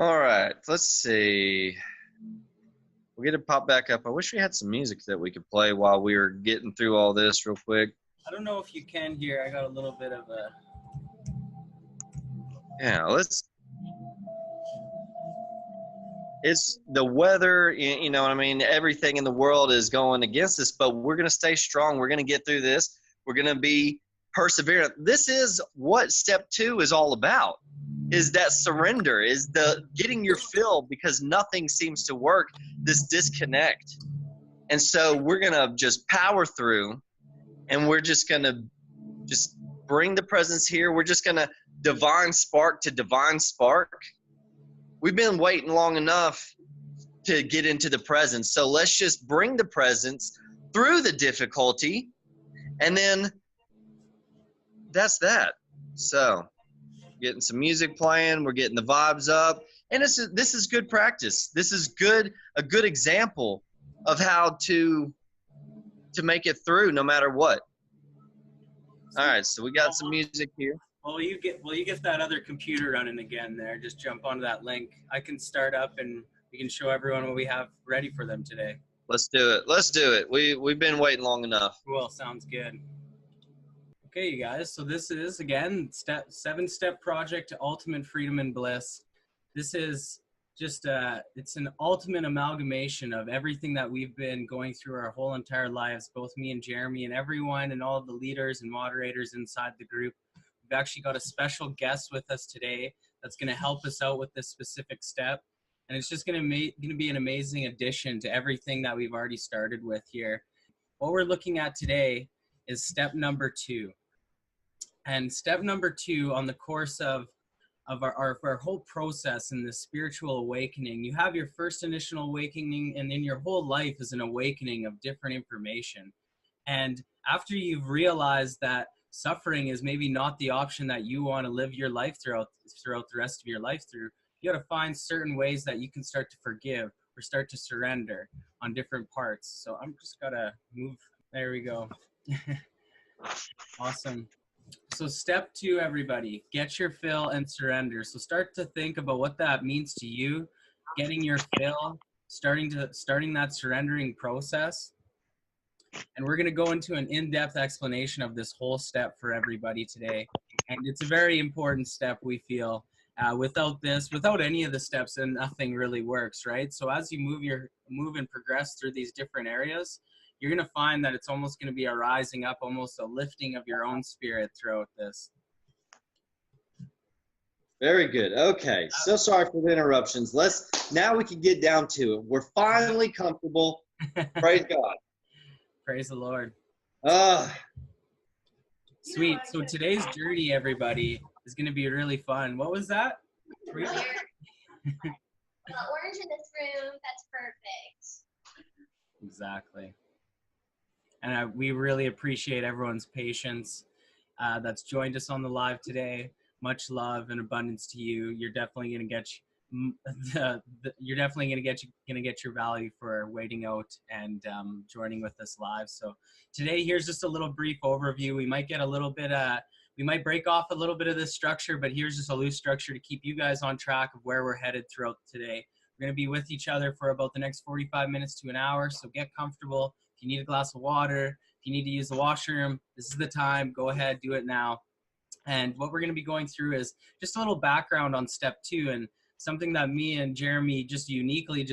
All right, let's see. We'll get it pop back up. I wish we had some music that we could play while we were getting through all this real quick. I don't know if you can hear. I got a little bit of a. Yeah, it's the weather, you know what I mean? Everything in the world is going against us, but we're going to stay strong. We're going to get through this. We're going to be perseverant. This is what step 2 is all about. Is that surrender, is the getting your fill because nothing seems to work, this disconnect. And so we're going to just power through, and we're just going to just bring the presence here. We're just going to divine spark to divine spark. We've been waiting long enough to get into the presence. So let's just bring the presence through the difficulty, and then that's that. So getting some music playing, we're getting the vibes up, and this is good practice. This is a good example of how to make it through no matter what. All right, so we got some music here. Well, you get that other computer running again there. Just jump onto that link. I can start up and we can show everyone what we have ready for them today. Let's do it. Let's do it. We've been waiting long enough. Cool, sounds good. Okay, you guys, so this is, again, 7-step project to ultimate freedom and bliss. This is just, it's an ultimate amalgamation of everything that we've been going through our whole entire lives, both me and Jeremy and everyone and all of the leaders and moderators inside the group. We've actually got a special guest with us today that's going to help us out with this specific step. And it's just going to be an amazing addition to everything that we've already started with here. What we're looking at today is step number 2. And step number 2 on the course of our whole process in the spiritual awakening, you have your first initial awakening, and then your whole life is an awakening of different information. And after you've realized that suffering is maybe not the option that you want to live your life throughout the rest of your life through, you got to find certain ways that you can start to forgive or start to surrender on different parts. So I'm just gotta move. There we go. Awesome. So step 2, everybody, get your fill and surrender. So start to think about what that means to you, getting your fill, starting that surrendering process. And we're going to go into an in-depth explanation of this whole step for everybody today. And it's a very important step, we feel. Without any of the steps, then nothing really works, right? So as you move and progress through these different areas, you're going to find that it's almost going to be a rising up, almost a lifting of your own spirit throughout this. Very good. Okay. So sorry for the interruptions. Now we can get down to it. We're finally comfortable. Praise God. Praise the Lord. Sweet. So today's journey, everybody, is going to be really fun. What was that? Orange in this room. That's perfect. Exactly. And we really appreciate everyone's patience that's joined us on the live today. Much love and abundance to you. You're definitely going to get your value for waiting out and joining with us live. So today, here's just a little brief overview. We might get a little bit we might break off a little bit of this structure, but here's just a loose structure to keep you guys on track of where we're headed throughout today. We're going to be with each other for about the next 45 minutes to an hour, so get comfortable. If you need a glass of water, if you need to use the washroom, this is the time. Go ahead, do it now. And what we're going to be going through is just a little background on step 2, and something that me and Jeremy just uniquely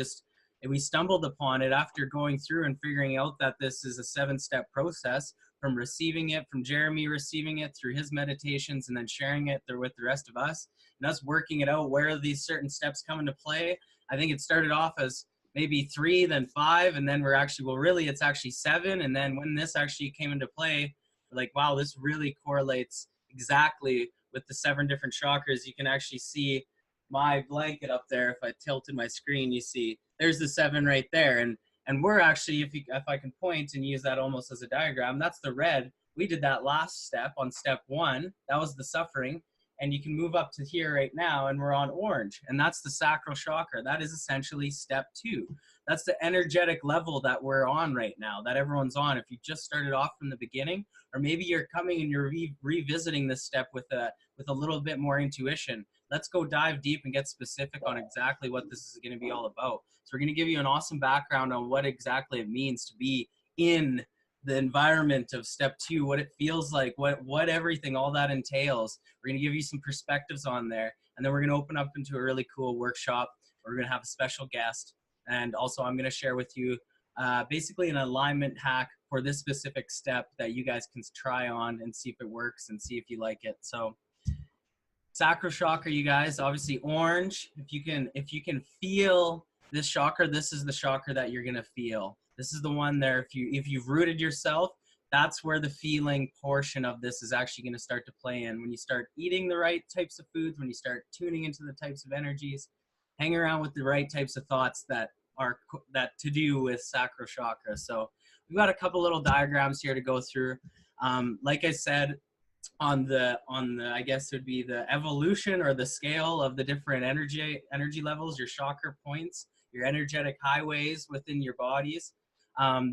we stumbled upon it after going through and figuring out that this is a 7-step process, from receiving it, from Jeremy receiving it through his meditations and then sharing it there with the rest of us and us working it out. Where are these certain steps come into play? I think it started off as maybe 3, then 5, and then it's actually 7. And then when this actually came into play, we're like, wow, this really correlates exactly with the 7 different chakras. You can actually see my blanket up there. If I tilted my screen, you see there's the 7 right there. And we're actually, if I can point and use that almost as a diagram, that's the red. We did that last step on step 1. That was the suffering. And you can move up to here right now, and we're on orange. And that's the sacral chakra. That is essentially step 2. That's the energetic level that we're on right now, that everyone's on. If you just started off from the beginning, or maybe you're coming and you're revisiting this step with a little bit more intuition, let's go dive deep and get specific on exactly what this is going to be all about. So we're going to give you an awesome background on what exactly it means to be in the environment of step 2, what it feels like, what everything, all that entails. We're going to give you some perspectives on there. And then we're going to open up into a really cool workshop. We're going to have a special guest. And also I'm going to share with you basically an alignment hack for this specific step that you guys can try on and see if it works and see if you like it. So sacral chakra, you guys, obviously orange. If you can feel this chakra, this is the chakra that you're going to feel. This is the one there. If you've rooted yourself, that's where the feeling portion of this is actually going to start to play in. When you start eating the right types of foods, when you start tuning into the types of energies, hang around with the right types of thoughts that to do with sacral chakra. So we've got a couple little diagrams here to go through. Like I said, on the I guess it would be the evolution or the scale of the different energy levels, your chakra points, your energetic highways within your bodies.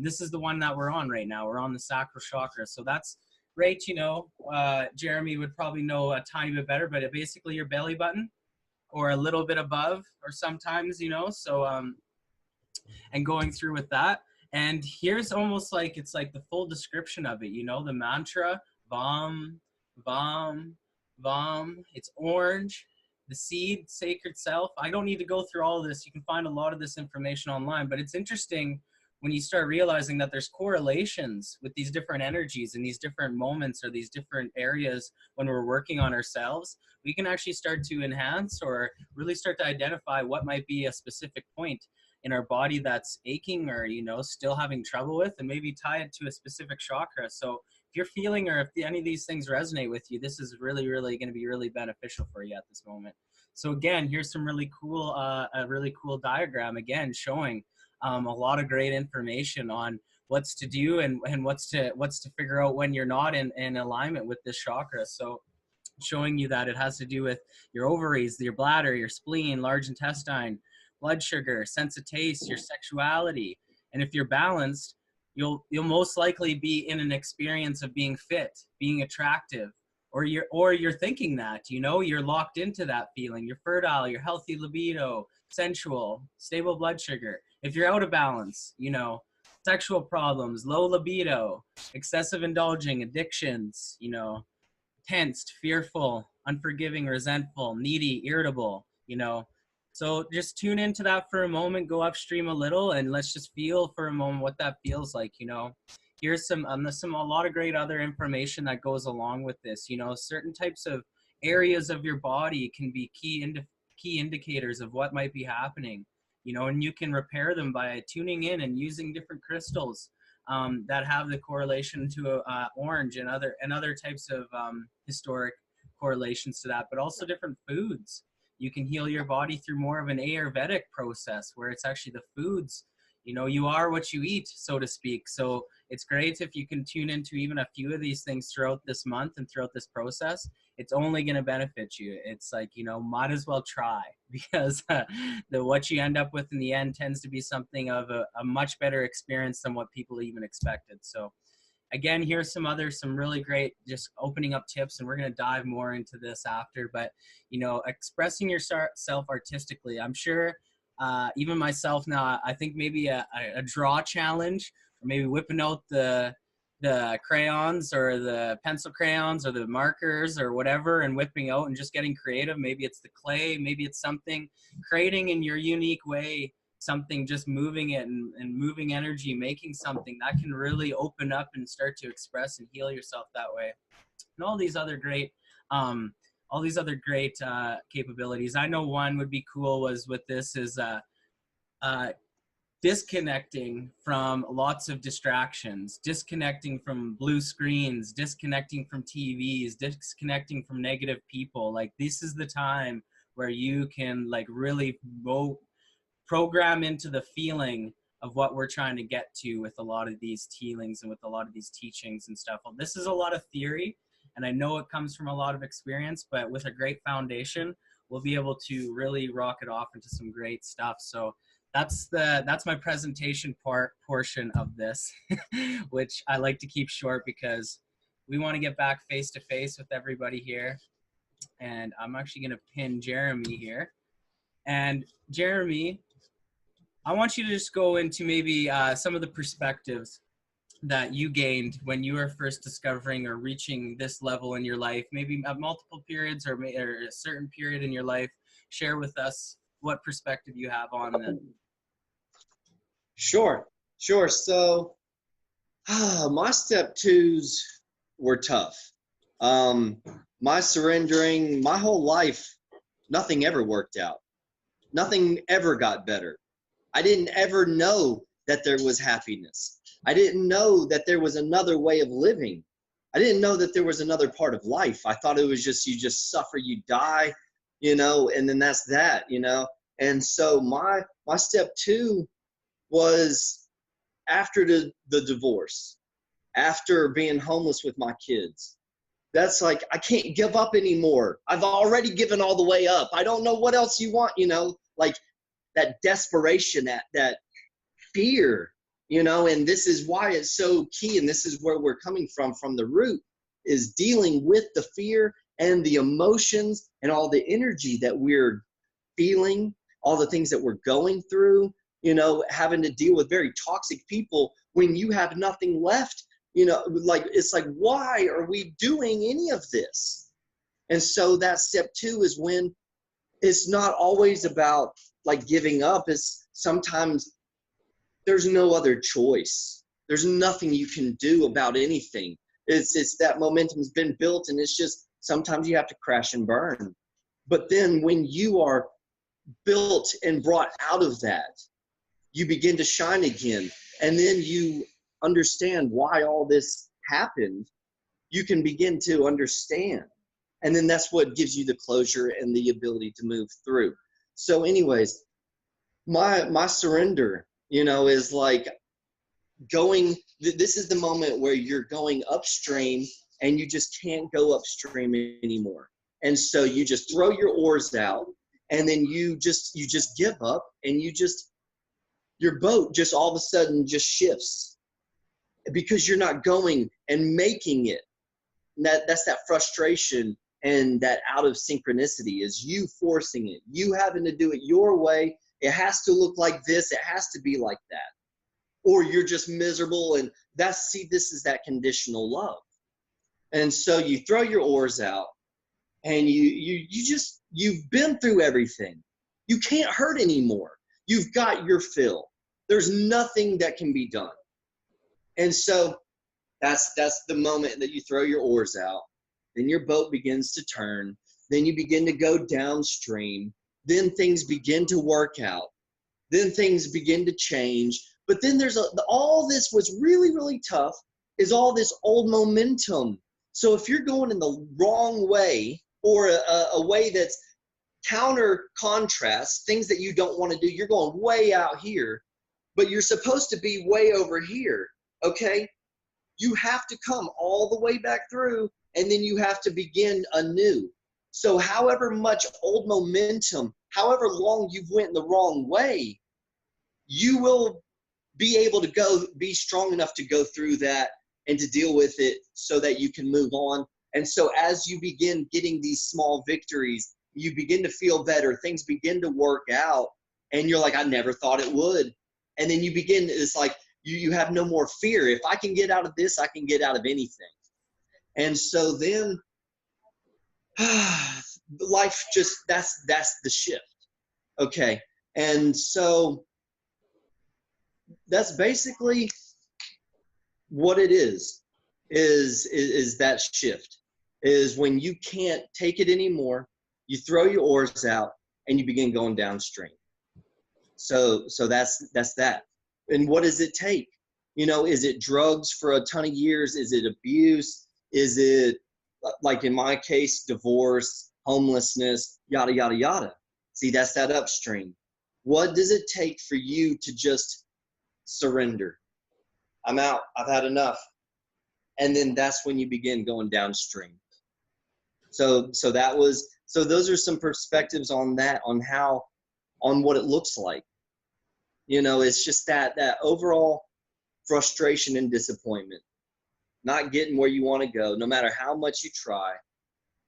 This is the one that we're on right now. We're on the sacral chakra. So that's right, Jeremy would probably know a tiny bit better, but basically your belly button or a little bit above, or sometimes, so and going through with that. And here's almost like, it's like the full description of it, the mantra, Vam, Vam, Vam. It's orange. The seed, sacred self. I don't need to go through all of this. You can find a lot of this information online, but it's interesting when you start realizing that there's correlations with these different energies and these different moments or these different areas when we're working on ourselves. We can actually start to enhance or really start to identify what might be a specific point in our body that's aching or, still having trouble with, and maybe tie it to a specific chakra. So if you're feeling, or if any of these things resonate with you, this is really, really going to be really beneficial for you at this moment. So again, here's some really cool, a really cool diagram, again, showing a lot of great information on what's to do and what's to figure out when you're not in alignment with this chakra. So showing you that it has to do with your ovaries, your bladder, your spleen, large intestine, blood sugar, sense of taste, your sexuality. And if you're balanced, you'll most likely be in an experience of being fit, being attractive, or you're thinking that, you're locked into that feeling. You're fertile, you're healthy libido, sensual, stable blood sugar. If you're out of balance, sexual problems, low libido, excessive indulging, addictions, tensed, fearful, unforgiving, resentful, needy, irritable, So just tune into that for a moment, go upstream a little, and let's just feel for a moment what that feels like, Here's a lot of great other information that goes along with this. Certain types of areas of your body can be key indicators of what might be happening, and you can repair them by tuning in and using different crystals that have the correlation to orange and other types of historic correlations to that, but also different foods. You can heal your body through more of an Ayurvedic process where it's actually the foods, you are what you eat, so to speak. So it's great if you can tune into even a few of these things throughout this month and throughout this process. It's only going to benefit you. It's like, might as well try, because what you end up with in the end tends to be something of a much better experience than what people even expected. So again, here's some really great just opening up tips, and we're going to dive more into this after. But, expressing yourself artistically, I'm sure even myself now, I think maybe a draw challenge, or maybe whipping out the crayons or the pencil crayons or the markers or whatever and whipping out and just getting creative. Maybe it's the clay, maybe it's something, creating in your unique way, something, just moving it and moving energy, making something that can really open up and start to express and heal yourself that way. And all these other great capabilities. I know one would be cool was with this is disconnecting from lots of distractions, disconnecting from blue screens, disconnecting from TVs, disconnecting from negative people. Like, this is the time where you can like really program into the feeling of what we're trying to get to with a lot of these healings and with a lot of these teachings and stuff. Well, this is a lot of theory, and I know it comes from a lot of experience, but with a great foundation, we'll be able to really rock it off into some great stuff. So that's my presentation portion of this, which I like to keep short because we want to get back face to face with everybody here. And I'm actually going to pin Jeremy here. And Jeremy, I want you to just go into maybe some of the perspectives that you gained when you were first discovering or reaching this level in your life, maybe at multiple periods or a certain period in your life. Share with us what perspective you have on that. Sure. So my step twos were tough. My surrendering, my whole life, nothing ever worked out. Nothing ever got better. I didn't ever know that there was happiness. I didn't know that there was another way of living. I didn't know that there was another part of life. I thought it was just, you just suffer, you die, and then that's that, And so my step two was after the divorce, after being homeless with my kids. That's like, I can't give up anymore. I've already given all the way up. I don't know what else you want, like that desperation, that fear, and this is why it's so key. And this is where we're coming from the root, is dealing with the fear and the emotions and all the energy that we're feeling, all the things that we're going through, having to deal with very toxic people when you have nothing left, like, it's like, why are we doing any of this? And so that step two is when it's not always about like giving up. It's sometimes there's no other choice. There's nothing you can do about anything. It's that momentum's been built, and it's just sometimes you have to crash and burn. But then when you are built and brought out of that, you begin to shine again. And then you understand why all this happened. You can begin to understand. And then that's what gives you the closure and the ability to move through. So anyways, my surrender, is like going, this is the moment where you're going upstream and you just can't go upstream anymore. And so you just throw your oars out, and then you just give up, and your boat just all of a sudden just shifts because you're not going and making it. That's that frustration and that out of synchronicity, is you forcing it, you having to do it your way. It has to look like this. It has to be like that. Or you're just miserable. And this is that conditional love. And so you throw your oars out, and you've been through everything. You can't hurt anymore. You've got your fill. There's nothing that can be done. And so that's the moment that you throw your oars out. Then your boat begins to turn. Then you begin to go downstream. Then things begin to work out. Then things begin to change. But then there's all this was really, really tough, is all this old momentum. So if you're going in the wrong way, or a way that's counter contrast, things that you don't want to do, you're going way out here, but you're supposed to be way over here, okay? You have to come all the way back through, and then you have to begin anew. So however much old momentum, however long you've went the wrong way, you will be able to be strong enough to go through that and to deal with it so that you can move on. And so as you begin getting these small victories, you begin to feel better, things begin to work out, and you're like, I never thought it would. And then you begin, it's like you have no more fear. If I can get out of this, I can get out of anything. And so then life just, that's the shift. Okay. And so that's basically what it is that shift, is when you can't take it anymore, you throw your oars out and you begin going downstream. So that's that. And what does it take? Is it drugs for a ton of years? Is it abuse? Is it, like in my case, divorce, homelessness, yada, yada, yada? See, that's that upstream. What does it take for you to just surrender? I'm out. I've had enough. And then that's when you begin going downstream. So those are some perspectives on that, on what it looks like. It's just that overall frustration and disappointment, not getting where you want to go, no matter how much you try.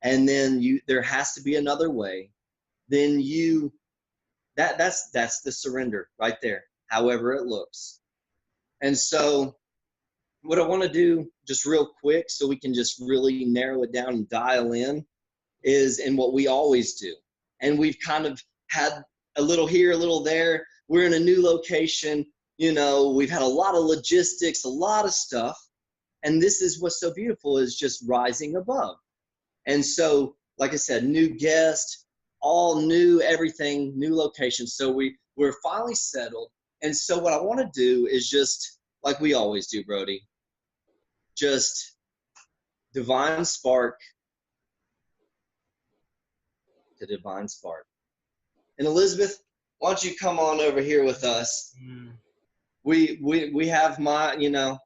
and then there has to be another way, then that's the surrender right there, however it looks. And so what I want to do just real quick so we can just really narrow it down and dial in is in what we always do. And we've kind of had a little here, a little there. We're in a new location. We've had a lot of logistics, a lot of stuff. And this is what's so beautiful, is just rising above. And so, like I said, new guest, all new, everything, new location. So we're finally settled. And so what I want to do is just like we always do, Brody, just divine spark to divine spark. And Elizabeth, why don't you come on over here with us? We have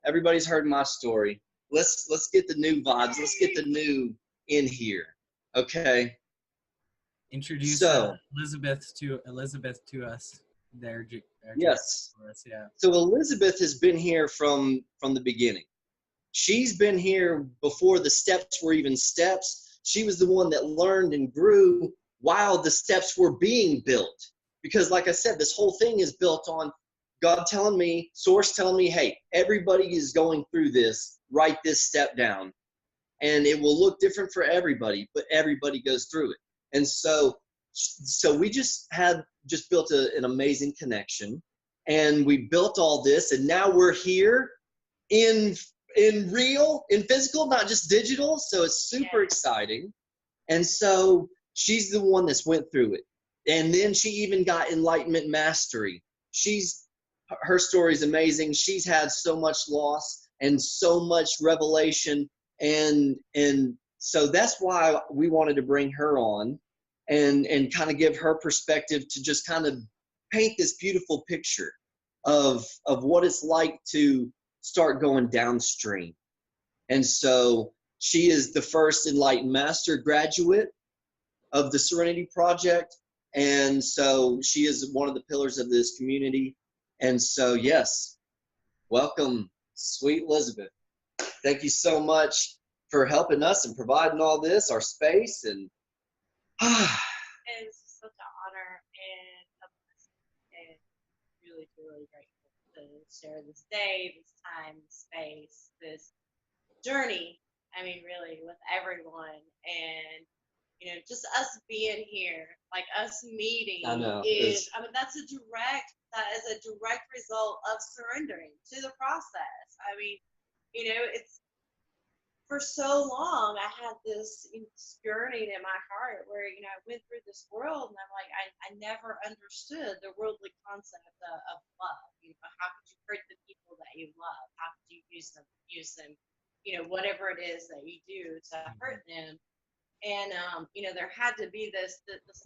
everybody's heard my story. Let's get the new vibes. Let's get the new in here. Okay. Introduce Elizabeth to us. Yes. For us, yeah. So Elizabeth has been here from the beginning. She's been here before the steps were even steps. She was the one that learned and grew while the steps were being built. Because like I said, this whole thing is built on God telling me, Source telling me, hey, everybody is going through this. Write this step down. And it will look different for everybody, but everybody goes through it. And so we just built an amazing connection, and we built all this, and now we're here in real, in physical, not just digital. So it's super exciting. And so she's the one that's went through it. And then she even got enlightenment mastery. Her story is amazing. She's had so much loss and so much revelation. And so that's why we wanted to bring her on and kind of give her perspective to just kind of paint this beautiful picture of what it's like to start going downstream. And so she is the first Enlightened Master graduate of the Serenity Project. And so she is one of the pillars of this community. And so, yes, welcome, sweet Elizabeth. Thank you so much for helping us and providing all this, our space. And it's such an honor and a blessing, and really, really grateful to share this day, this time, this space, this journey. I mean, really, with everyone. And just us being here, like us meeting, that is a direct result of surrendering to the process. I mean, it's for so long I had this yearning in my heart where, I went through this world and I'm like, I never understood the worldly concept of love. How could you hurt the people that you love? How could you use them, whatever it is that you do to hurt them? And, there had to be this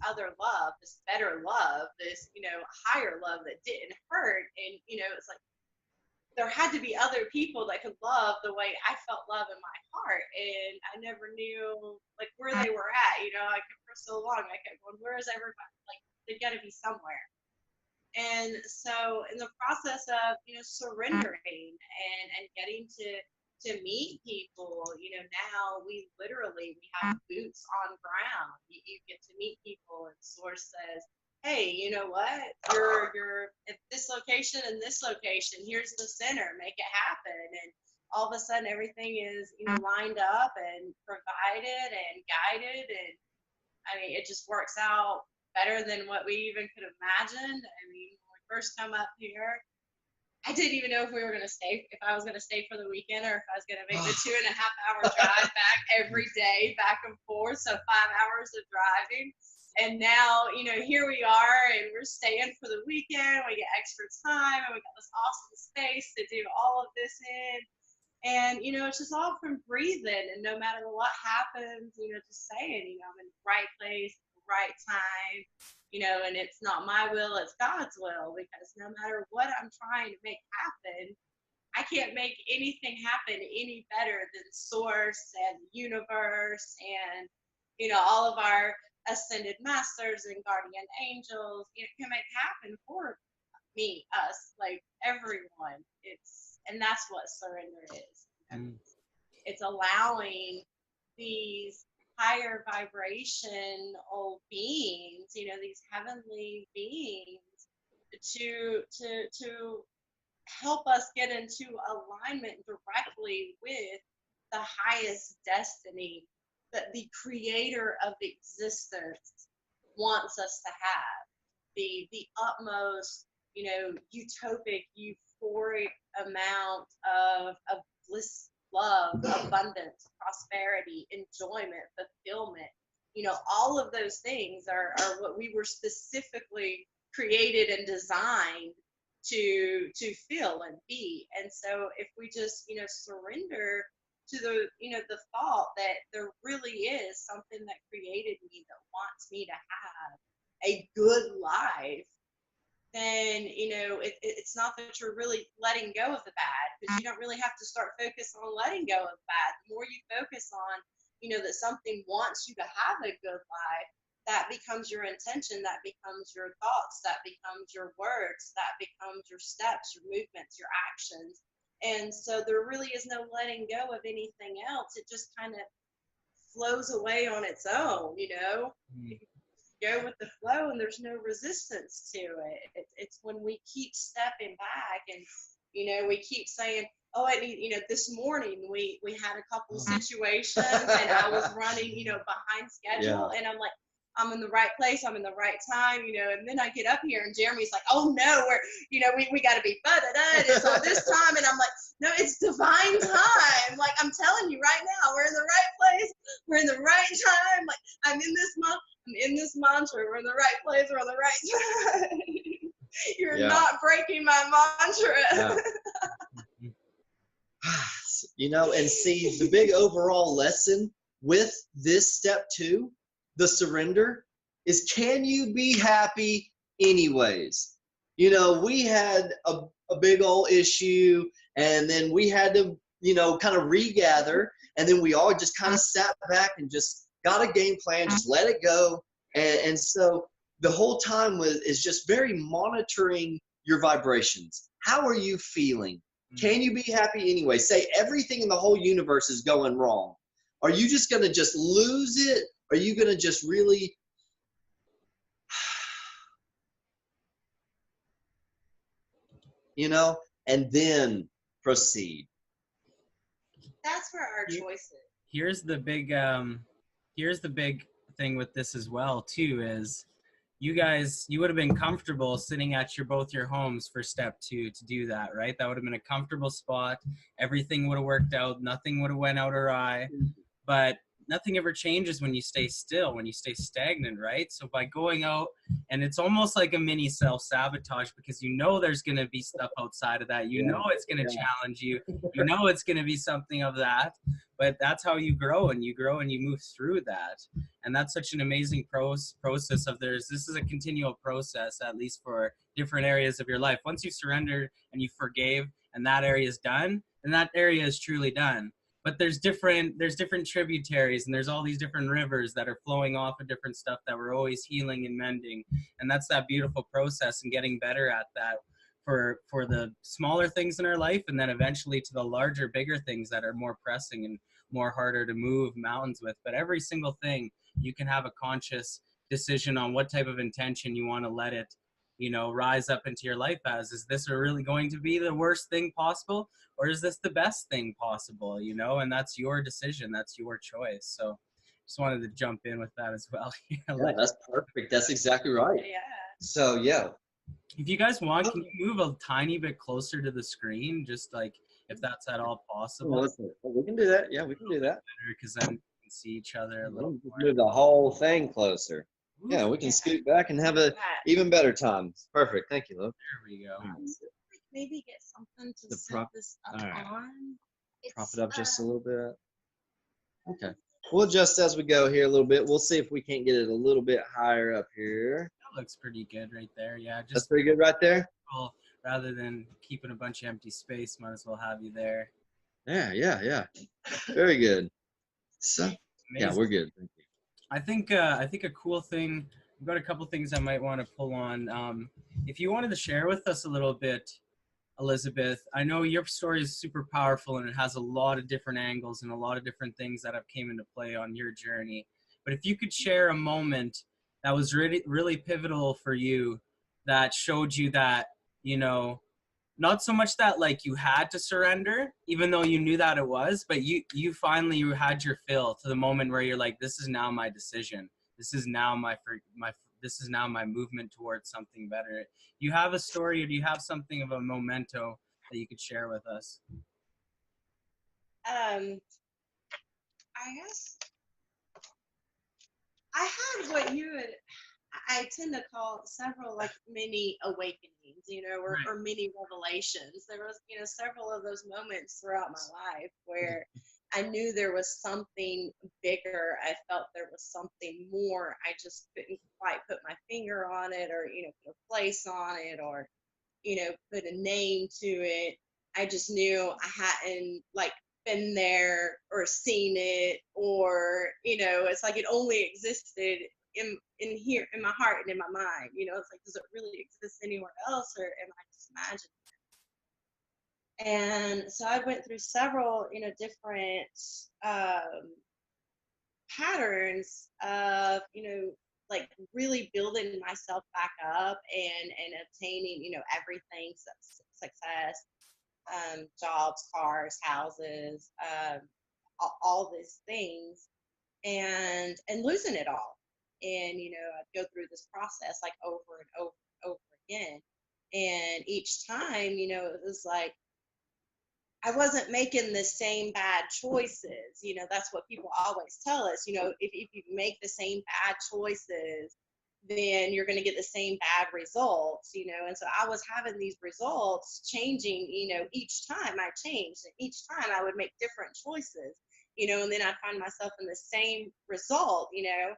other love, this better love, this, higher love that didn't hurt. And, it's like, there had to be other people that could love the way I felt love in my heart. And I never knew, like, where they were at. For so long, I kept going, where is everybody? Like, they got to be somewhere. And so in the process of, surrendering and getting to meet people, now we have boots on ground. You get to meet people, and Source says, hey, you know what? You're at this location and this location. Here's the center. Make it happen. And all of a sudden, everything is lined up and provided and guided. And I mean, it just works out better than what we even could have imagined. I mean, when we first come up here, I didn't even know if we were going to stay, if I was going to stay for the weekend, or if I was going to make the 2.5-hour drive back every day, back and forth. So 5 hours of driving. And now, here we are, and we're staying for the weekend. We get extra time, and we got this awesome space to do all of this in. And, it's just all from breathing. And no matter what happens, just saying, I'm in the right place, the right time, and it's not my will, it's God's will. Because no matter what I'm trying to make happen, I can't make anything happen any better than Source and the universe and, all of our ascended masters and guardian angels. Can make happen for me, us, like everyone. And that's what surrender is. It's allowing these higher vibrational beings, you know, these heavenly beings, to help us get into alignment directly with the highest destiny that the creator of existence wants us to have, the utmost, you know, utopic, euphoric amount of bliss, love, abundance, prosperity, enjoyment, fulfillment. You know, all of those things are what we were specifically created and designed to feel and be. And so if we just, you know, surrender to the, you know, the thought that there really is something that created me that wants me to have a good life, then, you know, it's not that you're really letting go of the bad, because you don't really have to start focusing on letting go of the bad. The more you focus on, you know, that something wants you to have a good life, that becomes your intention, that becomes your thoughts, that becomes your words, that becomes your steps, your movements, your actions. And so there really is no letting go of anything else. It just kind of flows away on its own, you know. You go with the flow and there's no resistance to it. It's when we keep stepping back and, you know, we keep saying, oh, I need, you know, this morning we had a couple situations and I was running, you know, behind schedule, and I'm like, I'm in the right place, I'm in the right time, you know, and then I get up here and Jeremy's like, oh no, we're, you know, we got to be and it's on this time, and I'm like, no, it's divine time. Like, I'm telling you right now, we're in the right place, we're in the right time. Like, I'm in this mantra, we're in the right place, we're on the right time. You're not breaking my mantra. You know, and see, the big overall lesson with this step 2, the surrender, is, can you be happy anyways? You know, we had a big old issue, and then we had to, you know, kind of regather, and then we all just kind of sat back and just got a game plan, just let it go. And so the whole time is just very monitoring your vibrations. How are you feeling? Can you be happy anyway? Say everything in the whole universe is going wrong. Are you just going to just lose it? Are you going to just really, you know, and then proceed? That's where our choice is. Here's the big thing with this as well too, is you guys, you would have been comfortable sitting at both your homes for step 2 to do that, right? That would have been a comfortable spot. Everything would have worked out. Nothing would have went out awry. But nothing ever changes when you stay still, when you stay stagnant, right? So by going out, and it's almost like a mini self-sabotage, because you know there's going to be stuff outside of that. You know it's going to challenge you. You know it's going to be something of that. But that's how you grow and you move through that. And that's such an amazing process of this is a continual process, at least for different areas of your life. Once you surrender and you forgave and that area is done, then that area is truly done. But there's different tributaries, and there's all these different rivers that are flowing off of different stuff that we're always healing and mending. And that's that beautiful process and getting better at that for the smaller things in our life, and then eventually to the larger, bigger things that are more pressing and more harder to move mountains with. But every single thing, you can have a conscious decision on what type of intention you want to let it, you know, rise up into your life as. Is this really going to be the worst thing possible, or is this the best thing possible, you know? And that's your decision, that's your choice. So just wanted to jump in with that as well. That's perfect. That's exactly right. Yeah. So if you guys want, can you move a tiny bit closer to the screen, just like if that's at all possible? We can do that. Yeah, we can do that. Because then we can see each other a little more. Move the whole thing closer. Yeah, we can scoot back and have a even better time. Perfect. Thank you, Luke. There we go. Maybe get something to set this up on. Prop it up just a little bit. Okay. We'll adjust as we go here a little bit. We'll see if we can't get it a little bit higher up here. That looks pretty good right there. Yeah, just that's pretty good right there. Well, rather than keeping a bunch of empty space, might as well have you there. Yeah. Very good. So amazing. Yeah, we're good. Thank you. I think a cool thing. I've got a couple things I might want to pull on. If you wanted to share with us a little bit, Elizabeth, I know your story is super powerful and it has a lot of different angles and a lot of different things that have came into play on your journey. But if you could share a moment that was really, really pivotal for you, that showed you that, you know, not so much that like you had to surrender, even though you knew that it was, but you finally you had your fill, to the moment where you're like, this is now my decision. This is now this is now my movement towards something better. Do you have a story, or do you have something of a memento that you could share with us? I guess I had what you would, I tend to call several like mini awakenings, you know, or mini revelations. There was, you know, several of those moments throughout my life where I knew there was something bigger. I felt there was something more. I just couldn't quite put my finger on it, or, you know, put a place on it, or, you know, put a name to it. I just knew I hadn't like been there or seen it, or, you know, it's like it only existed in here, in my heart and in my mind. You know, it's like, does it really exist anywhere else, or am I just imagining? And so I went through several, you know, different patterns of, you know, like really building myself back up and obtaining, you know, everything, success, jobs, cars, houses, all these things, and losing it all. And, you know, I'd go through this process like over and over and over again. And each time, you know, it was like I wasn't making the same bad choices. You know, that's what people always tell us. You know, if you make the same bad choices, then you're going to get the same bad results, you know. And so I was having these results changing, you know, each time I changed. And each time I would make different choices, you know, and then I'd find myself in the same result, you know.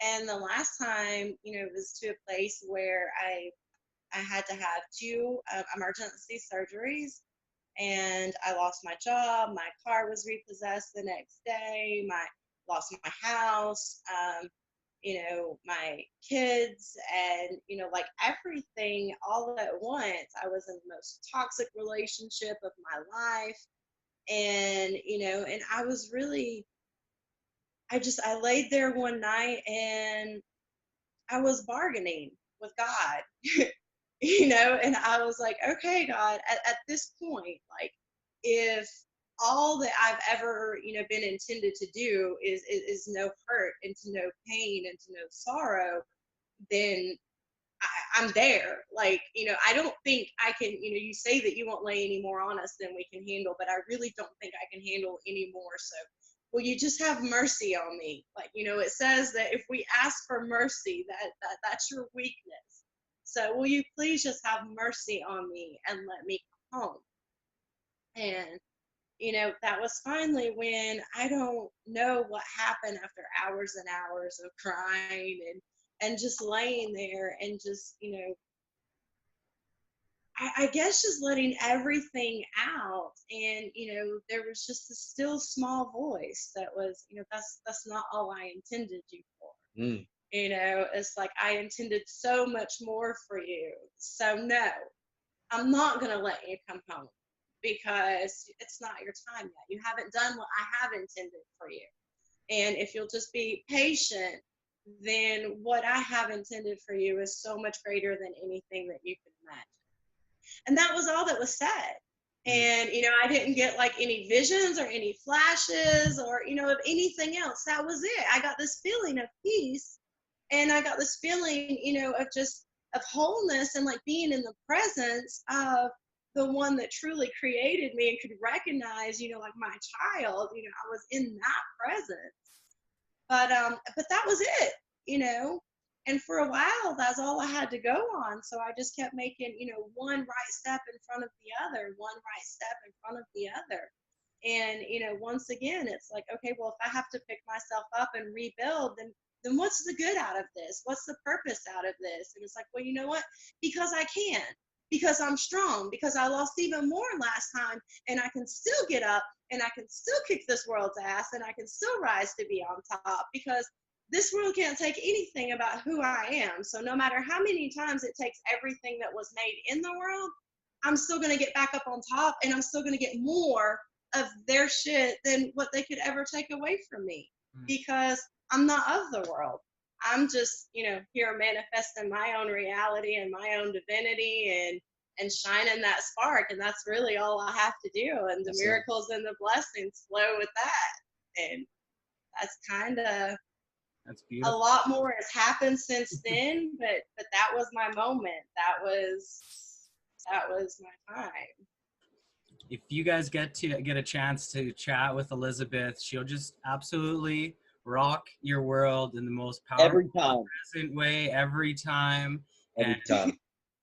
And the last time, you know, it was to a place where I had to have two emergency surgeries, and I lost my job. My car was repossessed the next day. Lost my house. You know, my kids, and, you know, like everything all at once. I was in the most toxic relationship of my life, and, you know, and I was really, I laid there one night and I was bargaining with God. You know, and I was like, okay, God, at this point, like, if all that I've ever, you know, been intended to do is no hurt and to no pain and to no sorrow, then I'm there. Like, you know, I don't think I can, you know, you say that you won't lay any more on us than we can handle, but I really don't think I can handle any more. So will you just have mercy on me? Like, you know, it says that if we ask for mercy, that's your weakness. So will you please just have mercy on me and let me come home? And, you know, that was finally when, I don't know what happened, after hours and hours of crying and just laying there and just, you know, I guess just letting everything out. And, you know, there was just a still small voice that was, you know, that's not all I intended you for. Mm. You know, it's like, I intended so much more for you. So no, I'm not going to let you come home, because it's not your time yet. You haven't done what I have intended for you. And if you'll just be patient, then what I have intended for you is so much greater than anything that you can imagine. And that was all that was said. And, you know, I didn't get like any visions or any flashes or, you know, of anything else. That was it. I got this feeling of peace, and I got this feeling, you know, of just of wholeness, and like being in the presence of the one that truly created me and could recognize, you know, like my child. You know, I was in that presence. But that was it, you know. And for a while, that's all I had to go on. So I just kept making, you know, one right step in front of the other, one right step in front of the other. And, you know, once again, it's like, okay, well, if I have to pick myself up and rebuild, then what's the good out of this? What's the purpose out of this? And it's like, well, you know what? Because I can, because I'm strong, because I lost even more last time, and I can still get up, and I can still kick this world's ass, and I can still rise to be on top, because this world can't take anything about who I am. So no matter how many times it takes everything that was made in the world I'm still going to get back up on top, and I'm still going to get more of their shit than what they could ever take away from me, because I'm not of the world. I'm just, here manifesting my own reality and my own divinity and shining that spark. And that's really all I have to do. And the miracles and the blessings flow with that. And that's kind of, that's beautiful. a lot more has happened since then, but that was my moment. That was my time. If you guys get a chance to chat with Elizabeth, she'll just absolutely rock your world in the most powerful, present way every time. Every time.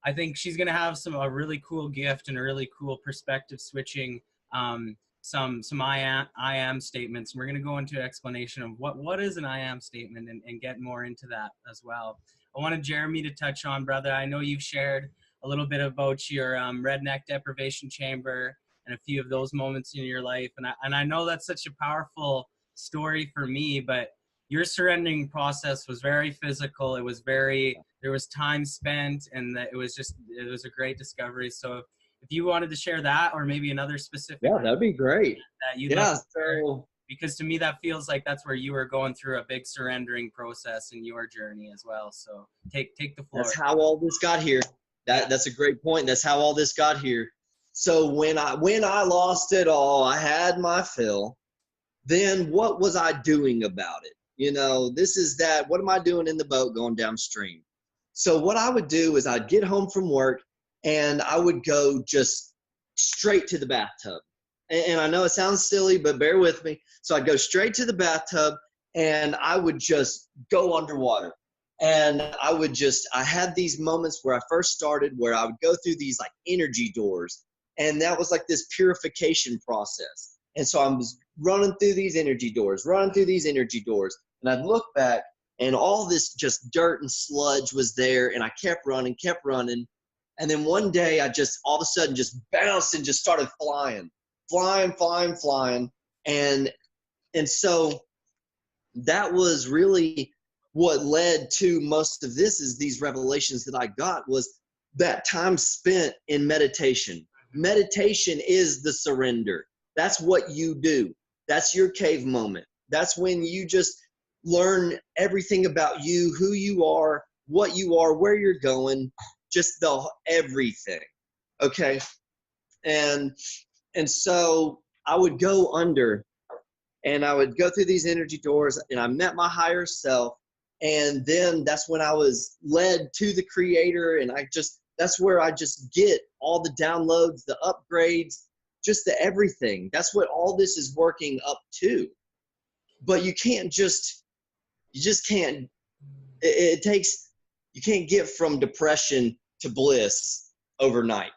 I think she's gonna have a really cool gift and a really cool perspective switching, some I am statements. We're gonna go into explanation of what is an I am statement and get more into that as well. I wanted Jeremy to touch on, brother. I know you've shared a little bit about your redneck deprivation chamber and a few of those moments in your life, and I know that's such a powerful story for me, but your surrendering process was very physical. It was there was time spent, and it was a great discovery. So if you wanted to share that, or maybe another specific, that'd be great. That you'd love to share, because to me that feels like that's where you were going through a big surrendering process in your journey as well. So take the floor. That's how all this got here. That's a great point. That's how all this got here. So when I lost it all, I had my fill. Then what was I doing about it? This is that, what am I doing in the boat going downstream? So what I would do is I'd get home from work and I would go just straight to the bathtub. And I know it sounds silly, but bear with me. So I'd go straight to the bathtub and I would just go underwater. And I had these moments where I first started where I would go through these like energy doors. And that was like this purification process. And so I was running through these energy doors, and I'd look back and all this just dirt and sludge was there, and I kept running. And then one day I just all of a sudden just bounced and just started flying. And so that was really what led to most of this, is these revelations that I got, was that time spent in meditation. Meditation is the surrender. That's what you do. That's your cave moment. That's when you just learn everything about you, who you are, what you are, where you're going, just everything. Okay? And so I would go under, and I would go through these energy doors, and I met my higher self. And then that's when I was led to the Creator, and that's where I just get all the downloads, the upgrades, just the everything. That's what all this is working up to. But you can't you can't get from depression to bliss overnight.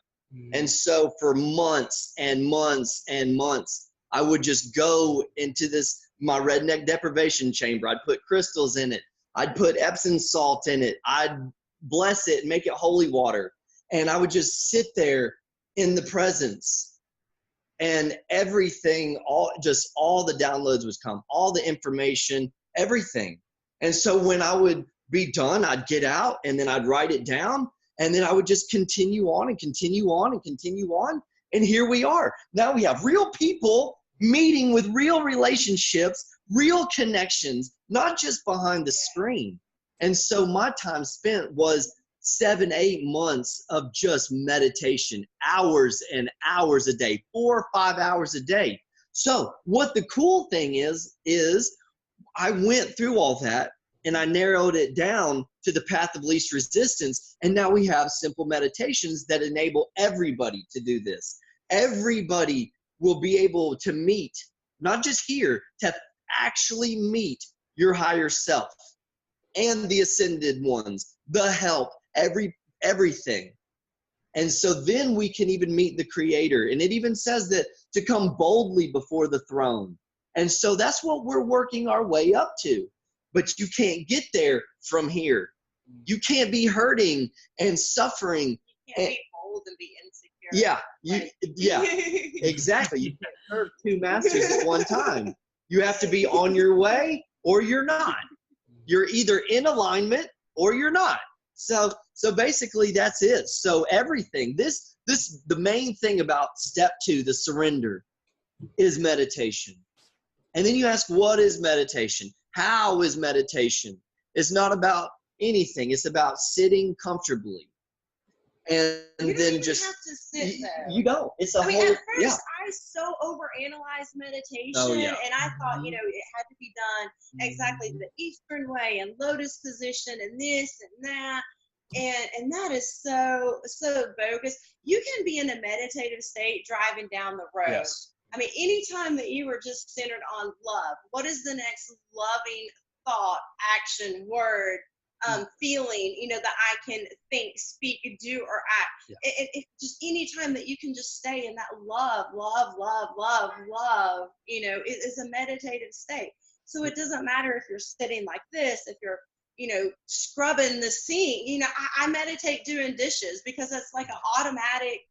And so for months and months and months, I would just go into my redneck deprivation chamber. I'd put crystals in it. I'd put Epsom salt in it. I'd bless it and make it holy water. And I would just sit there in the presence, and everything, all the downloads would come, all the information, everything. And so when I would be done, I'd get out, and then I'd write it down, and then I would just continue on and continue on and continue on. And here we are. Now we have real people meeting with real relationships, real connections, not just behind the screen. And so my time spent was 7-8 months of just meditation, hours and hours a day, 4 or 5 hours a day. So what the cool thing is I went through all that, and I narrowed it down to the path of least resistance. And now we have simple meditations that enable everybody to do this. Everybody will be able to meet, not just here, to actually meet your higher self and the ascended ones, the help, everything. And so then we can even meet the Creator. And it even says that to come boldly before the throne. And so that's what we're working our way up to. But you can't get there from here. You can't be hurting and suffering. You can't be bold and be insecure. Yeah, exactly. You can't serve two masters at one time. You have to be on your way or you're not. You're either in alignment or you're not. So basically that's it. So everything, the main thing about step 2, the surrender, is meditation. And then you ask, what is meditation? How is meditation? It's not about anything. It's about sitting comfortably. And You don't then even just have to sit there. you don't. It's a I mean, whole at first, I so overanalyzed meditation, Oh, yeah. and I thought, it had to be done exactly the Eastern way and lotus position and this and that, and that is so bogus. You can be in a meditative state driving down the road. Yes. I mean, anytime that you were just centered on love, what is the next loving thought, action, word, feeling, that I can think, speak, do, or act. Yeah. It just any time that you can just stay in that love, it is a meditative state. So it doesn't matter if you're sitting like this, if you're, scrubbing the sink. I meditate doing dishes because it's like an automatic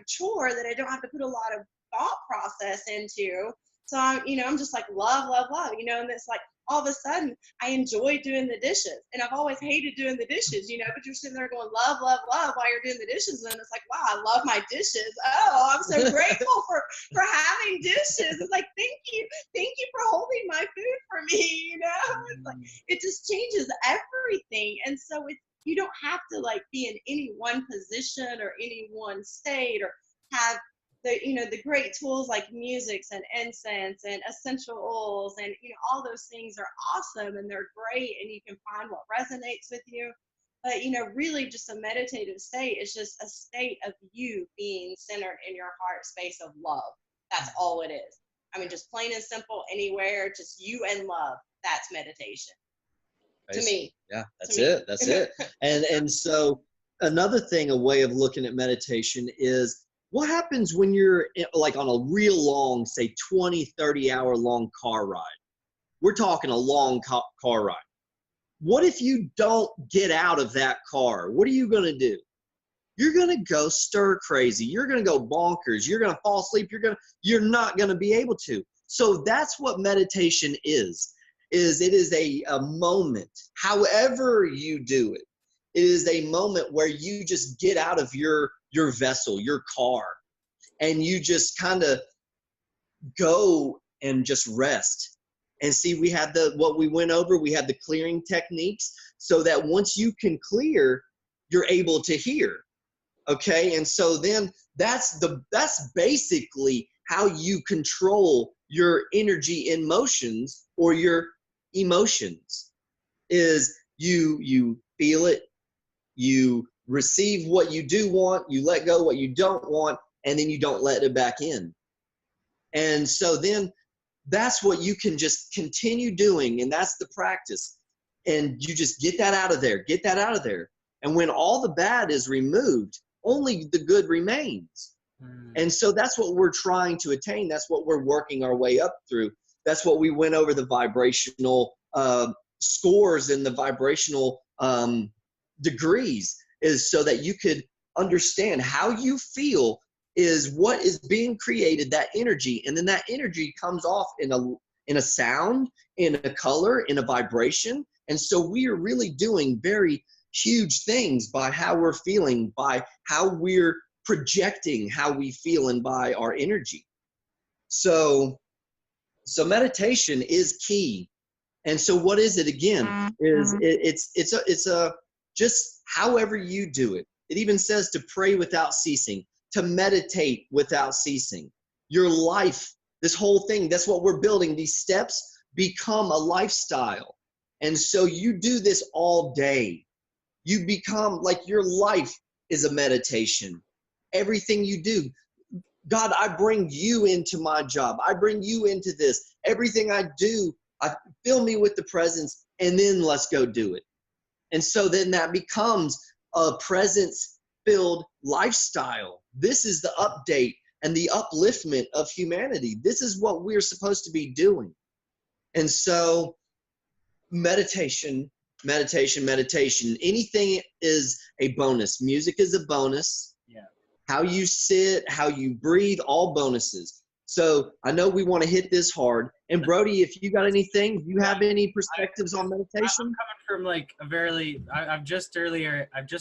chore that I don't have to put a lot of thought process into. So I'm just like love, and it's like all of a sudden I enjoy doing the dishes, and I've always hated doing the dishes, but you're sitting there going love while you're doing the dishes, and it's like, wow, I love my dishes. Oh, I'm so grateful for having dishes. It's like, thank you for holding my food for me. It's like it just changes everything, and so you don't have to like be in any one position or any one state or have the great tools like musics and incense and essential oils and all those things are awesome and they're great and you can find what resonates with you, but really just a meditative state is just a state of you being centered in your heart space of love. That's all it is. I mean, just plain and simple, anywhere, just you and love. That's meditation to me. Yeah, that's it. And so another thing, a way of looking at meditation is, what happens when you're like on a real long, say 20, 30 hour long car ride? We're talking a long car ride. What if you don't get out of that car? What are you going to do? You're going to go stir crazy. You're going to go bonkers. You're going to fall asleep. You're not going to be able to. So that's what meditation is it is a moment, however you do it. It is a moment where you just get out of your vessel, your car, and you just kind of go and just rest. And see, we have what we went over, we have the clearing techniques so that once you can clear, you're able to hear. Okay. And so then that's basically how you control your energy in motions or your emotions is you feel it, you receive what you do want, you let go what you don't want, and then you don't let it back in. And so then that's what you can just continue doing, and that's the practice. And you just get that out of there. And when all the bad is removed, only the good remains. And so that's what we're trying to attain. That's what we're working our way up through. That's what we went over, the vibrational scores and the vibrational degrees, is so that you could understand how you feel is what is being created, that energy, and then that energy comes off in a sound, in a color, in a vibration. And so we are really doing very huge things by how we're feeling, by how we're projecting how we feel, and by our energy. So meditation is key. And so what is it again? It's just however you do it. It even says to pray without ceasing, to meditate without ceasing. Your life, this whole thing, that's what we're building. These steps become a lifestyle. And so you do this all day. You become like your life is a meditation. Everything you do. God, I bring you into my job. I bring you into this. Everything I do, fill me with the presence, and then let's go do it. And so then that becomes a presence-filled lifestyle. This is the update and the upliftment of humanity. This is what we're supposed to be doing. And so meditation. Anything is a bonus. Music is a bonus. Yeah. How you sit, how you breathe, all bonuses. So I know we want to hit this hard. And Brody, if you got anything, you have any perspectives on I'm meditation? coming from like a very, I've just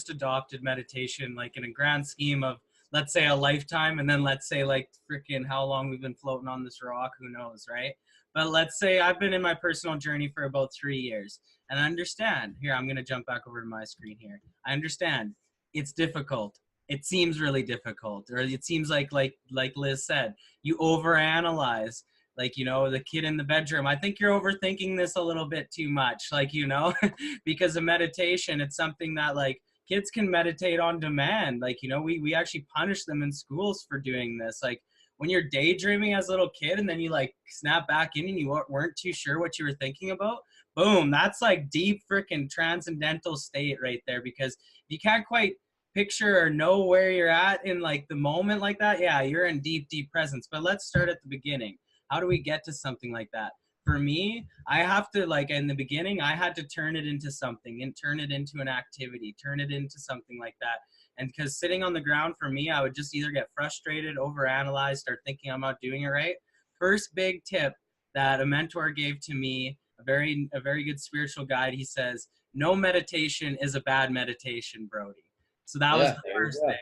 adopted meditation, like in a grand scheme of, let's say, a lifetime, and then let's say like freaking how long we've been floating on this rock, who knows, right? But let's say I've been in my personal journey for about 3 years, and I understand. Here, I'm going to jump back over to my screen here. I understand it's difficult. It seems really difficult, or it seems like Liz said, you overanalyze. Like, you know, the kid in the bedroom, I think you're overthinking this a little bit too much, like, you know, because of meditation, it's something that like kids can meditate on demand. Like, you know, we actually punish them in schools for doing this. Like when you're daydreaming as a little kid and then you like snap back in and you weren't too sure what you were thinking about, boom, that's like deep freaking transcendental state right there. Because you can't quite picture or know where you're at in like the moment like that, yeah, you're in deep presence. But let's start at the beginning. How do we get to something like that? For me, I have to, like, in the beginning, I had to turn it into something and turn it into an activity, turn it into something like that. And because sitting on the ground for me, I would just either get frustrated, overanalyze, start thinking I'm not doing it right. First big tip that a mentor gave to me, a very good spiritual guide, he says, no meditation is a bad meditation, Brody. So that was the first thing,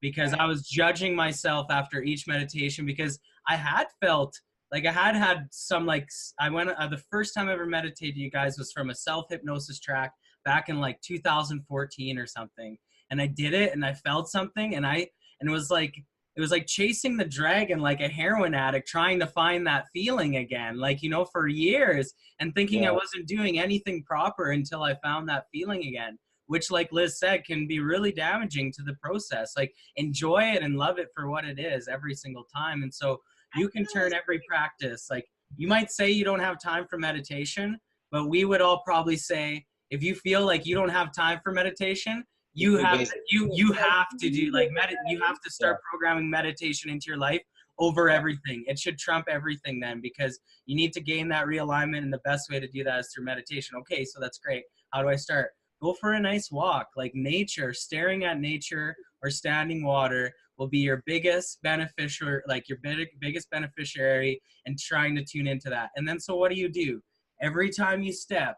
because I was judging myself after each meditation, because I had felt like I had some, like, I went, the first time I ever meditated, you guys, was from a self-hypnosis track back in like 2014 or something. And I did it and I felt something, and it was like chasing the dragon, like a heroin addict trying to find that feeling again, like, you know, for years, and thinking I wasn't doing anything proper until I found that feeling again, which, like Liz said, can be really damaging to the process. Like, enjoy it and love it for what it is every single time. And so you can turn every practice, like, you might say you don't have time for meditation, but we would all probably say, if you feel like you don't have time for meditation, you have to do like you have to start programming meditation into your life over everything. It should trump everything then, because you need to gain that realignment, and the best way to do that is through meditation. Okay, so that's great. How do I start? Go for a nice walk. Like, nature, staring at nature or standing water will be your biggest beneficiary, like your biggest beneficiary, and trying to tune into that. And then, so what do? Every time you step,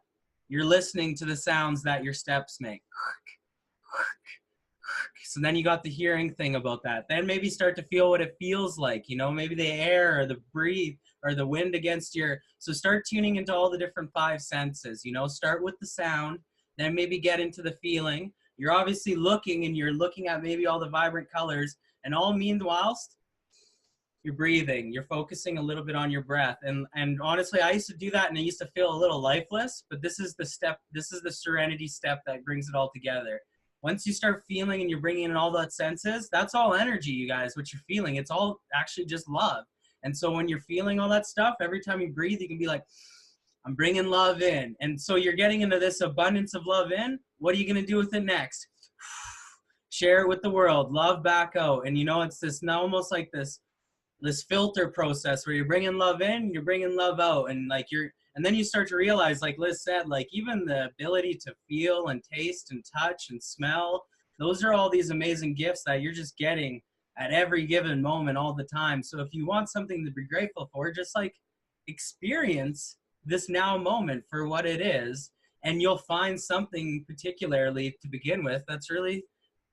you're listening to the sounds that your steps make. So then you got the hearing thing about that. Then maybe start to feel what it feels like, you know, maybe the air or the breathe or the wind against so start tuning into all the different 5 senses, you know, start with the sound, then maybe get into the feeling. You're obviously looking, and you're looking at maybe all the vibrant colors, and all meanwhile, you're breathing, you're focusing a little bit on your breath. And honestly, I used to do that and I used to feel a little lifeless, but this is the serenity step that brings it all together. Once you start feeling and you're bringing in all that senses, that's all energy, you guys, what you're feeling. It's all actually just love. And so when you're feeling all that stuff, every time you breathe, you can be like, I'm bringing love in. And so you're getting into this abundance of love in. What are you going to do with it next? Share it with the world. Love back out. And, you know, it's this now almost like this filter process where you're bringing love in, you're bringing love out. And like and then you start to realize, like Liz said, like even the ability to feel and taste and touch and smell, those are all these amazing gifts that you're just getting at every given moment all the time. So if you want something to be grateful for, just like experience this now moment for what it is, and you'll find something particularly to begin with that's really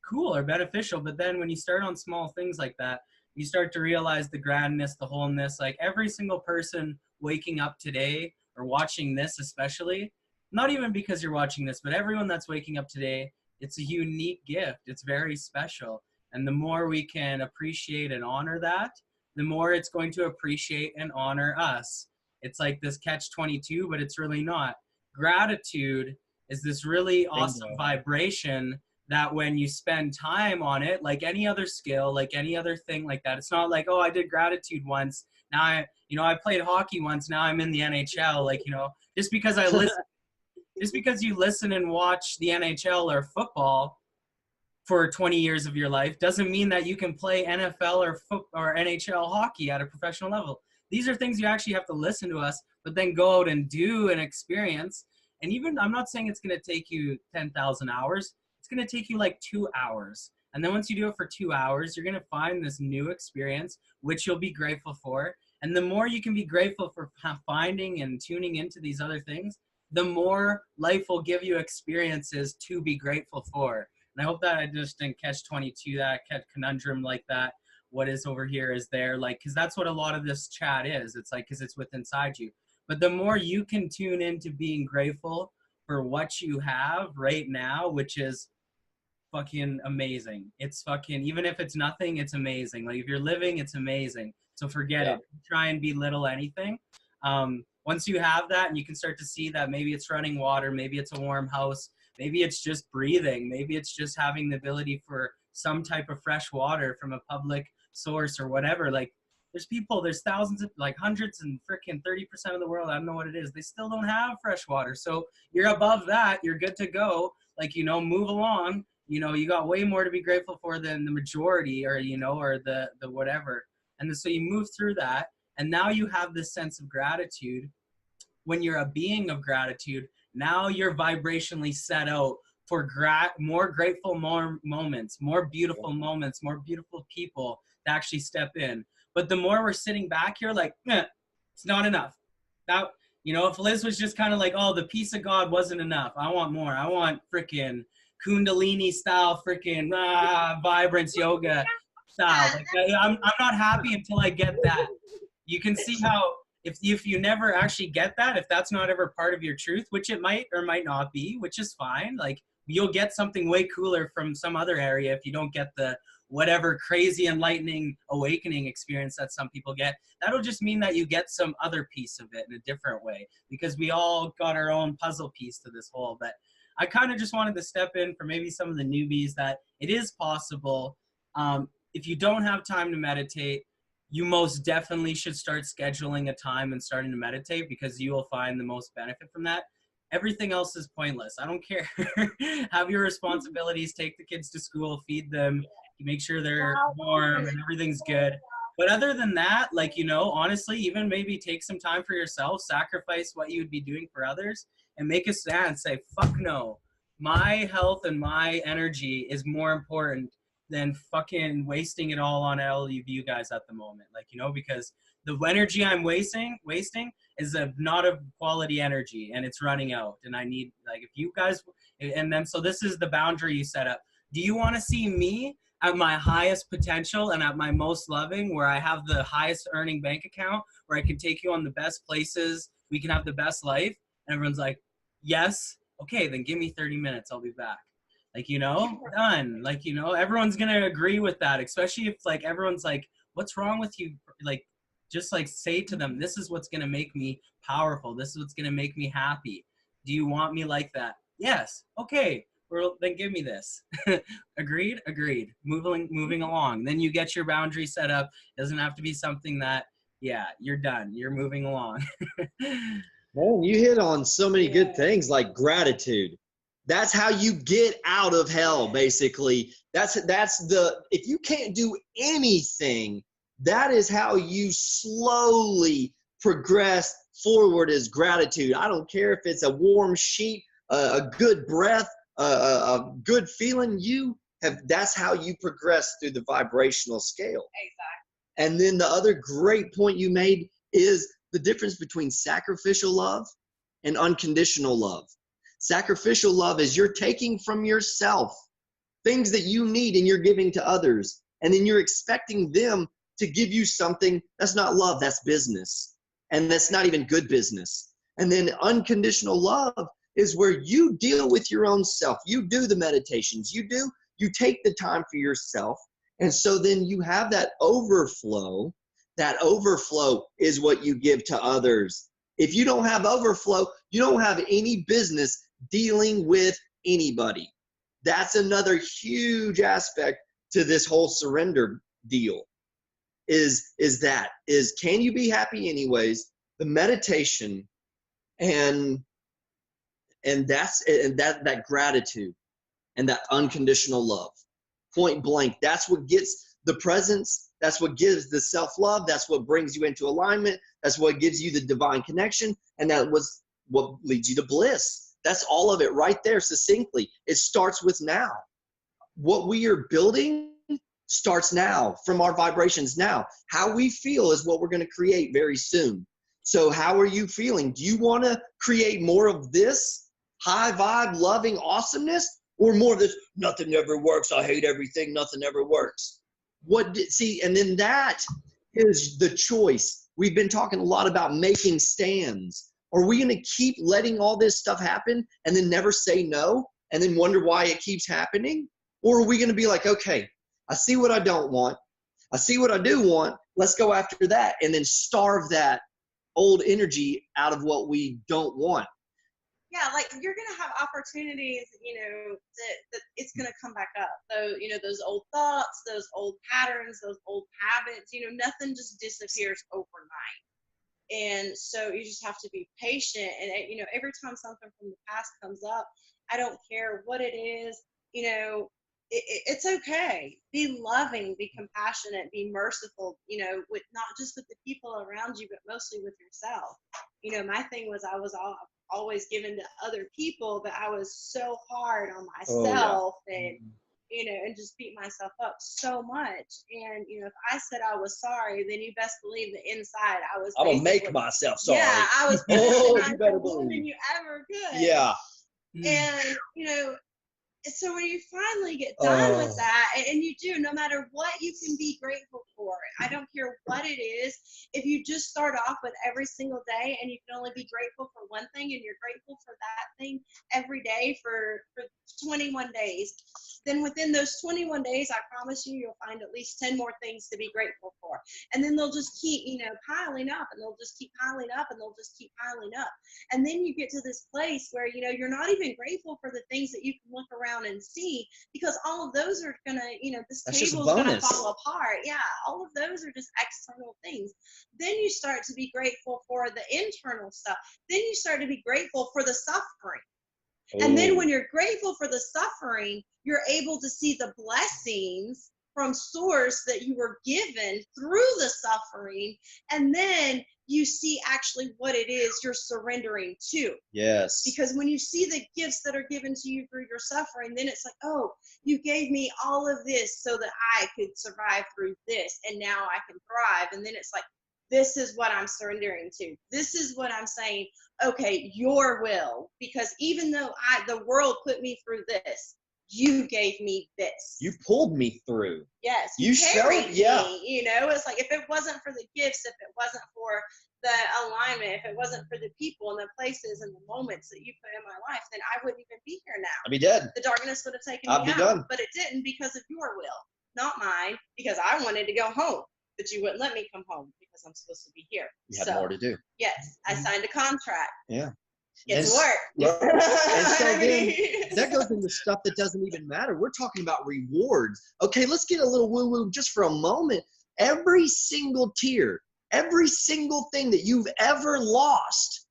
cool or beneficial. But then when you start on small things like that, you start to realize the grandness, the wholeness. Like every single person waking up today or watching this, especially, not even because you're watching this, but everyone that's waking up today, it's a unique gift. It's very special. And the more we can appreciate and honor that, the more it's going to appreciate and honor us. It's like this catch-22, but it's really not. Gratitude is this really awesome vibration that when you spend time on it, like any other skill, like any other thing like that, it's not like, oh, I did gratitude once. Now I played hockey once. Now I'm in the NHL. Like, you know, just because I listen, just because you listen and watch the NHL or football for 20 years of your life doesn't mean that you can play NFL or NHL hockey at a professional level. These are things you actually have to listen to us, but then go out and do and experience. And even, I'm not saying it's going to take you 10,000 hours. It's going to take you like 2 hours. And then once you do it for 2 hours, you're going to find this new experience, which you'll be grateful for. And the more you can be grateful for finding and tuning into these other things, the more life will give you experiences to be grateful for. And I hope that I just didn't catch 22, that conundrum like that. What is over here is there, like, because that's what a lot of this chat is. It's like, because it's within inside you. But the more you can tune into being grateful for what you have right now, which is fucking amazing. It's fucking, even if it's nothing, it's amazing. Like if you're living, it's amazing. So forget it. Try and belittle anything. Once you have that and you can start to see that maybe it's running water, maybe it's a warm house, maybe it's just breathing, maybe it's just having the ability for some type of fresh water from a public source or whatever. Like there's thousands of, like hundreds and freaking 30% of the world, I don't know what it is, they still don't have fresh water. So you're above that, you're good to go. Like, you know, move along. You know, you got way more to be grateful for than the majority, or, you know, or the whatever. And so you move through that, and now you have this sense of gratitude. When you're a being of gratitude, now you're vibrationally set out for more grateful moments, more beautiful moments, more beautiful people to actually step in. But the more we're sitting back here like, it's not enough. That, you know, if Liz was just kind of like, oh, the peace of God wasn't enough, I want more. I want freaking Kundalini style freaking vibrance yoga style. Like, I'm not happy until I get that. You can see how if you never actually get that, if that's not ever part of your truth, which it might or might not be, which is fine. Like you'll get something way cooler from some other area if you don't get the whatever crazy enlightening awakening experience that some people get. That'll just mean that you get some other piece of it in a different way, because we all got our own puzzle piece to this whole. But I kind of just wanted to step in for maybe some of the newbies that it is possible. If you don't have time to meditate, you most definitely should start scheduling a time and starting to meditate, because you will find the most benefit from that. Everything else is pointless. I don't care. Have your responsibilities, take the kids to school, feed them, make sure they're warm and everything's good. But other than that, like, you know, honestly, even maybe take some time for yourself, sacrifice what you would be doing for others, and make a stand, say, fuck no. My health and my energy is more important than fucking wasting it all on all of you guys at the moment. Like, you know, because the energy I'm wasting is not a quality energy, and it's running out. And I need, like, if you guys, and then, so this is the boundary you set up. Do you want to see me at my highest potential and at my most loving, where I have the highest earning bank account, where I can take you on the best places, we can have the best life? And everyone's like, yes. Okay, then give me 30 minutes. I'll be back. Like, you know, done. Like, you know, everyone's going to agree with that, especially if, like, everyone's like, what's wrong with you? Like, just, like, say to them, this is what's going to make me powerful. This is what's going to make me happy. Do you want me like that? Yes. Okay. Well, then give me this. Agreed? Agreed. Moving along. Then you get your boundary set up. It doesn't have to be something that, yeah, you're done. You're moving along. Man, you hit on so many good things, like gratitude. That's how you get out of hell, basically. That's the, if you can't do anything, that is how you slowly progress forward, is gratitude. I don't care if it's a warm sheet, a good breath, a good feeling. That's how you progress through the vibrational scale. Exactly. And then the other great point you made is the difference between sacrificial love and unconditional love. Sacrificial love is you're taking from yourself things that you need and you're giving to others. And then you're expecting them to give you something. That's not love, that's business. And that's not even good business. And then unconditional love is where you deal with your own self. You do the meditations. You take the time for yourself. And so then you have that overflow. That overflow is what you give to others. If you don't have overflow, you don't have any business dealing with anybody. That's another huge aspect to this whole surrender deal. Is can you be happy anyways? The meditation and that gratitude and that unconditional love. Point blank. That's what gets the presence. That's what gives the self-love. That's what brings you into alignment. That's what gives you the divine connection. And that was what leads you to bliss. That's all of it right there, succinctly. It starts with now. what we are building starts now, from our vibrations now. How we feel is what we're going to create very soon. So how are you feeling? Do you want to create more of this high vibe, loving awesomeness, or more of this, nothing ever works, I hate everything, nothing ever works? See, and then that is the choice. We've been talking a lot about making stands. Are we going to keep letting all this stuff happen and then never say no and then wonder why it keeps happening? Or are we going to be like, okay, I see what I don't want. I see what I do want. Let's go after that, and then starve that old energy out of what we don't want. Yeah, like you're gonna have opportunities, that it's gonna come back up. So, those old thoughts, those old patterns, those old habits, nothing just disappears overnight. And so you just have to be patient. And, every time something from the past comes up, I don't care what it is, it's okay. Be loving, be compassionate, be merciful, with not just with the people around you, but mostly with yourself. My thing was I was always given to other people, but I was so hard on myself and just beat myself up so much. And, if I said I was sorry, then you best believe that inside I was. I'm going to make myself sorry. Yeah, I was you better more believe. than you ever could. Yeah. And, so when you finally get done with that, and you do, no matter what, you can be grateful for it. I don't care what it is. If you just start off with every single day and you can only be grateful for one thing and you're grateful for that thing every day for 21 days, then within those 21 days, I promise you'll find at least 10 more things to be grateful for. And then they'll just keep, piling up, and they'll just keep piling up, and they'll just keep piling up. And then you get to this place where, you're not even grateful for the things that you can look around and see, because all of those are gonna, this table's gonna fall apart. Yeah, all of those are just external things. Then you start to be grateful for the internal stuff. Then you start to be grateful for the suffering. And then when you're grateful for the suffering, you're able to see the blessings from source that you were given through the suffering. And then you see actually what it is you're surrendering to. Yes. Because when you see the gifts that are given to you through your suffering, then it's like, oh, you gave me all of this so that I could survive through this, and now I can thrive. And then it's like, this is what I'm surrendering to. This is what I'm saying, okay, your will. Because even though the world put me through this, you gave me this. You pulled me through. Yes. You carried showed, yeah. me, it's like, if it wasn't for the gifts, if it wasn't for the alignment, if it wasn't for the people and the places and the moments that you put in my life, then I wouldn't even be here now. I'd be dead. The darkness would have taken I'd me be out. done. But it didn't, because of your will, not mine, because I wanted to go home, but you wouldn't let me come home because I'm supposed to be here. You had more to do. Yes, I signed a contract. Yeah. It's work. And so then that goes into stuff that doesn't even matter. We're talking about rewards. Okay, let's get a little woo-woo just for a moment. Every single tear, every single thing that you've ever lost,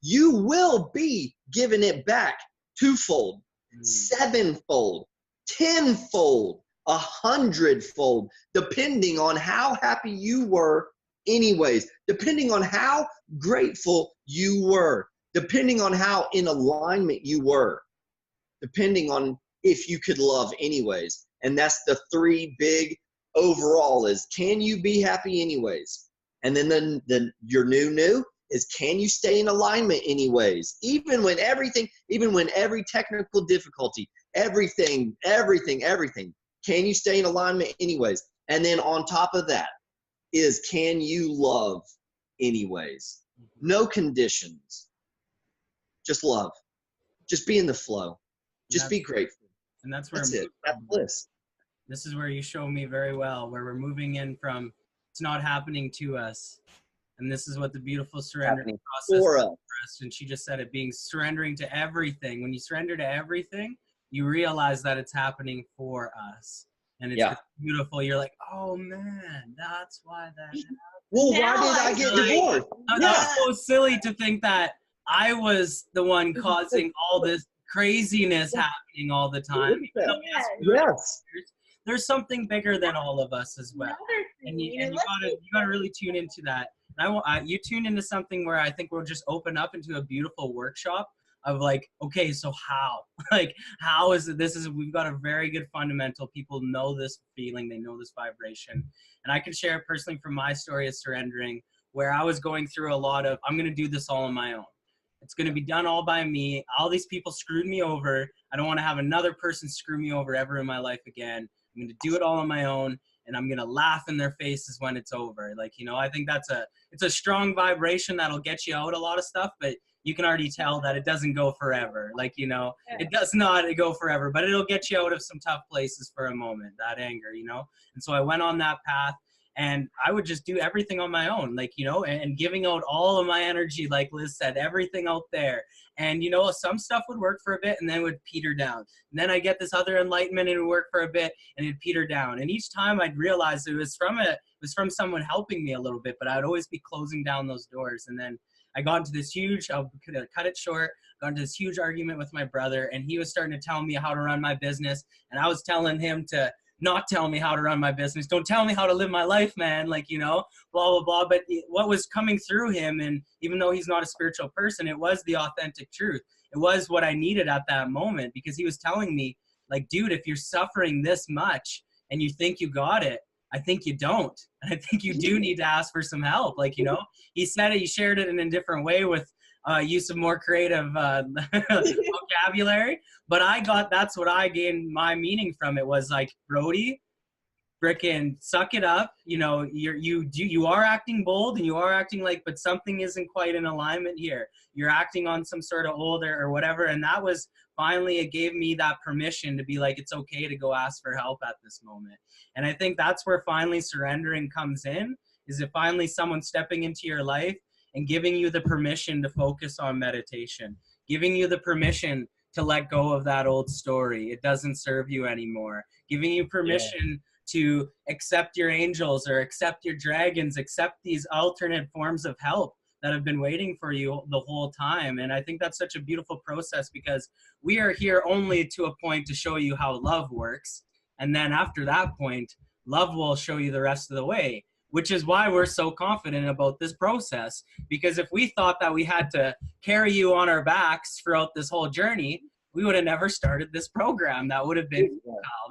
you will be giving it back twofold, sevenfold, tenfold, 100-fold, depending on how happy you were anyways, depending on how grateful you were, depending on how in alignment you were, depending on if you could love anyways. And that's the three big overall is, can you be happy anyways? And then your new is, can you stay in alignment anyways? Even when every technical difficulty, everything, can you stay in alignment anyways? And then on top of that is, can you love anyways? No conditions. Just love. Just be in the flow. Just be grateful. And that's where that's it. That's bliss. This is where you show me very well, where we're moving in from it's not happening to us. And this is what the beautiful surrendering process for is us. for us. And she just said it, being surrendering to everything. When you surrender to everything, you realize that it's happening for us. And it's beautiful. You're like, oh man, that's why that happened. Well, why did I get divorced? That's so silly to think that I was the one causing all this craziness happening all the time. Yes. There's something bigger than all of us as well. And you gotta really tune into that. And you tune into something where I think we'll just open up into a beautiful workshop of like, okay, so how? Like, how is it? We've got a very good fundamental. People know this feeling, they know this vibration. And I can share personally from my story of surrendering, where I was going through a lot of, I'm going to do this all on my own. It's going to be done all by me. All these people screwed me over. I don't want to have another person screw me over ever in my life again. I'm going to do it all on my own, and I'm going to laugh in their faces when it's over. Like, you know, I think it's a strong vibration that'll get you out a lot of stuff, but you can already tell that it doesn't go forever. Like, you know, it does not go forever, but it'll get you out of some tough places for a moment, that anger, you know? And so I went on that path, and I would just do everything on my own, like, you know, and giving out all of my energy, like Liz said, everything out there. And, you know, some stuff would work for a bit and then would peter down. And then I get this other enlightenment and it would work for a bit and it'd peter down. And each time I'd realize it was from someone helping me a little bit, but I'd always be closing down those doors. And then I got into this huge, I'll cut it short, got into this huge argument with my brother, and he was starting to tell me how to run my business. And I was telling him to not tell me how to run my business. Don't tell me how to live my life, man. Like, you know, blah, blah, blah. But what was coming through him, and even though he's not a spiritual person, it was the authentic truth. It was what I needed at that moment, because he was telling me, like, dude, if you're suffering this much and you think you got it, I think you don't. And I think you do need to ask for some help. Like, you know, he said it, he shared it in a different way with use of more creative vocabulary, but that's what I gained my meaning from it, was like, Brody, frickin' suck it up. You know, you are acting bold and you are acting like, but something isn't quite in alignment here. You're acting on some sort of older or whatever. And that was finally, it gave me that permission to be like, it's okay to go ask for help at this moment. And I think that's where finally surrendering comes in, is it finally someone stepping into your life and giving you the permission to focus on meditation, giving you the permission to let go of that old story. It doesn't serve you anymore. Giving you permission to accept your angels or accept your dragons, accept these alternate forms of help that have been waiting for you the whole time. And I think that's such a beautiful process, because we are here only to a point to show you how love works. And then after that point, love will show you the rest of the way, which is why we're so confident about this process. Because if we thought that we had to carry you on our backs throughout this whole journey, we would have never started this program. That would have been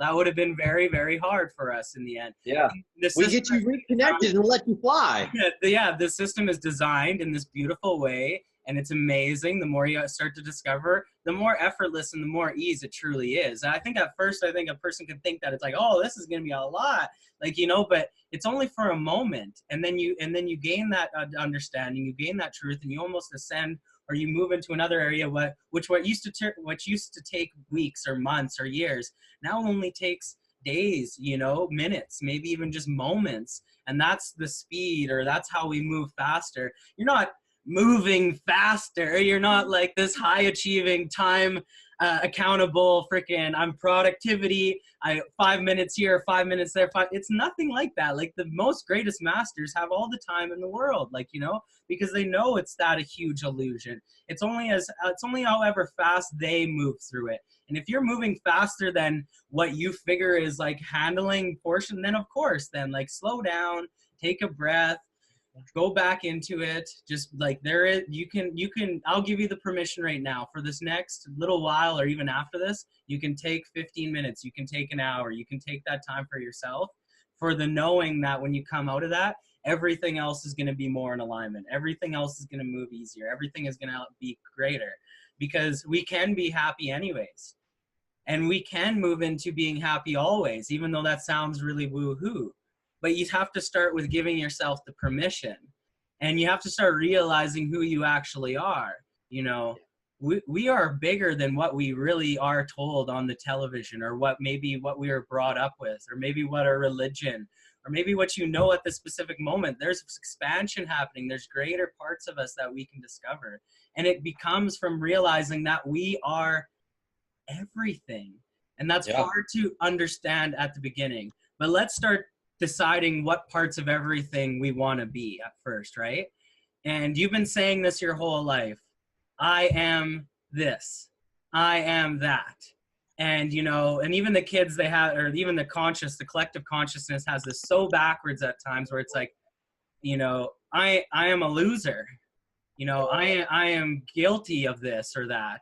that would have been very, very hard for us in the end. Yeah, we get you reconnected and let you fly. Yeah, the system is designed in this beautiful way, and it's amazing. The more you start to discover, the more effortless and the more ease it truly is. And I think at first, a person could think that it's like, oh, this is going to be a lot, like, you know, but it's only for a moment. And then you gain that understanding, you gain that truth, and you almost ascend, or you move into another area what used to take weeks or months or years now only takes days, you know, minutes, maybe even just moments. And that's the speed, or that's how we move faster. You're not moving faster. You're not like this high achieving, time accountable freaking I'm productivity. 5 minutes here, 5 minutes there. It's nothing like that. Like, the most greatest masters have all the time in the world, like, you know, because they know it's that a huge illusion. It's only however fast they move through it. And if you're moving faster than what you figure is like handling portion, then of course, then like slow down, take a breath, go back into it. Just like I'll give you the permission right now for this next little while, or even after this, you can take 15 minutes, you can take an hour, you can take that time for yourself, for the knowing that when you come out of that, everything else is going to be more in alignment. Everything else is going to move easier. Everything is going to be greater, because we can be happy anyways. And we can move into being happy always, even though that sounds really woo-hoo. But you have to start with giving yourself the permission, and you have to start realizing who you actually are. You know, we are bigger than what we really are told on the television, or what we were brought up with, or maybe what our religion, or maybe what you know at this specific moment. There's expansion happening. There's greater parts of us that we can discover. And it becomes from realizing that we are everything. And that's hard to understand at the beginning. But let's start deciding what parts of everything we want to be at first, right? And you've been saying this your whole life. I am this. I am that. And, you know, and even the kids they have, or even the collective consciousness has this so backwards at times, where it's like, you know, I am a loser. You know, I am guilty of this or that.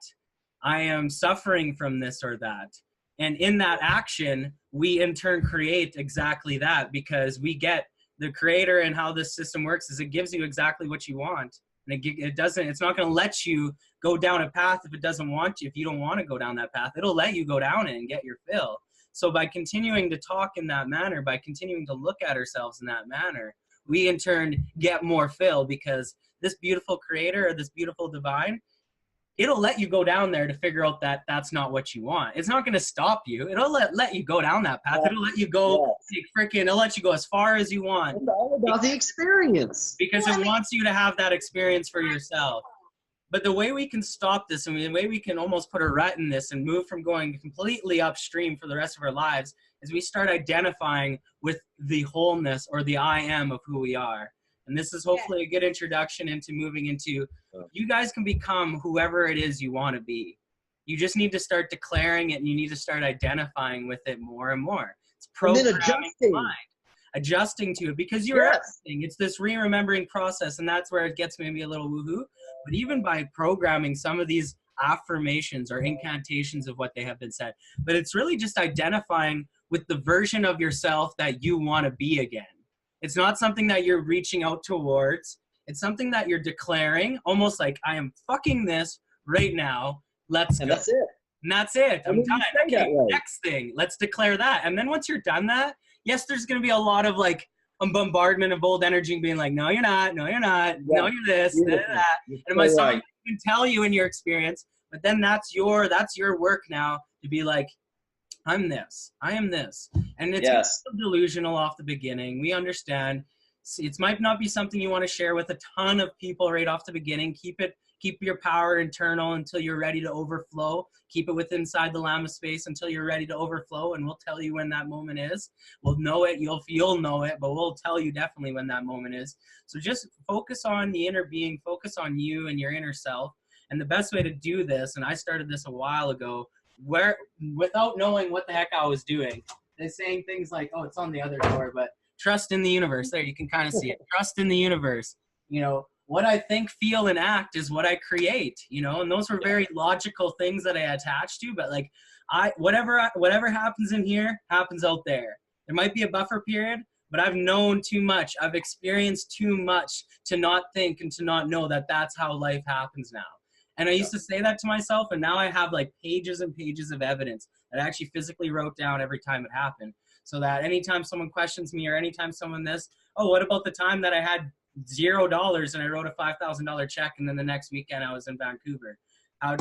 I am suffering from this or that. And in that action, we in turn create exactly that, because we get the creator, and how this system works is it gives you exactly what you want. And it's not going to let you go down a path if it doesn't want you. If you don't want to go down that path, it'll let you go down it and get your fill. So by continuing to talk in that manner, by continuing to look at ourselves in that manner, we in turn get more fill, because this beautiful creator or this beautiful divine, it'll let you go down there to figure out that that's not what you want. It's not going to stop you. It'll let you go down that path. It'll let you go it'll let you go as far as you want. It's all about the experience. Because it wants you to have that experience for yourself. But the way we can stop this, and the way we can almost put a rut in this and move from going completely upstream for the rest of our lives, is we start identifying with the wholeness or the I am of who we are. And this is hopefully a good introduction into moving into, you guys can become whoever it is you want to be. You just need to start declaring it, and you need to start identifying with it more and more. It's programming the mind. Adjusting to it, because you're everything. It's this re-remembering process, and that's where it gets maybe a little woohoo. But even by programming some of these affirmations or incantations of what they have been said, but it's really just identifying with the version of yourself that you want to be again. It's not something that you're reaching out towards. It's something that you're declaring, almost like, I am fucking this right now. Let's go. And that's it. And that's it. I'm done. Okay, way. next thing. Let's declare that. And then once you're done that, yes, there's going to be a lot of like a bombardment of old energy being like, no, you're not. No, you're not. Yeah. No, you're this. That. And it might sound like I can tell you in your experience, but then that's your work now to be like, I'm this. I am this. And it's delusional off the beginning. We understand. It might not be something you want to share with a ton of people right off the beginning. Keep your power internal until you're ready to overflow. Keep it within inside the Lama space until you're ready to overflow, and we'll tell you when that moment is. We'll know it. You'll know it, but we'll tell you definitely when that moment is. So just focus on the inner being. Focus on you and your inner self. And the best way to do this, and I started this a while ago, where without knowing what the heck I was doing, and saying things like, oh, it's on the other door, but trust in the universe. There, you can kind of see it. Trust in the universe. You know, what I think, feel, and act is what I create, you know, and those were very logical things that I attached to, but like whatever happens in here happens out there. There might be a buffer period, but I've known too much. I've experienced too much to not think and to not know that that's how life happens now. And I used to say that to myself, and now I have like pages and pages of evidence that I actually physically wrote down every time it happened. So that anytime someone questions me or anytime someone oh, what about the time that I had $0 and I wrote a $5,000 check, and then the next weekend I was in Vancouver?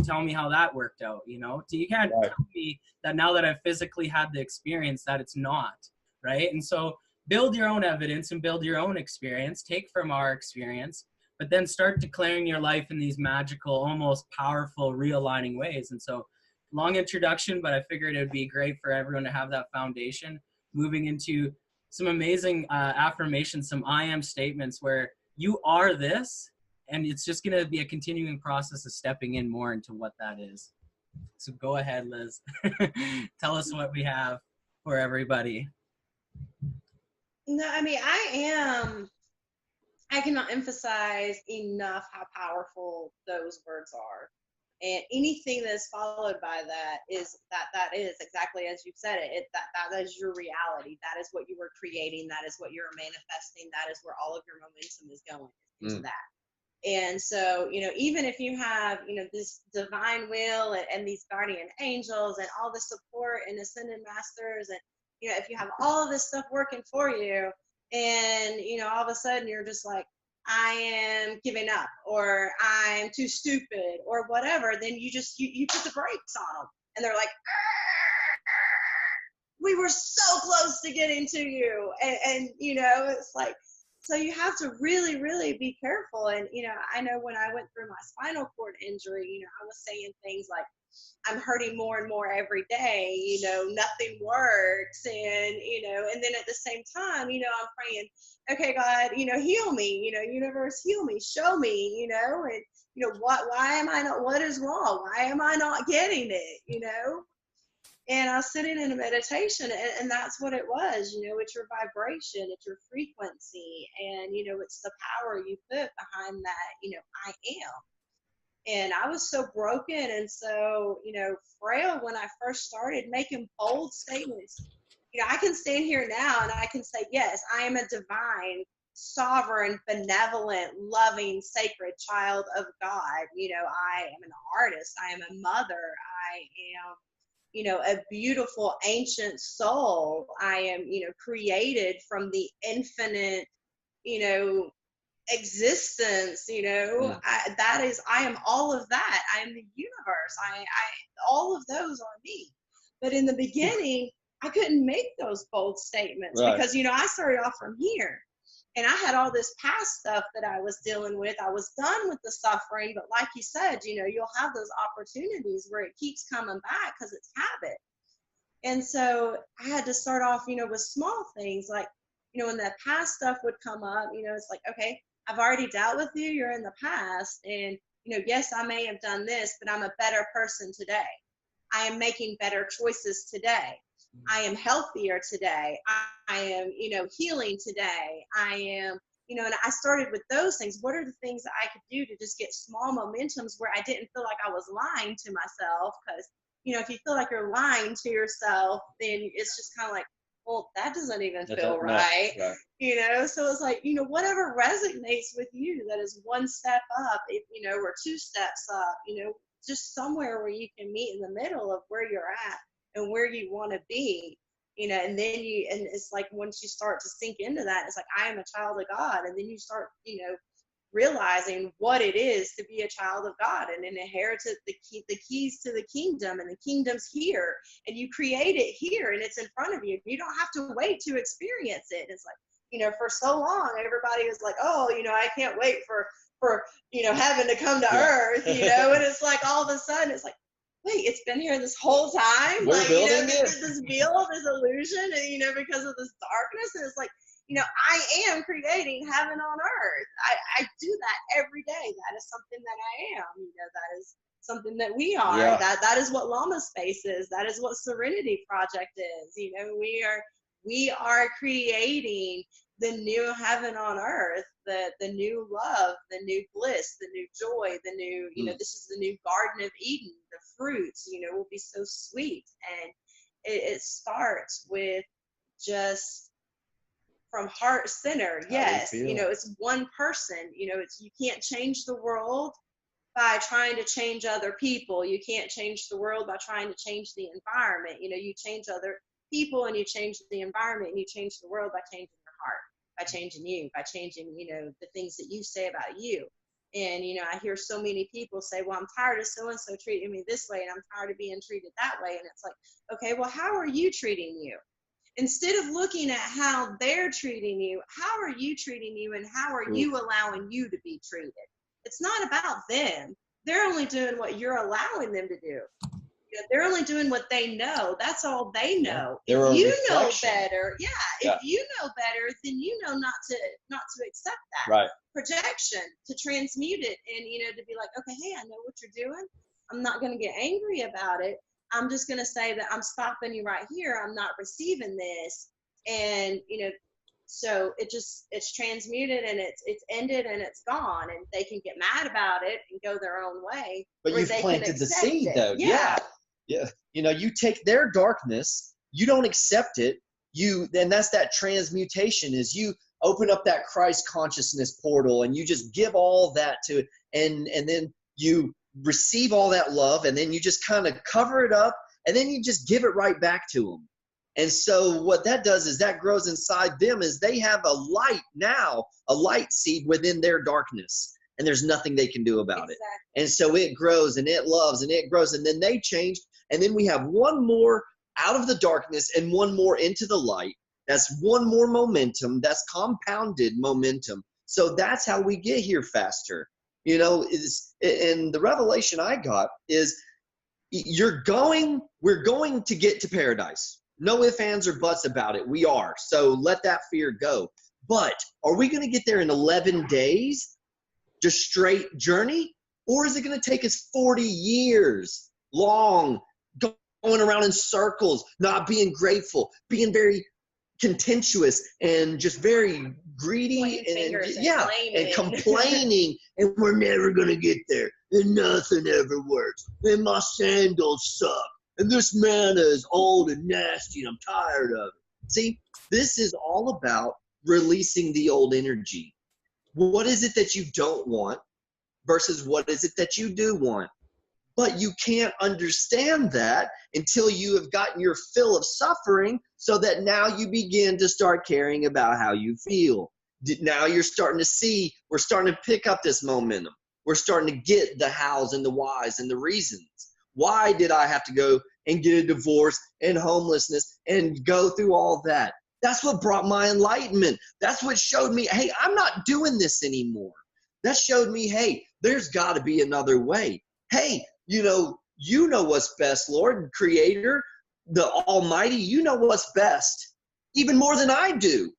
Tell me how that worked out, you know? So you can't tell me that now that I've physically had the experience that it's not, right? And so build your own evidence and build your own experience. Take from our experience, but then start declaring your life in these magical, almost powerful, realigning ways. And so long introduction, but I figured it would be great for everyone to have that foundation moving into some amazing affirmations, some I am statements where you are this, and it's just going to be a continuing process of stepping in more into what that is. So go ahead, Liz. Tell us what we have for everybody. No, I mean, I cannot emphasize enough how powerful those words are. And anything that is followed by that is exactly as you've said it. That is your reality. That is what you were creating. That is what you're manifesting. That is where all of your momentum is going into that. And so, you know, even if you have, you know, this divine will and these guardian angels and all the support and ascended masters, and, you know, if you have all of this stuff working for you, and, you know, all of a sudden you're just like, I am giving up, or I'm too stupid, or whatever, then you put the brakes on them, and they're like, we were so close to getting to you, and you know, it's like, so you have to really, really be careful. And, you know, I know when I went through my spinal cord injury, you know, I was saying things like, I'm hurting more and more every day, you know, nothing works. And, you know, and then at the same time, you know, I'm praying, okay, God, you know, heal me, you know, universe, heal me, show me, you know, and, you know, why am I not, what is wrong? Why am I not getting it, you know? And I was sitting in a meditation, and that's what it was. You know, it's your vibration, it's your frequency, and, you know, it's the power you put behind that, you know, I am. And I was so broken and so, you know, frail when I first started making bold statements. You know, I can stand here now and I can say, yes, I am a divine, sovereign, benevolent, loving, sacred child of God. You know, I am an artist. I am a mother. I am, you know, a beautiful ancient soul. I am, you know, created from the infinite, you know, existence, you know. I am all of that. I am the universe. I all of those are me. But in the beginning, I couldn't make those bold statements because, you know, I started off from here. And I had all this past stuff that I was dealing with. I was done with the suffering, but like you said, you know, you'll have those opportunities where it keeps coming back because it's habit. And so I had to start off, you know, with small things like, you know, when that past stuff would come up, you know, it's like, okay, I've already dealt with you. You're in the past. And, you know, yes, I may have done this, but I'm a better person today. I am making better choices today. I am healthier today. I am, you know, healing today. I am, you know, and I started with those things. What are the things that I could do to just get small momentums where I didn't feel like I was lying to myself? Because, you know, if you feel like you're lying to yourself, then it's just kind of like, well, that doesn't even feel right. You know, so it's like, you know, whatever resonates with you, that is one step up, if, you know, or two steps up, you know, just somewhere where you can meet in the middle of where you're at and where you want to be, you know. And then and it's like once you start to sink into that, it's like, I am a child of God. And then you start, you know, realizing what it is to be a child of God and inherited the keys to the kingdom, and the kingdom's here, and you create it here, and it's in front of you. You don't have to wait to experience it. It's like, you know, for so long, everybody was like, oh, you know, I can't wait for, you know, heaven to come to earth, you know, and it's like all of a sudden it's like, wait, it's been here this whole time. We're like, you know, building it. this veil, this illusion, and, you know, because of this darkness. And it's like, you know, I am creating heaven on earth. I do that every day. That is something that I am. You know, that is something that we are. Yeah. That is what Llama Space is. That is what Serenity Project is. You know, we are creating the new heaven on earth, the new love, the new bliss, the new joy, the new, you know, this is the new Garden of Eden. The fruits, you know, will be so sweet. And it starts with just from heart center. Yes, you know, it's one person. You know, it's, you can't change the world by trying to change other people. You can't change the world by trying to change the environment. You know, you change other people and you change the environment, and you change the world by changing your heart, by changing you, by changing, you know, the things that you say about you. And, you know, I hear so many people say, well, I'm tired of so-and-so treating me this way, and I'm tired of being treated that way. And it's like, okay, well, how are you treating you? Instead of looking at how they're treating you, how are you treating you, and how are you allowing you to be treated? It's not about them. They're only doing what you're allowing them to do. You know, they're only doing what they know. That's all they know. They're if you a know reflection. better, if you know better, then you know not to accept that projection, to transmute it, and, you know, to be like, okay, hey, I know what you're doing. I'm not going to get angry about it. I'm just going to say that I'm stopping you right here. I'm not receiving this. And, you know, so it's transmuted, and it's ended, and it's gone, and they can get mad about it and go their own way. But you've they planted can the accept seed, it. though. Yeah. You know, you take their darkness, you don't accept it. Then that's that transmutation, is you open up that Christ consciousness portal, and you just give all that to it, and then you receive all that love, and then you just kind of cover it up, and then you just give it right back to them. And so what that does is that grows inside them, is they have a light now, a light seed within their darkness, and there's nothing they can do about it. And so it grows, and it loves, and it grows, and then they change, and then we have one more out of the darkness and one more into the light. That's one more momentum. That's compounded momentum. So that's how we get here faster. You know, and the revelation I got is we're going to get to paradise. No ifs, ands, or buts about it. We are. So let that fear go. But are we going to get there in 11 days? Just straight journey? Or is it going to take us 40 years long, going around in circles, not being grateful, being very contentious and just very greedy Pointing and fingers and yeah, blaming. and complaining, and we're never gonna get there, and nothing ever works, and my sandals suck, and this manna is old and nasty, and I'm tired of it. See, this is all about releasing the old energy. What is it that you don't want versus what is it that you do want? But you can't understand that until you have gotten your fill of suffering, so that now you begin to start caring about how you feel. Now you're starting to see, we're starting to pick up this momentum. We're starting to get the hows and the whys and the reasons. Why did I have to go and get a divorce and homelessness and go through all that? That's what brought my enlightenment. That's what showed me, hey, I'm not doing this anymore. That showed me, hey, there's got to be another way. Hey, you know what's best, Lord, Creator, the Almighty, you know what's best, even more than I do.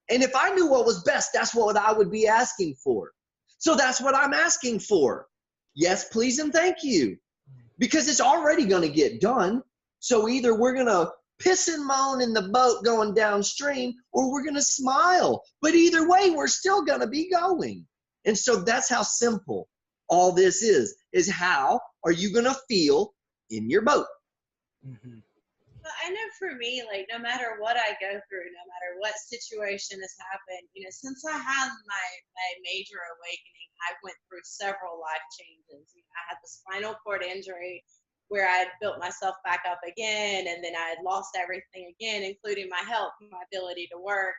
And if I knew what was best, that's what I would be asking for. So that's what I'm asking for. Yes, please, and thank you. Because it's already going to get done. So either we're going to piss and moan in the boat going downstream, or we're going to smile. But either way, we're still going to be going. And so that's how simple all this is how are you going to feel in your boat? Mm-hmm. But I know for me, like, no matter what I go through, no matter what situation has happened, since I had my major awakening, I went through several life changes. I had the spinal cord injury where I had built myself back up again, and then I had lost everything again, including my health, my ability to work,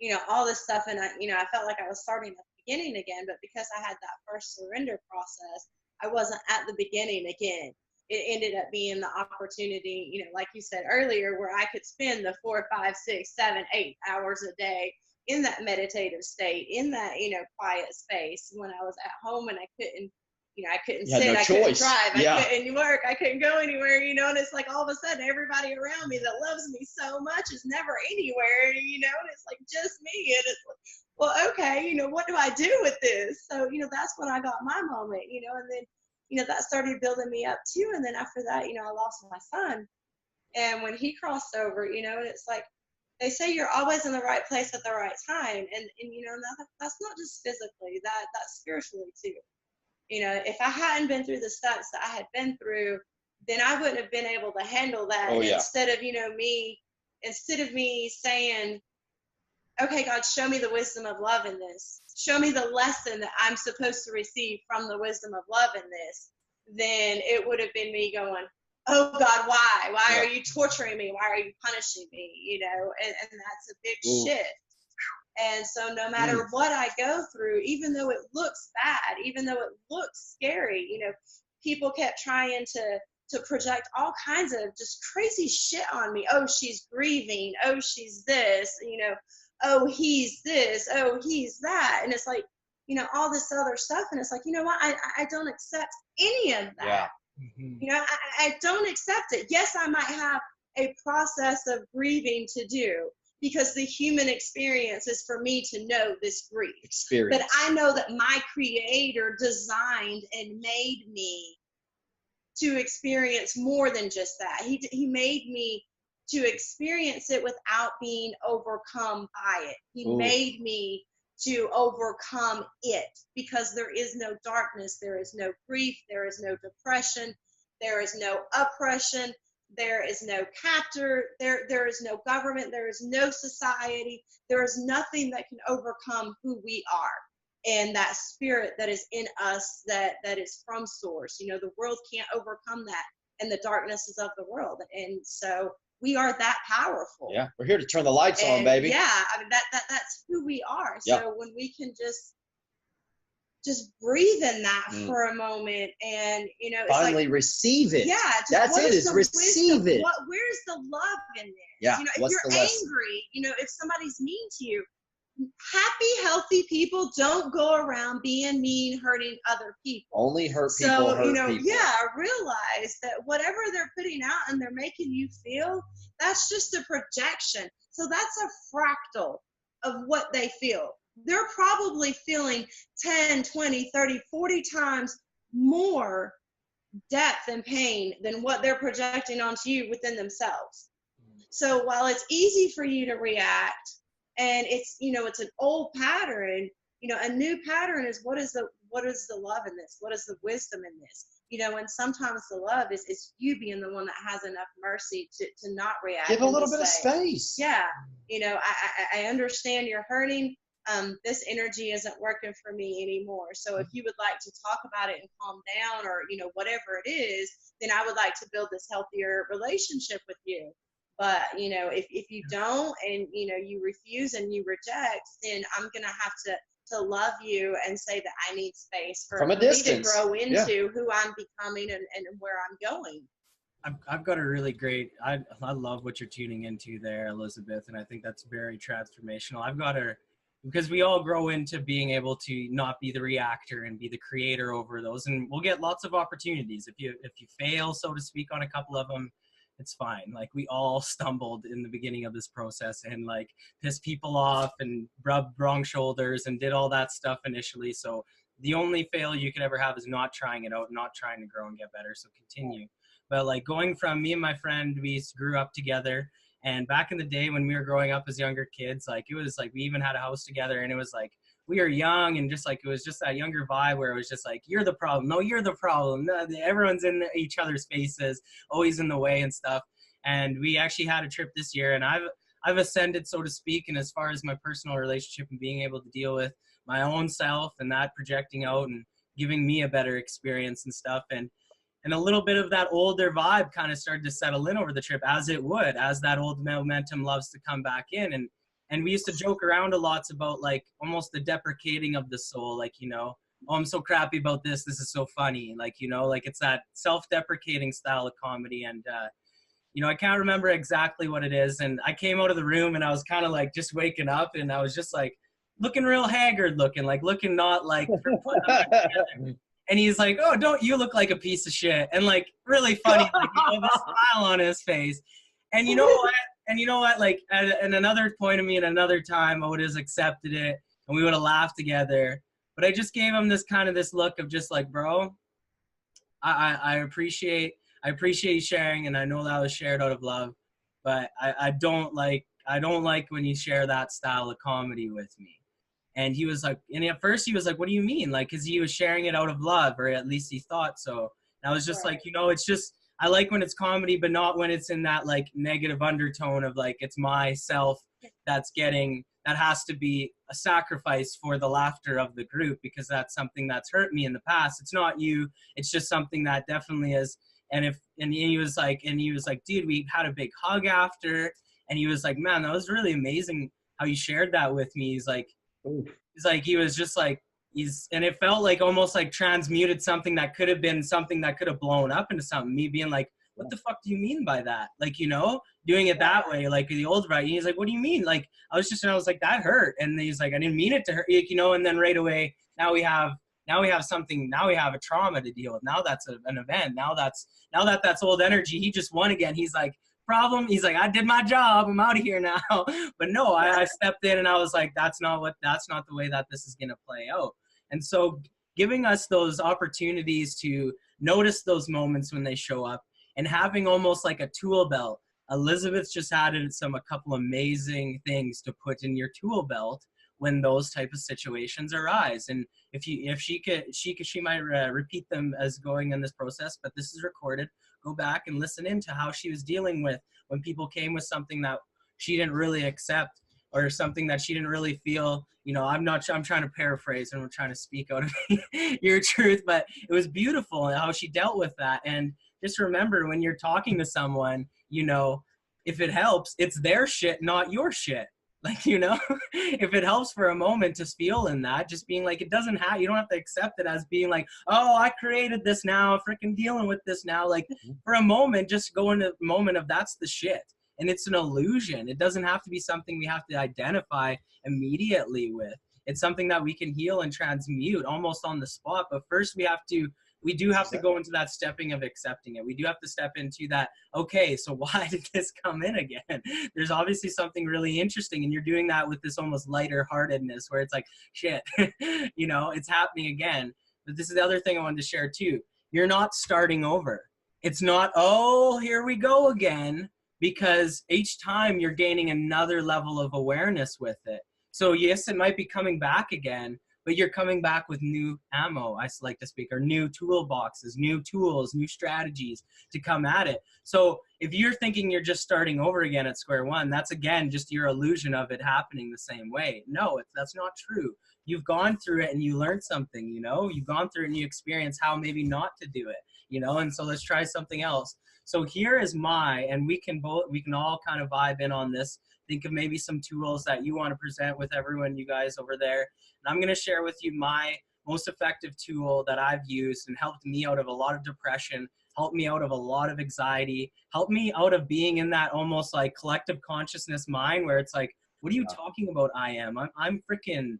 and, all this stuff. And I felt like I was starting at the beginning again, but because I had that first surrender process, I wasn't at the beginning again. It ended up being the opportunity, like you said earlier, where I could spend the 4, 5, 6, 7, 8 hours a day in that meditative state, in that, quiet space when I was at home and I couldn't sit, I couldn't drive, I couldn't work, I couldn't go anywhere, and it's like all of a sudden everybody around me that loves me so much is never anywhere, and it's like just me, and it's like, well, okay, what do I do with this? So, that's when I got my moment, and then, that started building me up too. And then after that, I lost my son. And when he crossed over, and it's like, they say you're always in the right place at the right time. And that's not just physically, that's spiritually too. If I hadn't been through the steps that I had been through, then I wouldn't have been able to handle that. Oh, yeah. Instead of me saying, okay, God, show me the wisdom of love in this. Show me the lesson that I'm supposed to receive from the wisdom of love in this. Then it would have been me going, oh, God, why? Why are you torturing me? Why are you punishing me? And that's a big shift. And so no matter what I go through, even though it looks bad, even though it looks scary, people kept trying to project all kinds of just crazy shit on me. Oh, she's grieving. Oh, she's this, oh, he's this, oh, he's that. And it's like, all this other stuff. And it's like, what? I don't accept any of that. Yeah. Mm-hmm. I don't accept it. Yes, I might have a process of grieving to do because the human experience is for me to know this grief. Experience. But I know that my Creator designed and made me to experience more than just that. He made me to experience it without being overcome by it. He made me to overcome it because there is no darkness, there is no grief, there is no depression, there is no oppression, there is no captor, there is no government, there is no society, there is nothing that can overcome who we are. And that spirit that is in us that is from source. The world can't overcome that, and the darknesses of the world. And so we are that powerful. Yeah, we're here to turn the lights on, baby. Yeah, I mean that's who we are. So when we can just breathe in that for a moment, and it's finally like, receive it. Yeah, that's it. Is receive it. Where's the love in this? Yeah. If what's you're the lesson? angry, if somebody's mean to you, happy, healthy people don't go around being mean, hurting other people. Only hurt people So, hurt people. realize that whatever they're putting out and they're making you feel, that's just a projection. So that's a fractal of what they feel. They're probably feeling 10, 20, 30, 40 times more depth and pain than what they're projecting onto you within themselves. So while it's easy for you to react, and it's, you know, it's an old pattern, you know, a new pattern is what is the love in this? What is the wisdom in this? You know, and sometimes the love is you being the one that has enough mercy to not react. Give a and little to bit of say, space. yeah, you know, I understand you're hurting. This energy isn't working for me anymore. So if you would like to talk about it and calm down, or, you know, whatever it is, then I would like to build this healthier relationship with you. But, you know, if you don't, and, you know, you refuse and you reject, then I'm going to have to love you and say that I need space for From a me to distance. grow into Yeah. who I'm becoming and where I'm going. I've got a really great, I love what you're tuning into there, Elizabeth, and I think that's very transformational. I've got her, because we all grow into being able to not be the reactor and be the creator over those, and we'll get lots of opportunities. If you fail, so to speak, on a couple of them, it's fine. Like, we all stumbled in the beginning of this process and like pissed people off and rubbed wrong shoulders and did all that stuff initially. So the only fail you could ever have is not trying it out, not trying to grow and get better. So continue. But like, going from me and my friend, we grew up together. And back in the day when we were growing up as younger kids, like, it was like we even had a house together, and it was like we were young, and just like it was just that younger vibe where it was just like, you're the problem. No, you're the problem. No, everyone's in each other's faces, always in the way and stuff. And we actually had a trip this year, and I've ascended, so to speak, and as far as my personal relationship and being able to deal with my own self and that projecting out and giving me a better experience and stuff. And a little bit of that older vibe kind of started to settle in over the trip, as it would, as that old momentum loves to come back in. And we used to joke around a lot about like almost the deprecating of the soul, like, you know, oh, I'm so crappy about this. This is so funny. Like, you know, like, it's that self-deprecating style of comedy. And, you know, I can't remember exactly what it is. And I came out of the room and I was kind of like just waking up, and I was just like looking real haggard looking, like looking not like and he's like, oh, don't you look like a piece of shit? And like really funny, like, you know, the smile on his face. And you know what? Like at another point of me at another time, I would have accepted it and we would have laughed together. But I just gave him this look of just like, bro, I appreciate you sharing, and I know that was shared out of love, but I don't like when you share that style of comedy with me. And he was like, and at first he was like, what do you mean? Like, cause he was sharing it out of love, or at least he thought so. And I was just like, you know, it's just, I like when it's comedy, but not when it's in that like negative undertone of like, it's myself that has to be a sacrifice for the laughter of the group, because that's something that's hurt me in the past. It's not you. It's just something that definitely is. And he was like, dude, we had a big hug after. And he was like, man, that was really amazing how you shared that with me. He's like, he was just like, and it felt like almost like transmuted something that could have been something that could have blown up into something. Me being like, what the fuck do you mean by that? Like, you know, doing it that way, like the old right. He's like, what do you mean? Like, I was like, that hurt. And he's like, I didn't mean it to hurt, you know. And then right away, now we have a trauma to deal with. Now that's an event. Now that's old energy. He just won again. He's like, problem. He's like, I did my job. I'm out of here now. But no, I stepped in and I was like, that's not the way that this is going to play out. And so giving us those opportunities to notice those moments when they show up, and having almost like a tool belt. Elizabeth just added a couple amazing things to put in your tool belt when those type of situations arise. And if she might repeat them as going in this process, but this is recorded. Go back and listen into how she was dealing with when people came with something that she didn't really accept, or something that she didn't really feel. You know, I'm trying to paraphrase and I'm trying to speak out of your truth, but it was beautiful how she dealt with that. And just remember, when you're talking to someone, you know, if it helps, it's their shit, not your shit. Like, you know, if it helps for a moment to feel in that, just being like, you don't have to accept it as being like, oh, I created this now, freaking dealing with this now. Like, for a moment, just go into the moment of that's the shit. And it's an illusion. It doesn't have to be something we have to identify immediately with. It's something that we can heal and transmute almost on the spot. But first we do have to go into that stepping of accepting it. We do have to step into that, okay, so why did this come in again? There's obviously something really interesting, and you're doing that with this almost lighter heartedness where it's like, shit, you know, it's happening again. But this is the other thing I wanted to share too. you're not starting over. It's not, oh, here we go again, because each time you're gaining another level of awareness with it. So yes, it might be coming back again, but you're coming back with new ammo, I like to speak, or new toolboxes, new tools, new strategies to come at it. So if you're thinking you're just starting over again at square one, that's again just your illusion of it happening the same way. No, that's not true. You've gone through it and you learned something, you know, you've gone through it and you experienced how maybe not to do it, you know, and so let's try something else. So here is and we can all kind of vibe in on this. Think of maybe some tools that you want to present with everyone, you guys over there. And I'm going to share with you my most effective tool that I've used and helped me out of a lot of depression, helped me out of a lot of anxiety, helped me out of being in that almost like collective consciousness mind where it's like, what are you talking about? I'm freaking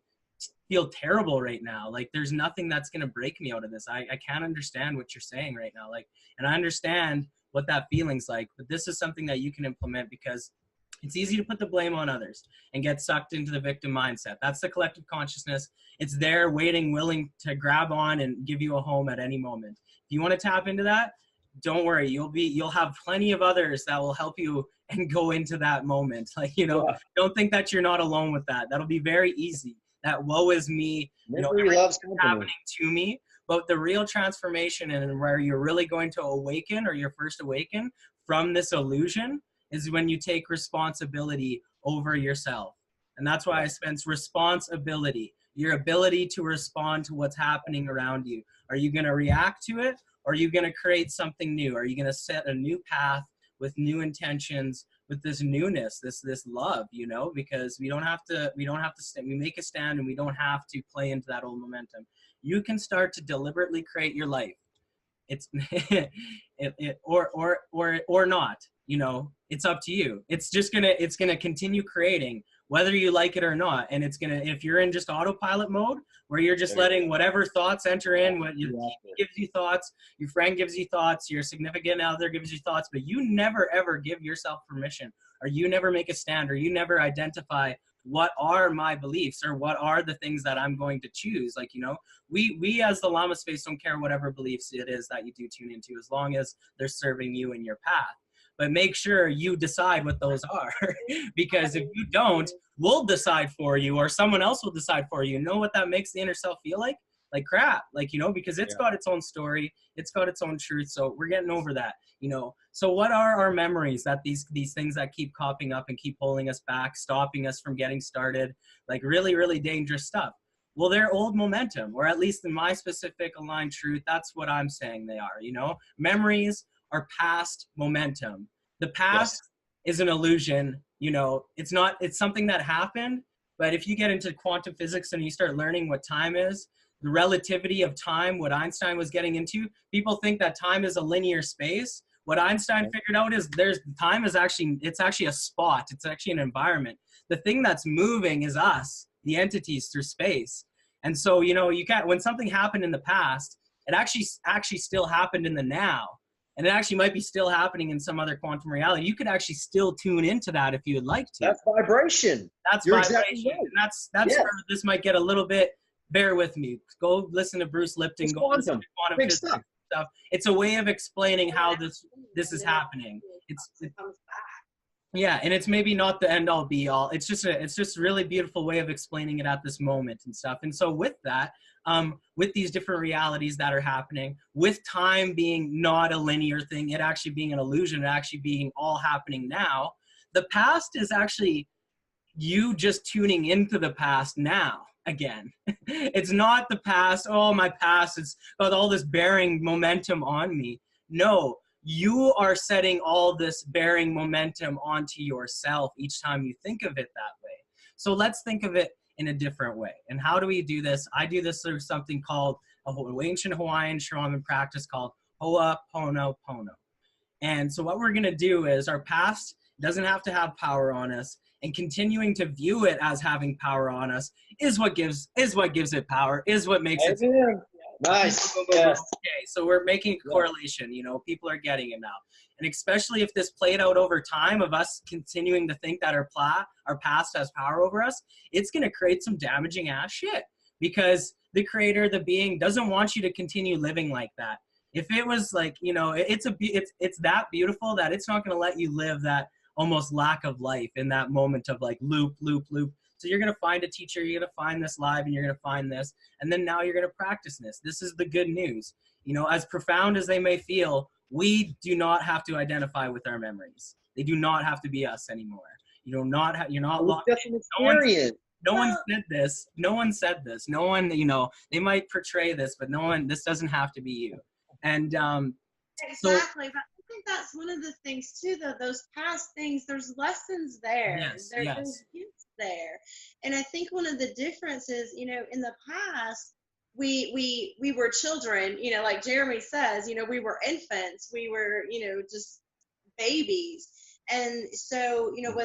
feel terrible right now. Like there's nothing that's going to break me out of this. I can't understand what you're saying right now. Like, and I understand what that feeling's like, but this is something that you can implement because it's easy to put the blame on others and get sucked into the victim mindset. That's the collective consciousness. It's there waiting, willing to grab on and give you a home at any moment. If you want to tap into that, don't worry. You'll have plenty of others that will help you and go into that moment. Like, you know, don't think that you're not alone with that. That'll be very easy. That woe is me, you know, everything's happening to me. But the real transformation and where you're really going to awaken or you're first awaken from this illusion is when you take responsibility over yourself. And that's why I spent responsibility, your ability to respond to what's happening around you. Are you going to react to it? Or are you going to create something new? Are you going to set a new path with new intentions, with this newness, this love, you know, because we make a stand and we don't have to play into that old momentum. You can start to deliberately create your life. It's or not, you know, it's up to you. It's gonna continue creating whether you like it or not. And it's gonna, if you're in just autopilot mode where you're just letting whatever thoughts enter in, what your team gives you thoughts, your friend gives you thoughts, your significant other gives you thoughts, but you never ever give yourself permission, or you never make a stand, or you never identify what are my beliefs or what are the things that I'm going to choose. Like, you know, we as the Llama Space don't care whatever beliefs it is that you do tune into, as long as they're serving you in your path. But make sure you decide what those are, because if you don't, we'll decide for you, or someone else will decide for you. You know what that makes the inner self feel like? Like crap, like, you know, because it's got its own story, it's got its own truth. So we're getting over that, you know. So what are our memories that these things that keep popping up and keep pulling us back, stopping us from getting started, like really, really dangerous stuff? Well, they're old momentum, or at least in my specific aligned truth, that's what I'm saying they are, you know. Memories are past momentum. The past is an illusion, you know. It's something that happened, but if you get into quantum physics and you start learning what time is, the relativity of time, what Einstein was getting into, people think that time is a linear space. What Einstein figured out is time is actually a spot. It's actually an environment. The thing that's moving is us, the entities through space. And so, you know, when something happened in the past, it actually still happened in the now. And it actually might be still happening in some other quantum reality. You could actually still tune into that if you would like to. That's vibration. That's You're vibration. exactly right. And that's where this might get a little bit, bear with me. Go listen to Bruce Lipton. It's go listen to quantum big physics stuff. It's a way of explaining how this is happening. Yeah, and it's maybe not the end all be all. It's just a really beautiful way of explaining it at this moment and stuff. And so with that, with these different realities that are happening, with time being not a linear thing, it actually being an illusion, it actually being all happening now, the past is actually you just tuning into the past now again. It's not the past, oh, my past, it's got all this bearing momentum on me. No, you are setting all this bearing momentum onto yourself each time you think of it that way. So let's think of it in a different way. And how do we do this? I do this through something called an ancient Hawaiian shaman practice called Ho'oponopono. And so what we're going to do is, our past doesn't have to have power on us, and continuing to view it as having power on us is what gives it power, is what makes it. Nice. Okay, so we're making a correlation, you know, people are getting it now. And especially if this played out over time of us continuing to think that our past has power over us, it's going to create some damaging ass shit, because the creator, the being, doesn't want you to continue living like that. If it was like, you know, it's that beautiful that it's not going to let you live that almost lack of life in that moment of like loop. So you're going to find a teacher, you're going to find this live, and you're going to find this, and then now you're going to practice this. This is the good news. You know, as profound as they may feel, we do not have to identify with our memories. They do not have to be us anymore. You're not locked Just an in. experience. No one said this. No one said this. No one, you know, they might portray this, but this doesn't have to be you. And Exactly, but I think that's one of the things too, though, those past things, there's lessons there. Yes, There's yes. gifts there. And I think one of the differences, you know, in the past, we were children, you know, like Jeremy says, you know, we were infants, we were, you know, just babies. And so, you know,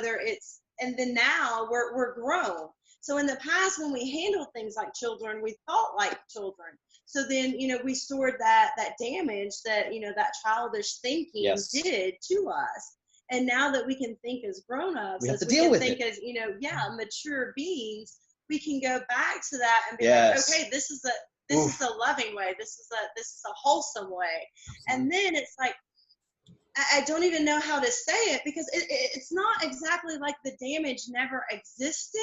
and then now we're grown. So in the past, when we handled things like children, we thought like children. So then, you know, we stored that damage that, you know, that childish thinking Yes. did to us. And now that we can think as grown-ups, We have as to we deal can with think it. as, you know, mature beings, we can go back to that and be Yes. like, okay, this is a loving way. This is a wholesome way. And then it's like, I don't even know how to say it, because it's not exactly like the damage never existed,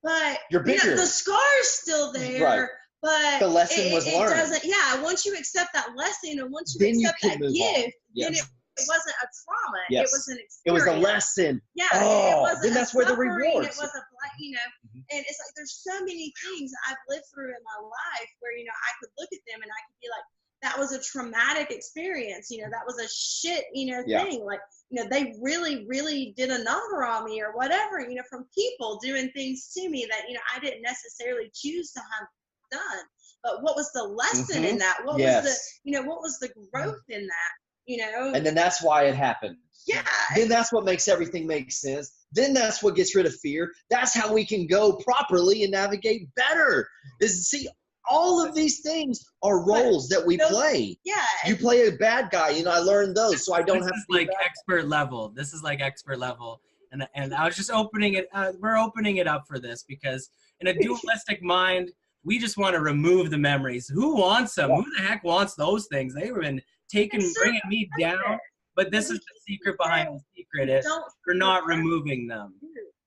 but You're you know, bigger. the scar's still there. Right. But The lesson was it learned. doesn't. Yeah, once you accept that lesson and once you Then you accept can that move on. gift, Yes. then it wasn't a trauma. Yes. It was an experience. It was a lesson. Yeah, Oh, it wasn't then a that's where the suffering, rewards. It was a, you know, and it's like there's so many things I've lived through in my life where, you know, I could look at them and I could be like, that was a traumatic experience. You know, that was a shit, you know, Yeah. thing. Like, you know, they really, really did a number on me or whatever, you know, from people doing things to me that, you know, I didn't necessarily choose to have done. But what was the lesson in that? What was the, you know, what was the growth in that? You know? And then that's why it happened. Yeah. Then that's what makes everything make sense. Then that's what gets rid of fear. That's how we can go properly and navigate better. Is see, all of these things are roles that we play. Yeah. You play a bad guy, you know, I learned those, so I don't This have is to be like bad. expert level. This is like expert level. And I was just opening it. We're opening it up for this because in a dualistic mind, we just want to remove the memories. Who wants them? Yeah. Who the heck wants those things? They've been bringing me down. But this is the secret behind the secret is we're not removing them.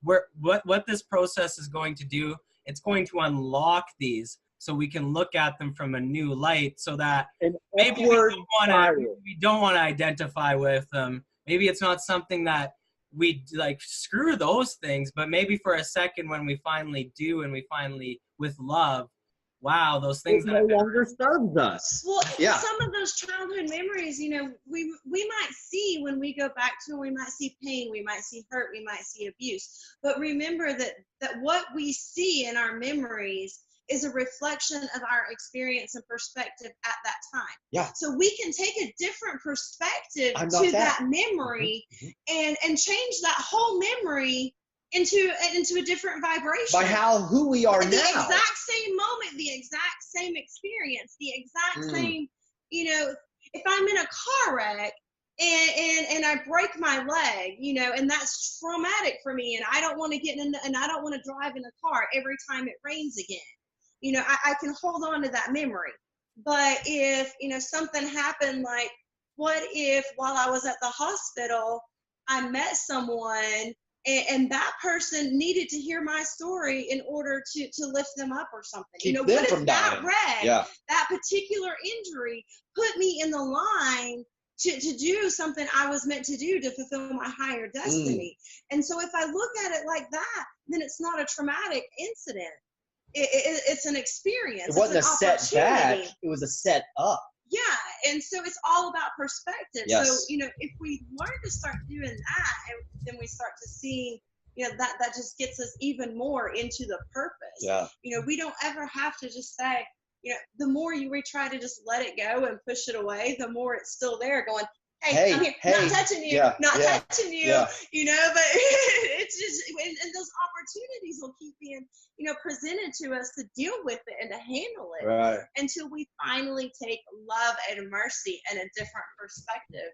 What this process is going to do, it's going to unlock these so we can look at them from a new light so that maybe we don't want to identify with them. Maybe it's not something that we like, screw those things, but maybe for a second when we finally do and we finally, with love, wow, those things It no longer serves us. Well, Yeah. some of those childhood memories, you know, we might see when we go back to them, we might see pain, we might see hurt, we might see abuse. But remember that what we see in our memories is a reflection of our experience and perspective at that time. Yeah. So we can take a different perspective I'm to not that memory and change that whole memory into a different vibration. By who we are the now. exact same moment, the exact same experience, the exact same, you know, if I'm in a car wreck and I break my leg, you know, and that's traumatic for me, and I don't want to get in and I don't want to drive in a car every time it rains again. You know, I can hold on to that memory. But if, you know, something happened, like what if while I was at the hospital, I met someone and that person needed to hear my story in order to lift them up or something. Keep you know, them what from if that dying. wreck, that particular injury put me in the line to do something I was meant to do to fulfill my higher destiny? And so if I look at it like that, then it's not a traumatic incident. It's an experience. It wasn't a setback. opportunity. It was a set up. Yeah, and so it's all about perspective. Yes. So, you know, if we learn to start doing that, and then we start to see, you know, that just gets us even more into the purpose. Yeah. You know, we don't ever have to just say, you know, the more we try to just let it go and push it away, the more it's still there going, hey, I'm here, not touching you, touching you, you know, but it's just, and those opportunities will keep being, you know, presented to us to deal with it and to handle it until we finally take love and mercy and a different perspective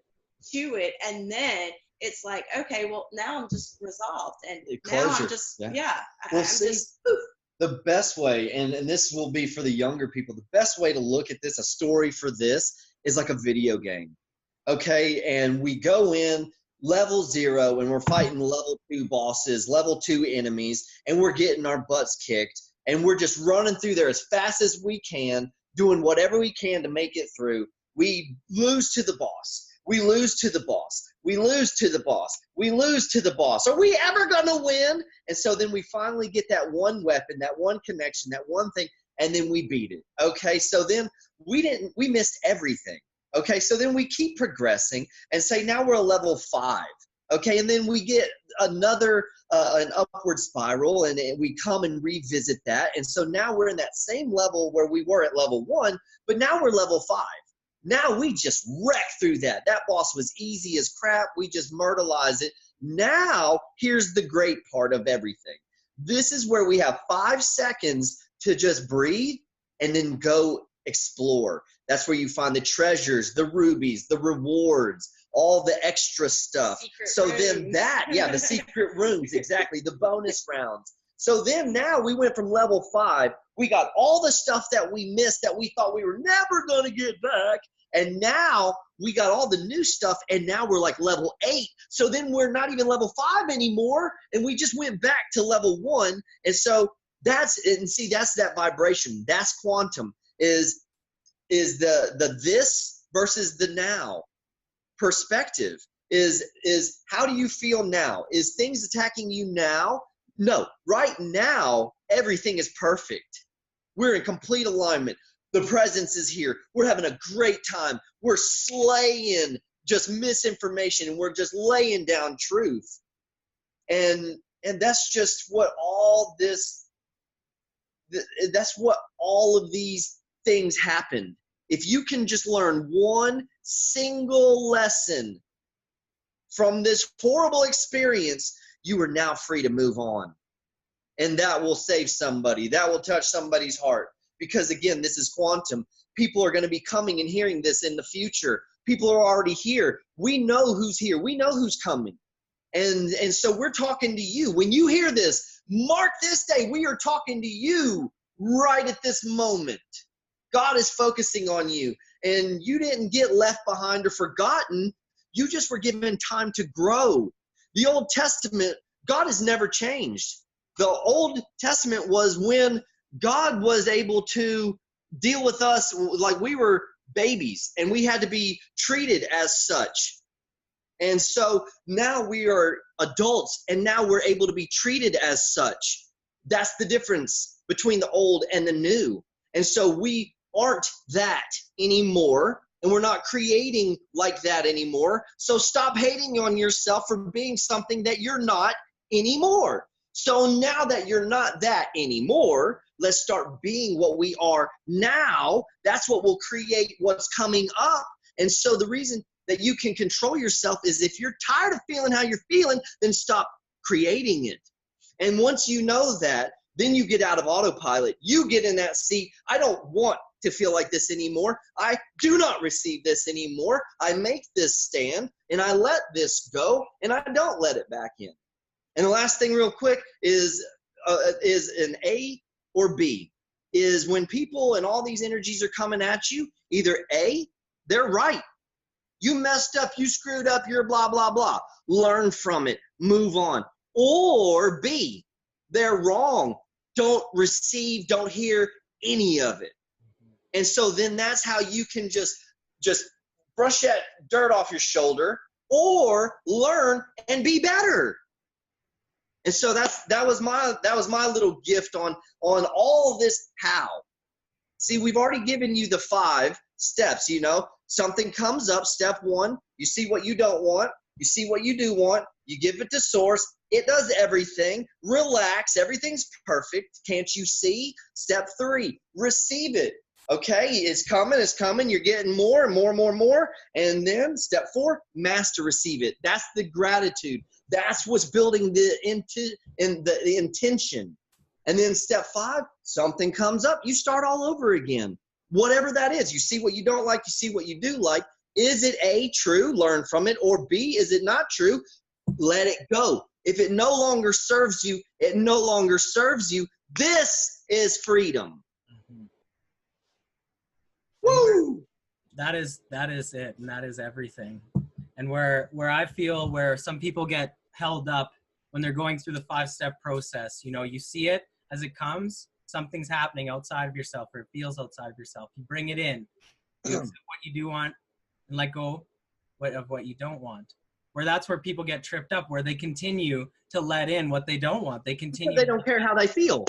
to it. And then it's like, okay, well, now I'm just resolved. And now I'm just, I'm just, poof. The best way, and this will be for the younger people, the best way to look at this, a story for this, is like a video game. Okay, and we go in level 0 and we're fighting level 2 bosses, level 2 enemies, and we're getting our butts kicked, and we're just running through there as fast as we can, doing whatever we can to make it through. We lose to the boss. We lose to the boss. We lose to the boss. We lose to the boss. Are we ever going to win? And so then we finally get that one weapon, that one connection, that one thing, and then we beat it. Okay, so then we missed everything. Okay, so then we keep progressing and say now we're a level 5. Okay, and then we get another an upward spiral, and we come and revisit that. And so now we're in that same level where we were at level 1, but now we're level 5. Now we just wreck through that. That boss was easy as crap. We just myrtleize it. Now, here's the great part of everything. This is where we have 5 seconds to just breathe and then go explore. That's where you find the treasures, the rubies, the rewards, all the extra stuff. The secret rooms, exactly, the bonus rounds. So then now we went from level 5. We got all the stuff that we missed that we thought we were never going to get back. And now we got all the new stuff, and now we're like level 8. So then we're not even level 5 anymore, and we just went back to level 1. And so that's that vibration. That's quantum, is the this versus the now perspective. Is how do you feel now? Is things attacking you now? No, right now, everything is perfect. We're in complete alignment. The presence is here. We're having a great time. We're slaying just misinformation, and we're just laying down truth. And that's just what that's what all of these things happen. If you can just learn one single lesson from this horrible experience, you are now free to move on. And that will save somebody. That will touch somebody's heart. Because again, this is quantum. People are going to be coming and hearing this in the future. People are already here. We know who's here. We know who's coming. And so we're talking to you. When you hear this, mark this day. We are talking to you right at this moment. God is focusing on you. And you didn't get left behind or forgotten. You just were given time to grow. The Old Testament, God has never changed. The Old Testament was when God was able to deal with us like we were babies, and we had to be treated as such. And so now we are adults, and now we're able to be treated as such. That's the difference between the old and the new. And so we aren't that anymore, and we're not creating like that anymore. So stop hating on yourself for being something that you're not anymore. So now that you're not that anymore, let's start being what we are now. That's what will create what's coming up. And so the reason that you can control yourself is if you're tired of feeling how you're feeling, then stop creating it. And once you know that, then you get out of autopilot. You get in that seat. I don't want to feel like this anymore. I do not receive this anymore. I make this stand, and I let this go, and I don't let it back in. And the last thing real quick is an A or B. Is when people and all these energies are coming at you, either A, they're right. You messed up, you screwed up, you're blah, blah, blah. Learn from it, move on. Or B, they're wrong. Don't receive, don't hear any of it. And so then that's how you can just brush that dirt off your shoulder or learn and be better. And so that was my little gift on all this how. See, we've already given you the 5 steps, Something comes up, step 1, you see what you don't want, you see what you do want, you give it to source, it does everything, relax, everything's perfect, can't you see? Step 3, receive it. Okay, it's coming, you're getting more and more and more and more. And then step 4, master receive it. That's the gratitude. That's what's building the intention. And then step 5, something comes up, you start all over again. Whatever that is, you see what you don't like, you see what you do like. Is it A, true, learn from it, or B, is it not true? Let it go. If it no longer serves you, it no longer serves you. This is freedom. Mm-hmm. Woo! that is it, and that is everything. And where I feel where some people get held up when they're going through the 5-step process, you know, you see it as it comes, something's happening outside of yourself, or it feels outside of yourself. You bring it in, you accept what you do want, and let go of what you don't want. Where that's where people get tripped up, where they continue to let in what they don't want. They continue. They don't care how they feel.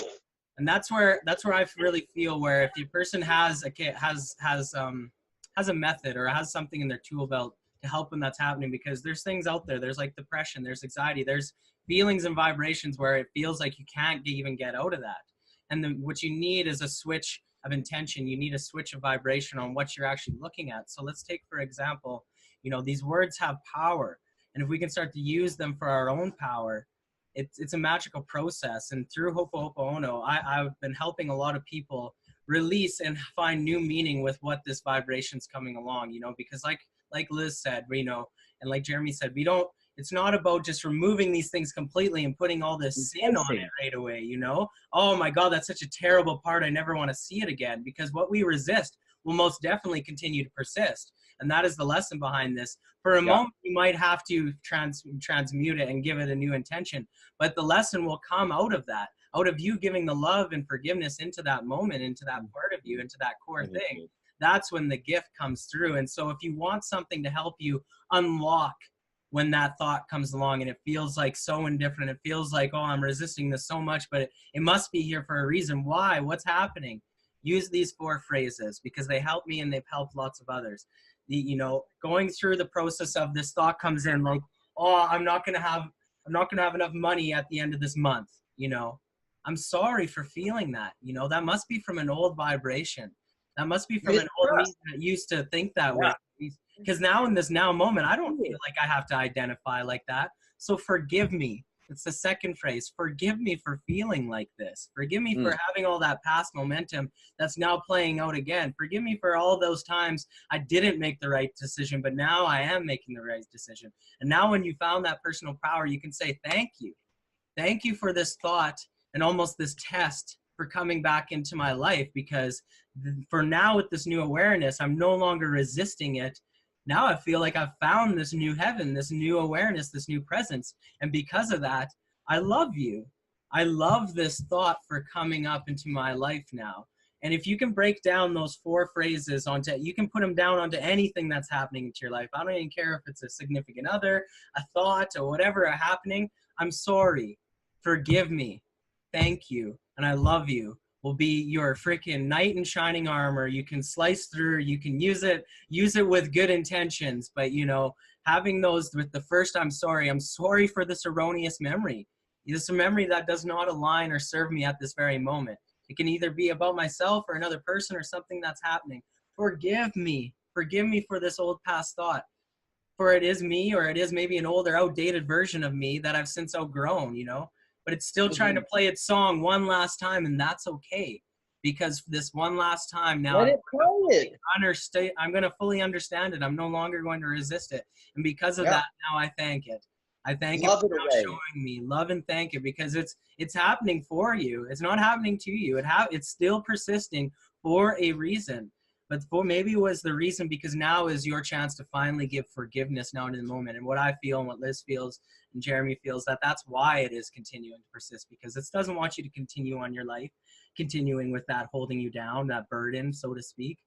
And that's where I really feel where if your person has a method or has something in their tool belt to help when that's happening, because there's things out there. There's like depression, there's anxiety, there's feelings and vibrations where it feels like you can't even get out of that. And then what you need is a switch of intention. You need a switch of vibration on what you're actually looking at. So let's take, for example, you know, these words have power. And if we can start to use them for our own power, it's a magical process. And through Ho'oponopono, I've been helping a lot of people release and find new meaning with what this vibration's coming along, you know, because like Liz said, you know, and like Jeremy said, it's not about just removing these things completely and putting all this sin on it right away, you know? Oh my God, that's such a terrible part. I never want to see it again, because what we resist will most definitely continue to persist. And that is the lesson behind this. For a moment, you might have to transmute it and give it a new intention, but the lesson will come out of that, out of you giving the love and forgiveness into that moment, into that part of you, into that core thing. That's when the gift comes through. And so if you want something to help you unlock when that thought comes along and it feels like so indifferent, it feels like, oh, I'm resisting this so much, but it must be here for a reason. Why? What's happening? Use these 4 phrases, because they help me and they've helped lots of others. You know, going through the process of this thought comes in like, oh, I'm not gonna have enough money at the end of this month. You know, I'm sorry for feeling that. You know, that must be from an old vibration. That must be from an old me that used to think that way. Because now in this now moment, I don't feel like I have to identify like that. So forgive me. It's the second phrase. Forgive me for feeling like this. Forgive me for having all that past momentum that's now playing out again. Forgive me for all those times I didn't make the right decision, but now I am making the right decision. And now when you found that personal power, you can say, thank you. Thank you for this thought and almost this test for coming back into my life, because for now with this new awareness, I'm no longer resisting it. Now I feel like I've found this new heaven, this new awareness, this new presence. And because of that, I love you. I love this thought for coming up into my life now. And if you can break down those 4 phrases you can put them down onto anything that's happening into your life. I don't even care if it's a significant other, a thought, or whatever happening. I'm sorry. Forgive me. Thank you. And I love you. Will be your freaking knight in shining armor. You can slice through, you can use it with good intentions, but you know, having those with the first, I'm sorry for this erroneous memory. This is a memory that does not align or serve me at this very moment. It can either be about myself or another person or something that's happening. Forgive me for this old past thought. For it is me, or it is maybe an older, outdated version of me that I've since outgrown, you know? But it's still trying to play its song one last time, and that's okay, because this one last time now I'm going to fully understand it. I'm no longer going to resist it, and because of that, now I thank it. I thank it for showing me love and thank it, because it's happening for you. It's not happening to you. It's still persisting for a reason. But maybe it was the reason because now is your chance to finally give forgiveness now in the moment. And what I feel and what Liz feels and Jeremy feels, that's why it is continuing to persist, because it doesn't want you to continue on your life, continuing with that holding you down, that burden, so to speak.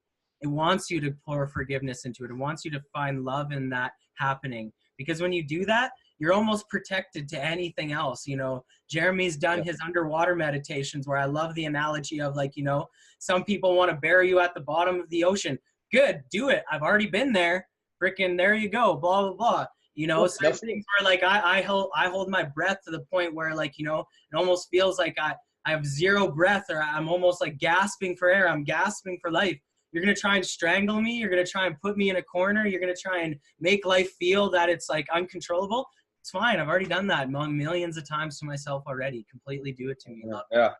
It wants you to pour forgiveness into it. It wants you to find love in that happening, because when you do that, you're almost protected to anything else. You know, Jeremy's done his underwater meditations where I love the analogy of, like, you know, some people want to bury you at the bottom of the ocean. Good, do it. I've already been there. Freaking there you go, blah, blah, blah. You know, some things where like I hold my breath to the point where, like, you know, it almost feels like I have zero breath, or I'm almost like gasping for air. I'm gasping for life. You're going to try and strangle me. You're going to try and put me in a corner. You're going to try and make life feel that it's like uncontrollable. It's fine. I've already done that millions of times to myself already. Completely do it to me. Love it.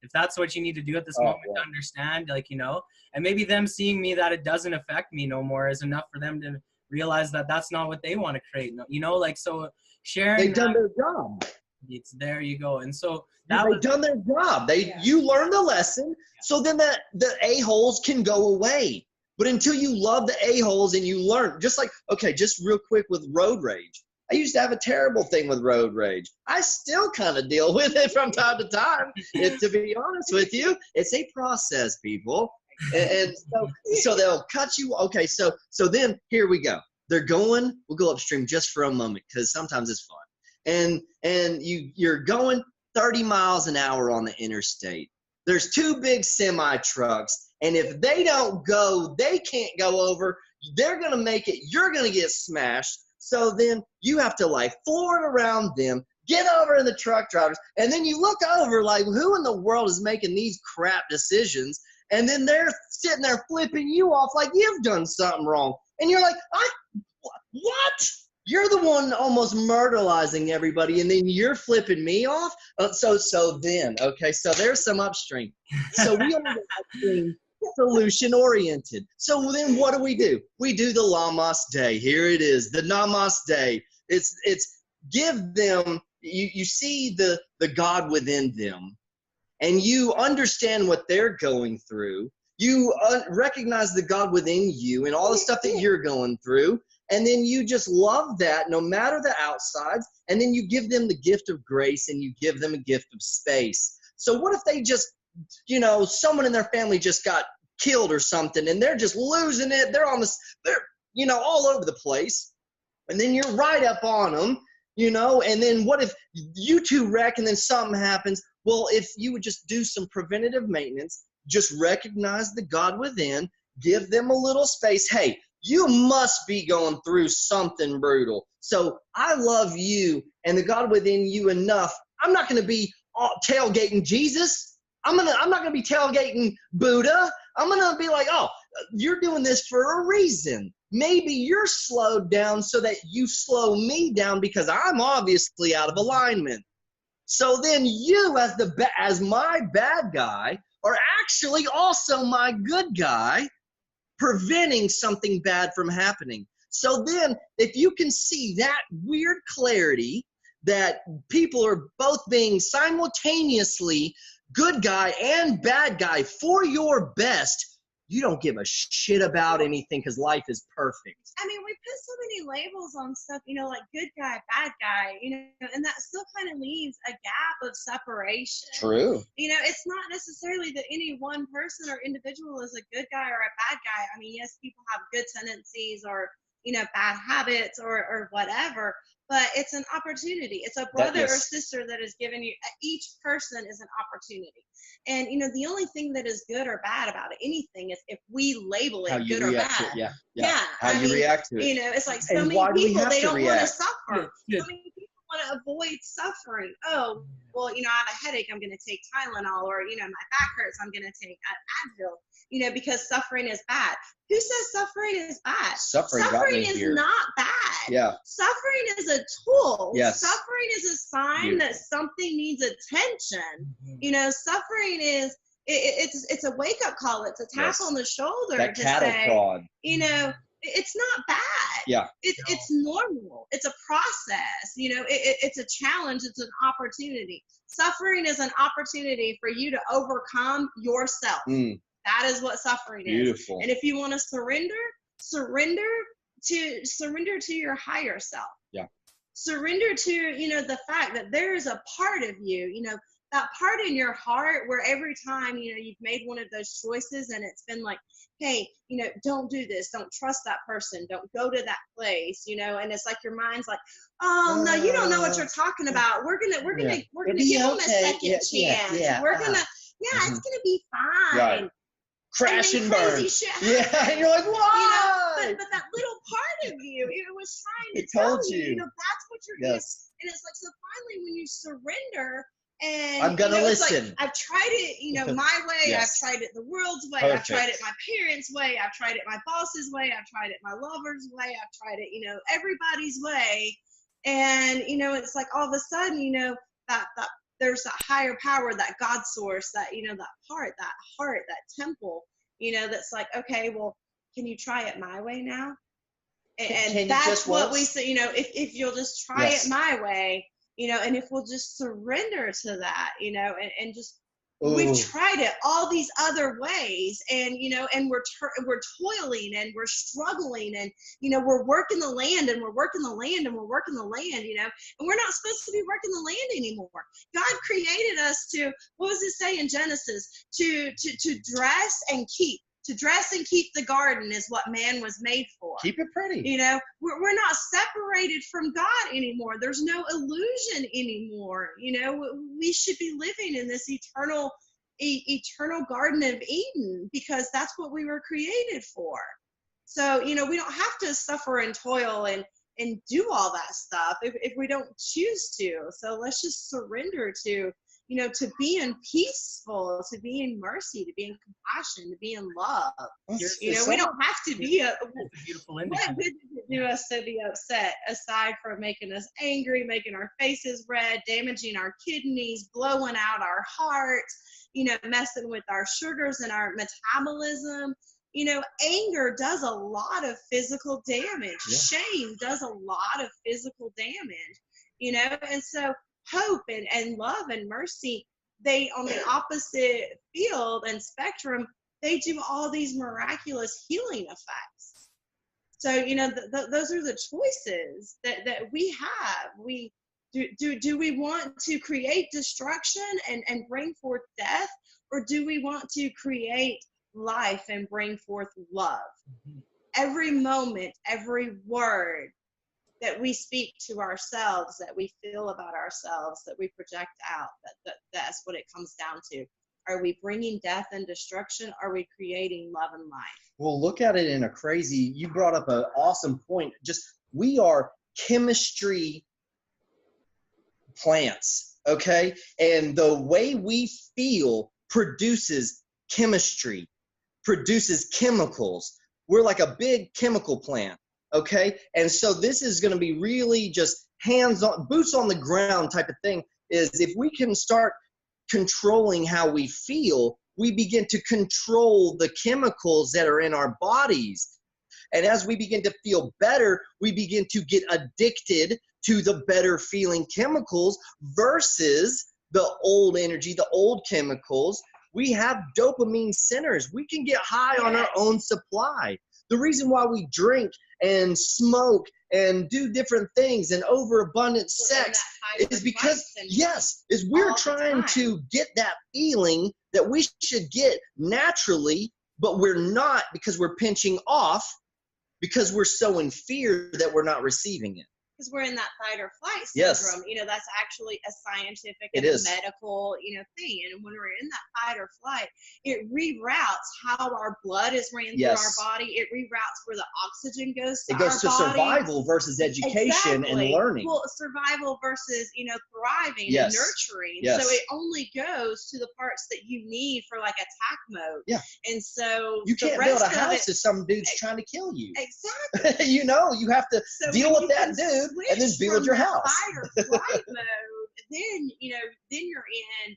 If that's what you need to do at this moment to understand, like, you know, and maybe them seeing me that it doesn't affect me no more is enough for them to realize that that's not what they want to create. You know, like, so sharing. They've done their job. It's there you go. And so they've done their job. You learn the lesson. So then the a-holes can go away. But until you love the a-holes and you learn, just like, okay, just real quick with road rage. I used to have a terrible thing with road rage. I still kind of deal with it from time to time. To be honest with you, it's a process, people. And so they'll cut you. Okay, so then here we go. They're going. We'll go upstream just for a moment because sometimes it's fun. And you're going 30 miles an hour on the interstate. There's two big semi trucks, and if they don't go, they can't go over. They're gonna make it. You're gonna get smashed. So then you have to like floor it around them, get over to the truck drivers, and then you look over like, who in the world is making these crap decisions? And then they're sitting there flipping you off like you've done something wrong. And you're like, what? You're the one almost murderizing everybody, and then you're flipping me off? So then, okay, so there's some upstream. So we only upstream solution-oriented. So then what do? We do the Namaste. Here it is, the Namaste. It's give them, you see the God within them, and you understand what they're going through. You recognize the God within you and all the stuff that you're going through, and then you just love that no matter the outsides, and then you give them the gift of grace and you give them a gift of space. So what if they just, someone in their family just got killed or something and they're just losing it, they're all over the place, and then you're right up on them, and then what if you two wreck and then something happens? Well, if you would just do some preventative maintenance, just recognize the God within, give them a little space. Hey, you must be going through something brutal. So I love you and the God within you enough. I'm not going to be tailgating Jesus. I'm not going to be tailgating Buddha. I'm going to be like, oh, you're doing this for a reason. Maybe you're slowed down so that you slow me down because I'm obviously out of alignment. So then you, as my bad guy, are actually also my good guy, preventing something bad from happening. So then if you can see that weird clarity that people are both being simultaneously good guy and bad guy for your best, you don't give a shit about anything because life is perfect. I mean, we put so many labels on stuff, like good guy, bad guy, and that still kind of leaves a gap of separation. True. It's not necessarily that any one person or individual is a good guy or a bad guy. I mean, yes, people have good tendencies or, bad habits or whatever, but it's an opportunity. It's a brother or sister that is given you. Each person is an opportunity. And, the only thing that is good or bad about anything is if we label it good or bad. Yeah. How you react to it. It's like so many people, they don't want to suffer. So many people want to avoid suffering. Oh, well, I have a headache, I'm going to take Tylenol, or, my back hurts, I'm going to take Advil, because suffering is bad. Who says suffering is bad? Suffering is not bad. Yeah. Suffering is a tool. Yes. Suffering is a sign that something needs attention. Suffering is, it's a wake-up call. It's a tap on the shoulder that to cattle say, prod. It's not bad. Yeah. It's normal. It's a process. It's a challenge. It's an opportunity. Suffering is an opportunity for you to overcome yourself. That is what suffering is. Beautiful. And if you want to surrender to your higher self. Yeah. Surrender to, the fact that there is a part of you, that part in your heart where every time, you've made one of those choices and it's been like, hey, don't do this. Don't trust that person. Don't go to that place, and it's like your mind's like, oh, no, you don't know what you're talking about. We're going to give them a second chance. We're going to, it's going to be fine. Right. Crash and burn. Yeah, and you're like, why? But that little part of you, it was trying to tell you, you. that's what you're doing. And it's like, so finally when you surrender, and I'm gonna listen. Like, I've tried it, my way. I've tried it the world's way. Perfect. I've tried it my parents' way. I've tried it my boss's way. I've tried it my lover's way. I've tried it, everybody's way. And, it's like all of a sudden, that there's that higher power, that God source, that, that heart, that temple, that's like, okay, well, can you try it my way now? And that's what we say, if you'll just try it my way, and if we'll just surrender to that, and just We've tried it all these other ways, and and we're toiling and we're struggling, and we're working the land and we're working the land and we're working the land, and we're not supposed to be working the land anymore. God created us to, what does it say in Genesis? To dress and keep. To dress and keep the garden is what man was made for. Keep it pretty. We're not separated from God anymore. There's no illusion anymore. We should be living in this eternal Garden of Eden, because that's what we were created for. So, we don't have to suffer and toil and do all that stuff if we don't choose to. So let's just surrender to to be in peaceful, to be in mercy, to be in compassion, to be in love. We don't have to be a beautiful what good does it do us to be upset, aside from making us angry, making our faces red, damaging our kidneys, blowing out our hearts, messing with our sugars and our metabolism. Anger does a lot of physical damage. Yeah. Shame does a lot of physical damage, and so hope and love and mercy, they, on the opposite field and spectrum, they do all these miraculous healing effects. So, those are the choices that we have. We do we want to create destruction and bring forth death, or do we want to create life and bring forth love? Mm-hmm. Every moment, every word that we speak to ourselves, that we feel about ourselves, that we project out, that's what it comes down to. Are we bringing death and destruction? Are we creating love and life? Well, look at it in a crazy, you brought up an awesome point. We are chemistry plants, okay? And the way we feel produces chemistry, produces chemicals. We're like a big chemical plant. Okay, and so this is going to be really just hands-on, boots on the ground type of thing. Is if we can start controlling how we feel, we begin to control the chemicals that are in our bodies. And as we begin to feel better, we begin to get addicted to the better feeling chemicals versus the old energy, the old chemicals. We have dopamine centers. We can get high on our own supply. The reason why we drink and smoke and do different things and overabundant sex is because, we're trying to get that feeling that we should get naturally, but we're not, because we're pinching off, because we're so in fear that we're not receiving it. Because we're in that fight or flight Yes. syndrome. That's actually a scientific It and a is. medical, thing. And when we're in that fight or flight, it reroutes how our blood is ran through our body. It reroutes where the oxygen goes to our body. It goes to survival versus education and learning. Well, survival versus, thriving and nurturing. Yes. So it only goes to the parts that you need for like attack mode. Yeah. And so you can't build a house if some dude's trying to kill you. Exactly. You have to deal with that dude and then build your house. Fight or flight mode, then you're in.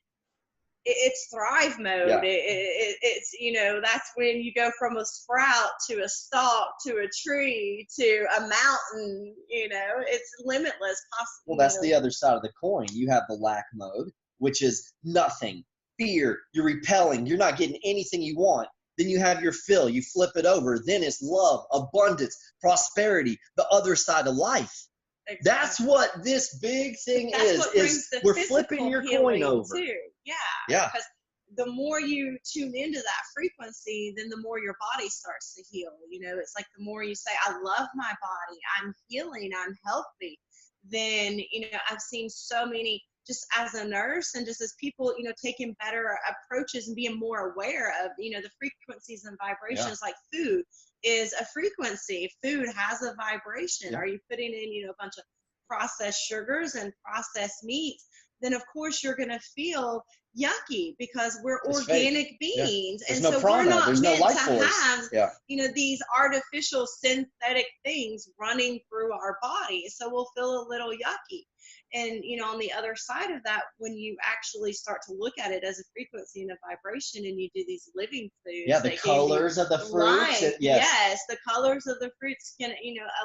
It's thrive mode. Yeah. It's that's when you go from a sprout to a stalk to a tree to a mountain. It's limitless possibility. Well, that's the other side of the coin. You have the lack mode, which is nothing, fear. You're repelling. You're not getting anything you want. Then you have your fill. You flip it over. Then it's love, abundance, prosperity, the other side of life. Exactly. That's what this big thing is we're flipping your coin over. Too. Yeah. Because the more you tune into that frequency, then the more your body starts to heal. It's like the more you say, I love my body, I'm healing, I'm healthy, then, I've seen so many, just as a nurse and just as people, taking better approaches and being more aware of, the frequencies and vibrations. Like food is a frequency. Food has a vibration. Are you putting in, a bunch of processed sugars and processed meats? Then of course you're going to feel yucky, because we're organic beings. There's and no so prana. we're not There's meant no life to force. have, these artificial synthetic things running through our body. So we'll feel a little yucky. And, on the other side of that, when you actually start to look at it as a frequency and a vibration, and you do these living foods. Yeah, the colors of the fruits. Yes, the colors of the fruits can,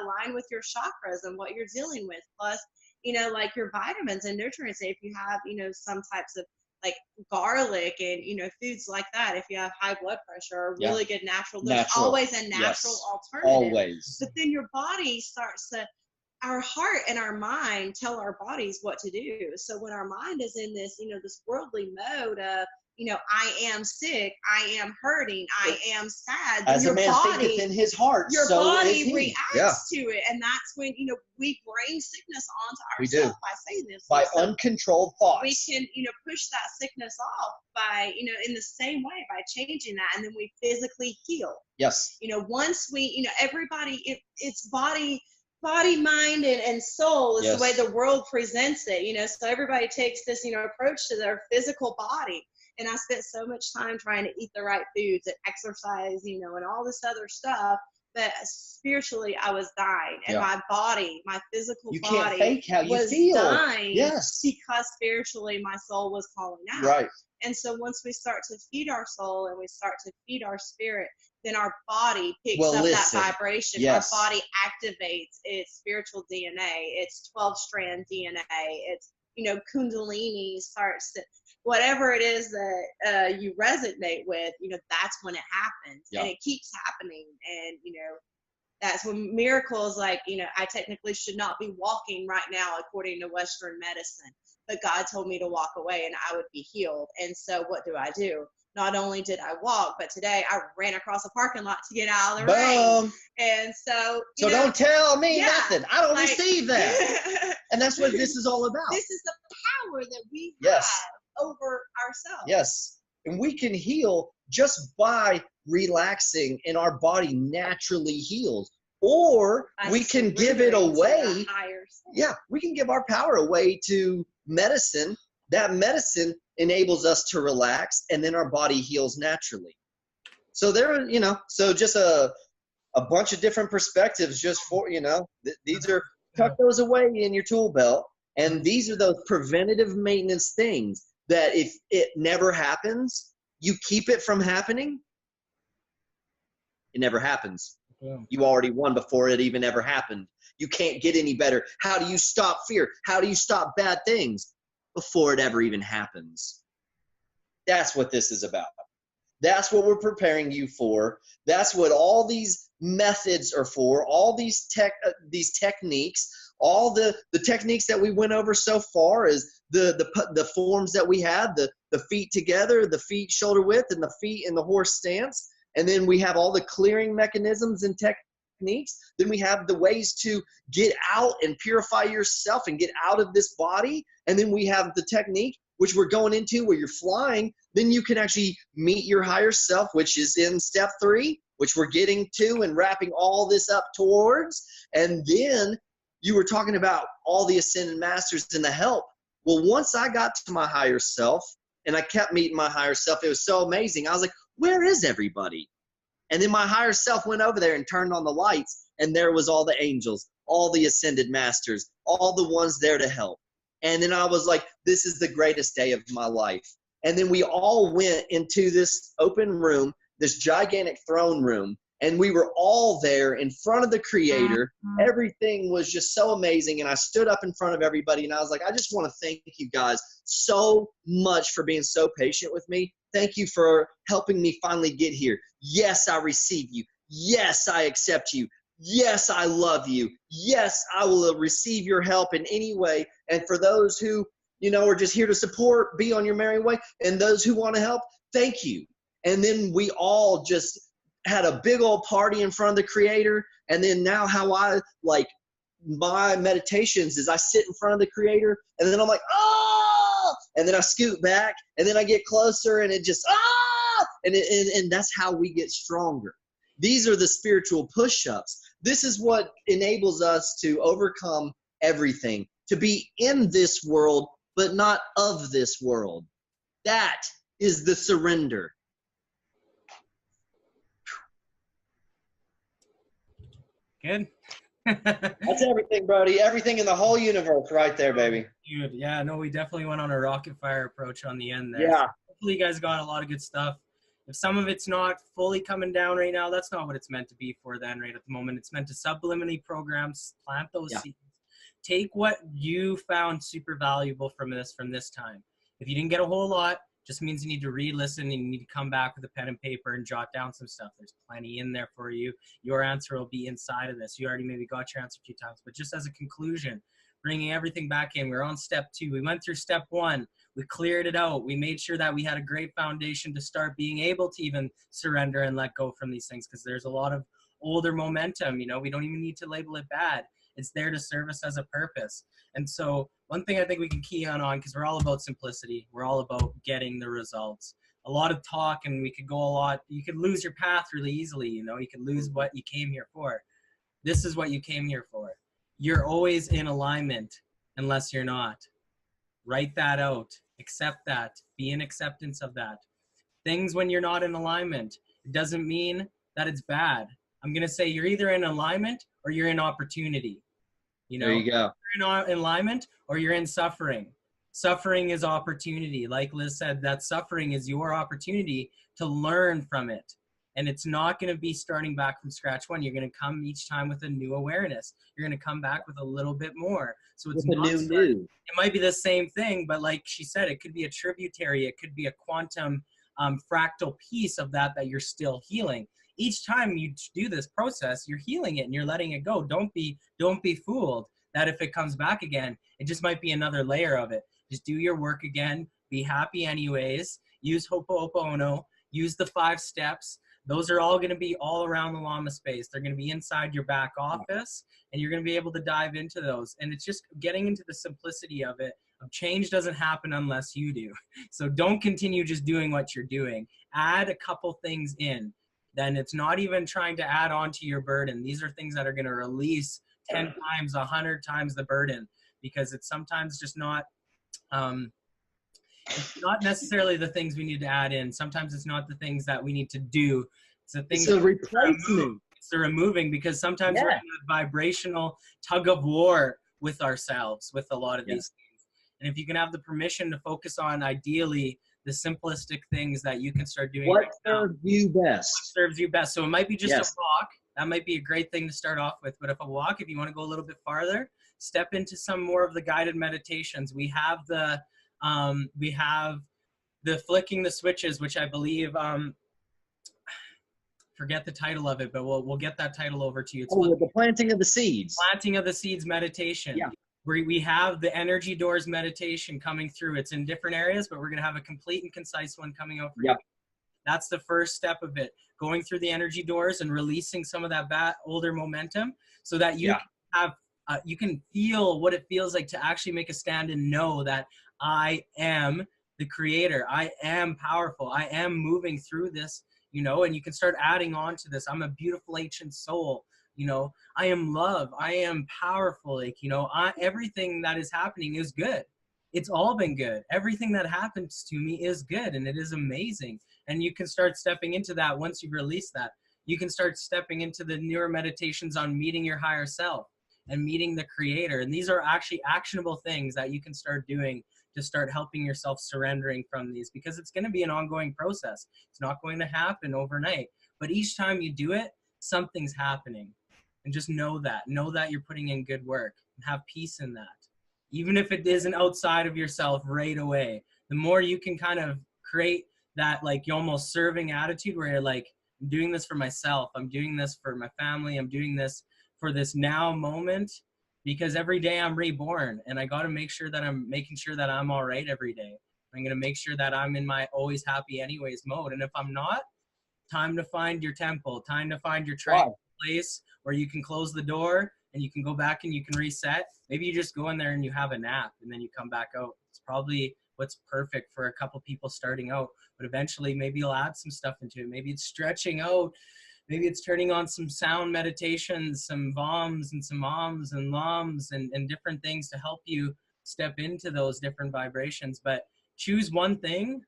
align with your chakras and what you're dealing with. Plus, like your vitamins and nutrients. If you have, some types of like garlic and, foods like that. If you have high blood pressure, are Yeah. really good natural. There's Natural. always a natural Yes. alternative. Always. But then your body starts to, our heart and our mind tell our bodies what to do. So when our mind is in this, this worldly mode of, I am sick, I am hurting, I am sad, then As your a man body, thinketh in his heart, your so is body he. reacts Yeah. to it. And that's when, we bring sickness onto We do. ourselves by saying this. By So uncontrolled thoughts. we can, push that sickness off by, in the same way, by changing that. And then we physically heal. Yes. Once we, everybody, it's body, mind, and soul is Yes. the way the world presents it, so everybody takes this, approach to their physical body. And I spent so much time trying to eat the right foods and exercise, and all this other stuff. But spiritually, I was dying. And Yeah. my body, my physical You can't body fake how you was feel. dying Yes. because spiritually my soul was calling out. Right. And so once we start to feed our soul and we start to feed our spirit, then our body picks up listen. that vibration. Yes. Our body activates its spiritual DNA, its 12-strand DNA, its, Kundalini starts to, whatever it is that you resonate with, that's when it happens. Yeah. And it keeps happening. And, that's when miracles, like, I technically should not be walking right now according to Western medicine, but God told me to walk away and I would be healed. And so what do? Not only did I walk, but today I ran across a parking lot to get out of the rain. Boom. And so, So don't tell me Yeah. nothing. I don't Like- receive that. And that's what this is all about. This is the power that we Yes. have over ourselves. Yes. And we can heal just by relaxing, and our body naturally heals. Or By we can give it surrendering to away. that higher self. Yeah, we can give our power away to medicine. That medicine enables us to relax, and then our body heals naturally. So there, so just a bunch of different perspectives just for, these are, tuck those away in your tool belt. And these are those preventative maintenance things that if it never happens, you keep it from happening, it never happens. Yeah. You already won before it even ever happened. You can't get any better. How do you stop fear? How do you stop bad things before it ever even happens? That's what this is about. That's what we're preparing you for. That's what all these methods are for. All these techniques, all the techniques that we went over so far is the forms that we had, the feet together, the feet shoulder width, and the feet in the horse stance. And then we have all the clearing mechanisms and techniques. Then we have the ways to get out and purify yourself and get out of this body. And then we have the technique, which we're going into, where you're flying. Then you can actually meet your higher self, which is in step 3, which we're getting to and wrapping all this up towards. And then you were talking about all the ascended masters and the help. Well, once I got to my higher self and I kept meeting my higher self, it was so amazing. I was like, where is everybody? And then my higher self went over there and turned on the lights, and there was all the angels, all the ascended masters, all the ones there to help. And then I was like, this is the greatest day of my life. And then we all went into this open room, this gigantic throne room, and we were all there in front of the Creator. Everything was just so amazing. And I stood up in front of everybody, and I was like, I just want to thank you guys so much for being so patient with me. Thank you for helping me finally get here. Yes, I receive you. Yes, I accept you. Yes, I love you. Yes, I will receive your help in any way. And for those who, are just here to support, be on your merry way, and those who want to help, thank you. And then we all just had a big old party in front of the Creator. And then now how I like my meditations is I sit in front of the Creator, and then I'm like, oh, and then I scoot back, and then I get closer, and it just, and that's how we get stronger. These are the spiritual push-ups. This is what enables us to overcome everything, to be in this world, but not of this world. That is the surrender. Good. That's everything, Brody. Everything in the whole universe right there, baby. Dude, yeah, no, we definitely went on a rocket fire approach on the end there. Yeah. Hopefully you guys got a lot of good stuff. If some of it's not fully coming down right now, that's not what it's meant to be for then right at the moment. It's meant to subliminally programs, plant those seeds. Take what you found super valuable from this time. If you didn't get a whole lot, just means you need to re-listen and you need to come back with a pen and paper and jot down some stuff. There's plenty in there for you. Your answer will be inside of this. You already maybe got your answer 2 times, but just as a conclusion, bringing everything back in. We're on step 2. We went through step 1. We cleared it out. We made sure that we had a great foundation to start being able to even surrender and let go from these things, because there's a lot of older momentum. You know, we don't even need to label it bad. It's there to serve us as a purpose. And so one thing I think we can key on, because we're all about simplicity. We're all about getting the results. A lot of talk, and we could go a lot. You could lose your path really easily. You know, you could lose what you came here for. This is what you came here for. You're always in alignment unless you're not. Write that out. Accept that. Be in acceptance of that. Things when you're not in alignment, it doesn't mean that it's bad. I'm going to say you're either in alignment or you're in opportunity. You know, There you go. you're in alignment or you're in suffering. Suffering is opportunity. Like Liz said, that suffering is your opportunity to learn from it. And it's not going to be starting back from scratch one. You're going to come each time with a new awareness. You're going to come back with a little bit more. So it's With a not new. it might be the same thing, but like she said, it could be a tributary. It could be a quantum fractal piece of that you're still healing. Each time you do this process, you're healing it and you're letting it go. Don't be fooled that if it comes back again, it just might be another layer of it. Just do your work again. Be happy anyways. Use Ho'oponopono. Use the 5 steps. Those are all going to be all around the Llama space. They're going to be inside your back office, and you're going to be able to dive into those. And it's just getting into the simplicity of it. Change doesn't happen unless you do. So don't continue just doing what you're doing. Add a couple things in. Then it's not even trying to add on to your burden. These are things that are going to release 10 times, 100 times the burden, because it's sometimes just not it's not necessarily the things we need to add in. Sometimes it's not the things that we need to do. It's the things It's a replacement. it's the removing, because sometimes we're in a vibrational tug of war with ourselves with a lot of these things. And if you can have the permission to focus on ideally the simplistic things that you can start doing. What serves you best? What serves you best. So it might be just a walk. That might be a great thing to start off with. But if you want to go a little bit farther, step into some more of the guided meditations. We have the flicking the switches, which I believe forget the title of it, but we'll get that title over to you. It's the planting of the seeds. Planting of the seeds meditation. Yeah. We have the energy doors meditation coming through. It's in different areas, but we're going to have a complete and concise one coming out for you. That's the first step of it. Going through the energy doors and releasing some of that older momentum so that you can have you can feel what it feels like to actually make a stand and know that I am the creator. I am powerful. I am moving through this, you know, and you can start adding on to this. I'm a beautiful ancient soul. You know, I am love. I am powerful. Like, you know, everything that is happening is good. It's all been good. Everything that happens to me is good, and it is amazing. And you can start stepping into that once you release that. You can start stepping into the newer meditations on meeting your higher self and meeting the creator. And these are actually actionable things that you can start doing to start helping yourself surrendering from these, because it's going to be an ongoing process. It's not going to happen overnight. But each time you do it, something's happening. And just know that you're putting in good work, and have peace in that. Even if it isn't outside of yourself right away, the more you can kind of create that, like, you almost serving attitude where you're like, I'm doing this for myself. I'm doing this for my family. I'm doing this for this now moment, because every day I'm reborn, and I got to make sure that I'm making sure that I'm all right every day. I'm going to make sure that I'm in my always happy anyways mode. And if I'm not, time to find your temple, time to find your place where you can close the door and you can go back and you can reset. Maybe you just go in there and you have a nap and then you come back out. It's probably what's perfect for a couple people starting out, but eventually maybe you'll add some stuff into it. Maybe it's stretching out. Maybe it's turning on some sound meditations, some VOMs and some OMs and LOMs and different things to help you step into those different vibrations. But choose one thing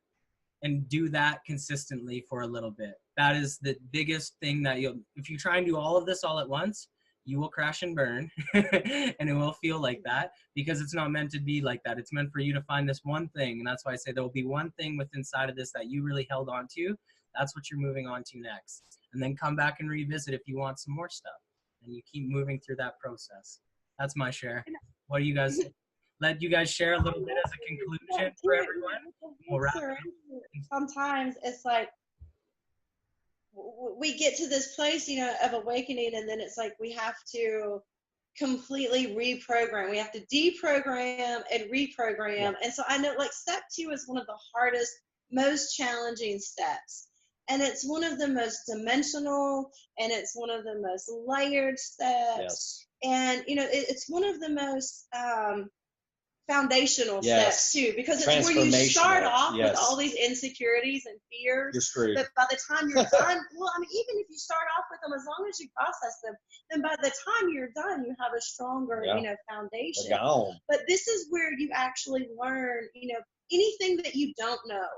and do that consistently for a little bit. That is the biggest thing that if you try and do all of this all at once, you will crash and burn and it will feel like that, because it's not meant to be like that. It's meant for you to find this one thing. And that's why I say there will be one thing within inside of this that you really held on to. That's what you're moving on to next. And then come back and revisit if you want some more stuff. And you keep moving through that process. That's my share. What do you guys think? let you guys share a little bit as a conclusion for everyone. We'll wrap it up. Sometimes it's like we get to this place, of awakening, and then it's like we have to completely reprogram. We have to deprogram and reprogram. Yeah. And so I know, like, step 2 is one of the hardest, most challenging steps. And it's one of the most dimensional, and it's one of the most layered steps. Yes. And, it's one of the most foundational Yes. steps too, because it's where you start off with Yes. all these insecurities and fears. You're screwed. But by the time you're done, well, I mean, even if you start off with them, as long as you process them, then by the time you're done, you have a stronger, Yeah. foundation. We're gone. But this is where you actually learn, anything that you don't know,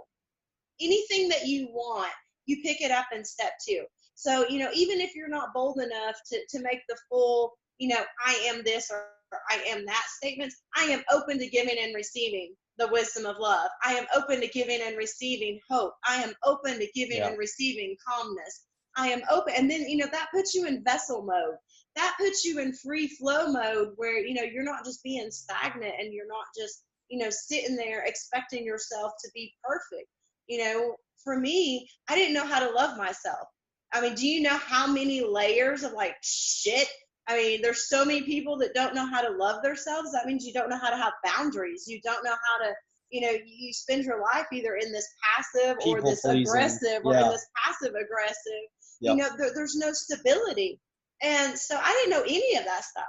anything that you want, you pick it up in step 2. So, even if you're not bold enough to make the full, I am this or I am that statements, I am open to giving and receiving the wisdom of love. I am open to giving and receiving hope. I am open to giving and receiving calmness. I am open. And then, that puts you in vessel mode. That puts you in free flow mode where, you're not just being stagnant, and you're not just, sitting there expecting yourself to be perfect. For me, I didn't know how to love myself. I mean, do you know how many layers of like shit? I mean, there's so many people that don't know how to love themselves. That means you don't know how to have boundaries. You don't know how to, you spend your life either in this passive or this aggressive or in this passive aggressive. Yep. There's no stability. And so I didn't know any of that stuff,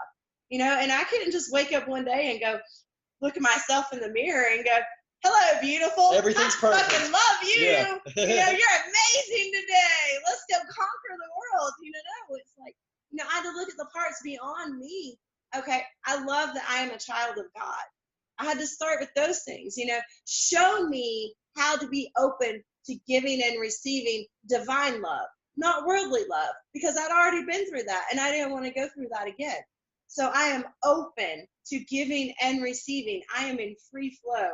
and I couldn't just wake up one day and go look at myself in the mirror and go, hello, beautiful. Everything's perfect. I fucking love you. Yeah. You're amazing today. Let's go conquer the world. No, it's like, I had to look at the parts beyond me. Okay, I love that I am a child of God. I had to start with those things. Show me how to be open to giving and receiving divine love, not worldly love, because I'd already been through that, and I didn't want to go through that again. So I am open to giving and receiving. I am in free flow.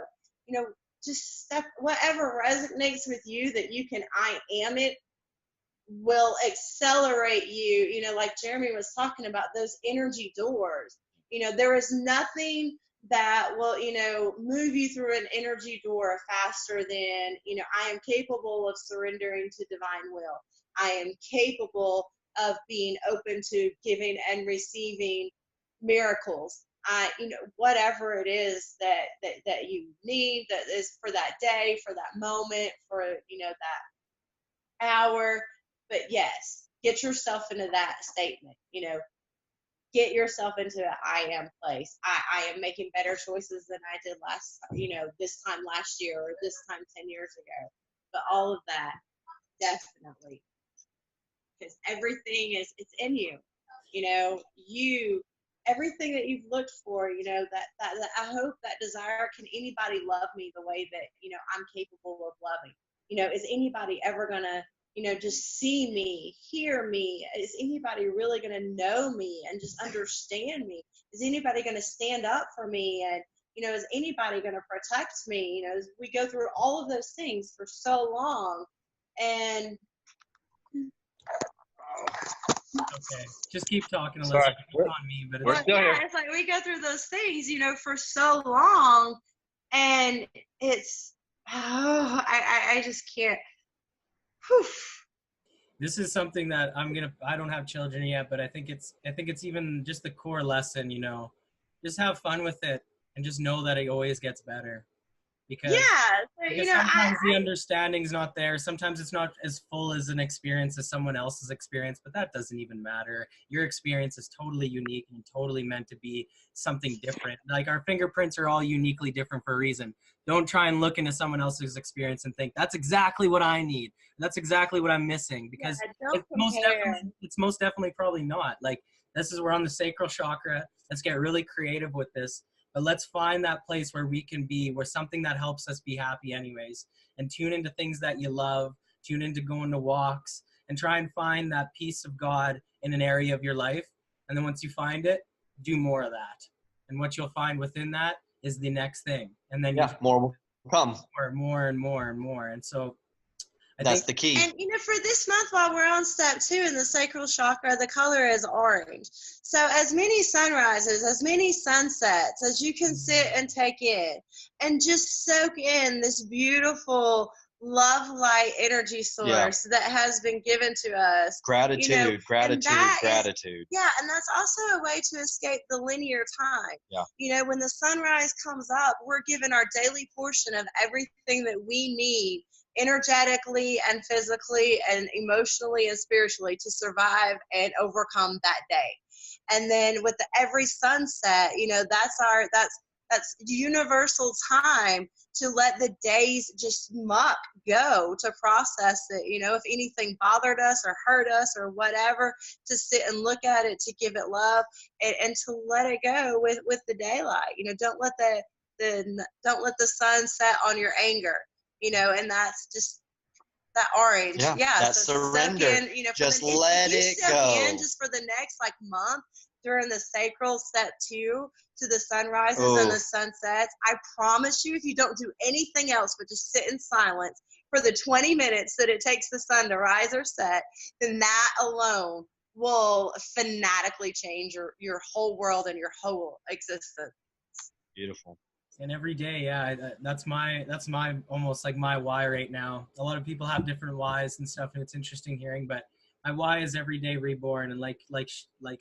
Just whatever resonates with you that you can I am it will accelerate you, like Jeremy was talking about, those energy doors. There is nothing that will, move you through an energy door faster than, I am capable of surrendering to divine will. I am capable of being open to giving and receiving miracles. Whatever it is that you need, that is for that day, for that moment, for, that hour. But yes, get yourself into that statement, get yourself into an I am place. I am making better choices than I did this time last year or this time 10 years ago. But all of that, definitely. Because everything it's in you, everything that you've looked for, that I hope, that desire, can anybody love me the way that, I'm capable of loving? Is anybody ever gonna, just see me, hear me? Is anybody really gonna know me and just understand me? Is anybody gonna stand up for me? And, is anybody gonna protect me? We go through all of those things for so long. And Okay, just keep talking, Alyssa. Sorry. It's on me, but We're it's still here. it's like we go through those things, for so long, and it's I just can't. Whew. This is something that I don't have children yet, but I think it's even just the core lesson, just have fun with it and just know that it always gets better. Because sometimes the understanding's not there. Sometimes it's not as full as an experience as someone else's experience, but that doesn't even matter. Your experience is totally unique and totally meant to be something different. Like, our fingerprints are all uniquely different for a reason. Don't try and look into someone else's experience and think that's exactly what I need. That's exactly what I'm missing, because it's most definitely probably not. Like, we're on the sacral chakra. Let's get really creative with this. But let's find that place where we can be, where something that helps us be happy anyways, and tune into things that you love, tune into going to walks, and try and find that peace of God in an area of your life. And then once you find it, do more of that. And what you'll find within that is the next thing. And then more will come. more and more and more. And so That's think the key. And for this month, while we're on step 2 in the sacral chakra, the color is orange. So as many sunrises, as many sunsets as you can sit and take in, and just soak in this beautiful love light energy source that has been given to us. Gratitude, gratitude, gratitude. And that's also a way to escape the linear time. Yeah. When the sunrise comes up, we're given our daily portion of everything that we need energetically and physically and emotionally and spiritually to survive and overcome that day. And then with every sunset, that's universal time to let the days just muck go, to process it. If anything bothered us or hurt us or whatever, to sit and look at it, to give it love, and to let it go with the daylight. Don't let the sun set on your anger. And that's just that orange. That so surrender. Just let it go. Just for the next month during the sacral step 2 to the sunrises and the sunsets. I promise you, if you don't do anything else but just sit in silence for the 20 minutes that it takes the sun to rise or set, then that alone will fanatically change your whole world and your whole existence. Beautiful. And every day, that's my almost like my why right now. A lot of people have different whys and stuff, and it's interesting hearing, but my why is every day reborn. And like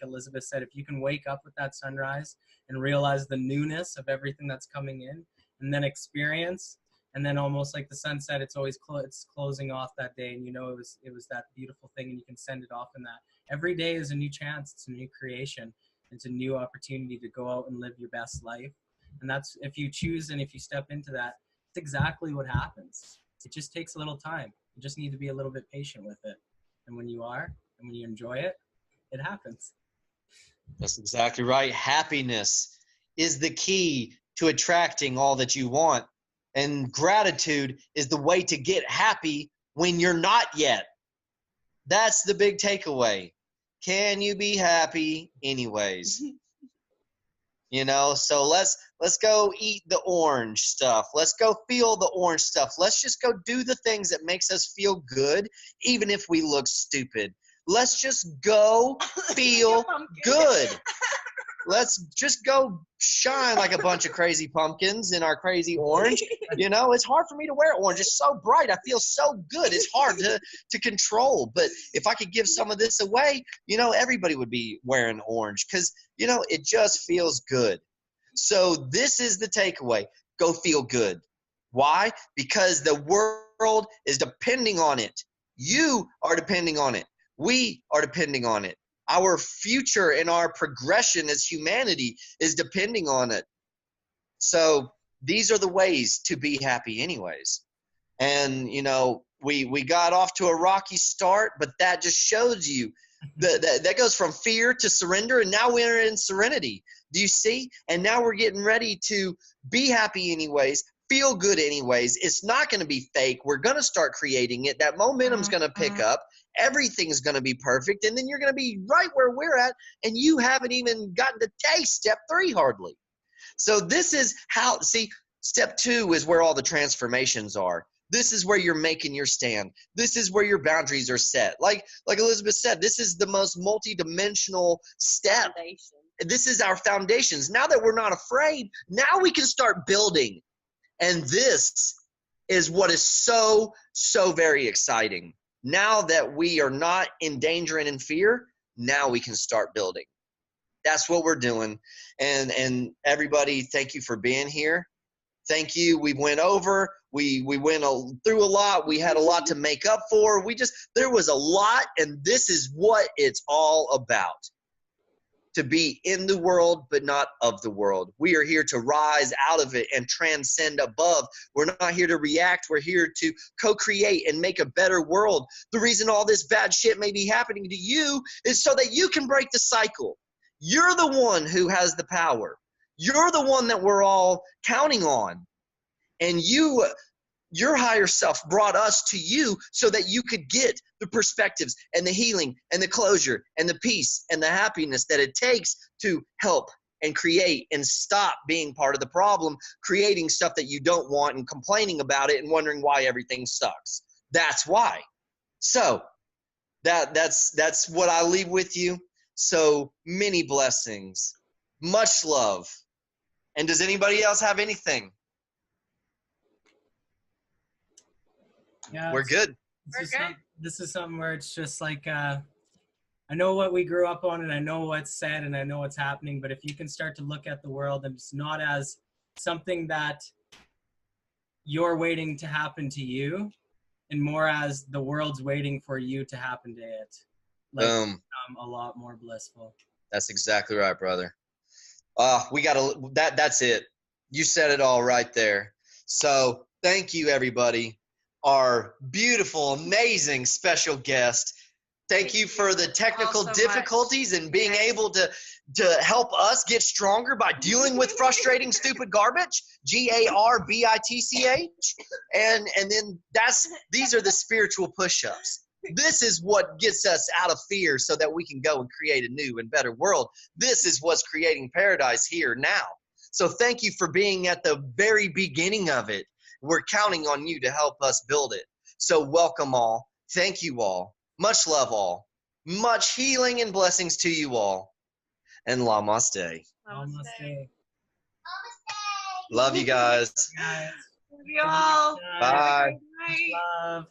Elizabeth said, if you can wake up with that sunrise and realize the newness of everything that's coming in, and then experience, and then almost like the sunset, it's always it's closing off that day, and it was that beautiful thing, and you can send it off in that. Every day is a new chance. It's a new creation. It's a new opportunity to go out and live your best life. And that's, if you choose and if you step into that, it's exactly what happens. It just takes a little time. You just need to be a little bit patient with it. And when you are, and when you enjoy it, it happens. That's exactly right. Happiness is the key to attracting all that you want. And gratitude is the way to get happy when you're not yet. That's the big takeaway. Can you be happy anyways? So let's go eat the orange stuff. Let's go feel the orange stuff. Let's just go do the things that makes us feel good, even if we look stupid. Let's just go feel good. Let's just go shine like a bunch of crazy pumpkins in our crazy orange. It's hard for me to wear orange. It's so bright. I feel so good. It's hard to control. But if I could give some of this away, everybody would be wearing orange because, it just feels good. So this is the takeaway. Go feel good. Why? Because the world is depending on it. You are depending on it. We are depending on it. Our future and our progression as humanity is depending on it. So these are the ways to be happy anyways. And, we got off to a rocky start, but that just shows you that goes from fear to surrender, and now we're in serenity. Do you see? And now we're getting ready to be happy anyways, feel good anyways. It's not going to be fake. We're going to start creating it. That momentum's going to pick up. Everything's going to be perfect, and then you're going to be right where we're at, and you haven't even gotten to taste step 3 hardly. So this is how, step 2 is where all the transformations are. This is where you're making your stand. This is where your boundaries are set. Like Elizabeth said, this is the most multidimensional step. Foundation. This is our foundations. Now that we're not afraid, now we can start building. And this is what is so, so very exciting. Now that we are not in danger and in fear, now we can start building. That's what we're doing. And everybody, thank you for being here. Thank you. We went over. We went through a lot. We had a lot to make up for. There was a lot, and this is what it's all about. To be in the world, but not of the world. We are here to rise out of it and transcend above. We're not here to react. We're here to co-create and make a better world. The reason all this bad shit may be happening to you is so that you can break the cycle. You're the one who has the power. You're the one that we're all counting on. And your higher self brought us to you so that you could get the perspectives and the healing and the closure and the peace and the happiness that it takes to help and create and stop being part of the problem, creating stuff that you don't want and complaining about it and wondering why everything sucks. That's why. So that's what I leave with you. So many blessings, much love. And does anybody else have anything? Yeah, We're good. This is something where it's just like, I know what we grew up on and I know what's said and I know what's happening, but if you can start to look at the world and it's not as something that you're waiting to happen to you and more as the world's waiting for you to happen to it, like, Boom. a lot more blissful. That's exactly right, brother. That's it. You said it all right there. So thank you, everybody. Our beautiful, amazing special guest. Thank you for the technical difficulties and being able to help us get stronger by dealing with frustrating, stupid garbage. GARBITCH. And then these are the spiritual push-ups. This is what gets us out of fear so that we can go and create a new and better world. This is what's creating paradise here now. So thank you for being at the very beginning of it. We're counting on you to help us build it. So welcome all. Thank you all. Much love all. Much healing and blessings to you all. And Namaste. Namaste. Love you guys. Guys. Love you all. Bye. Love.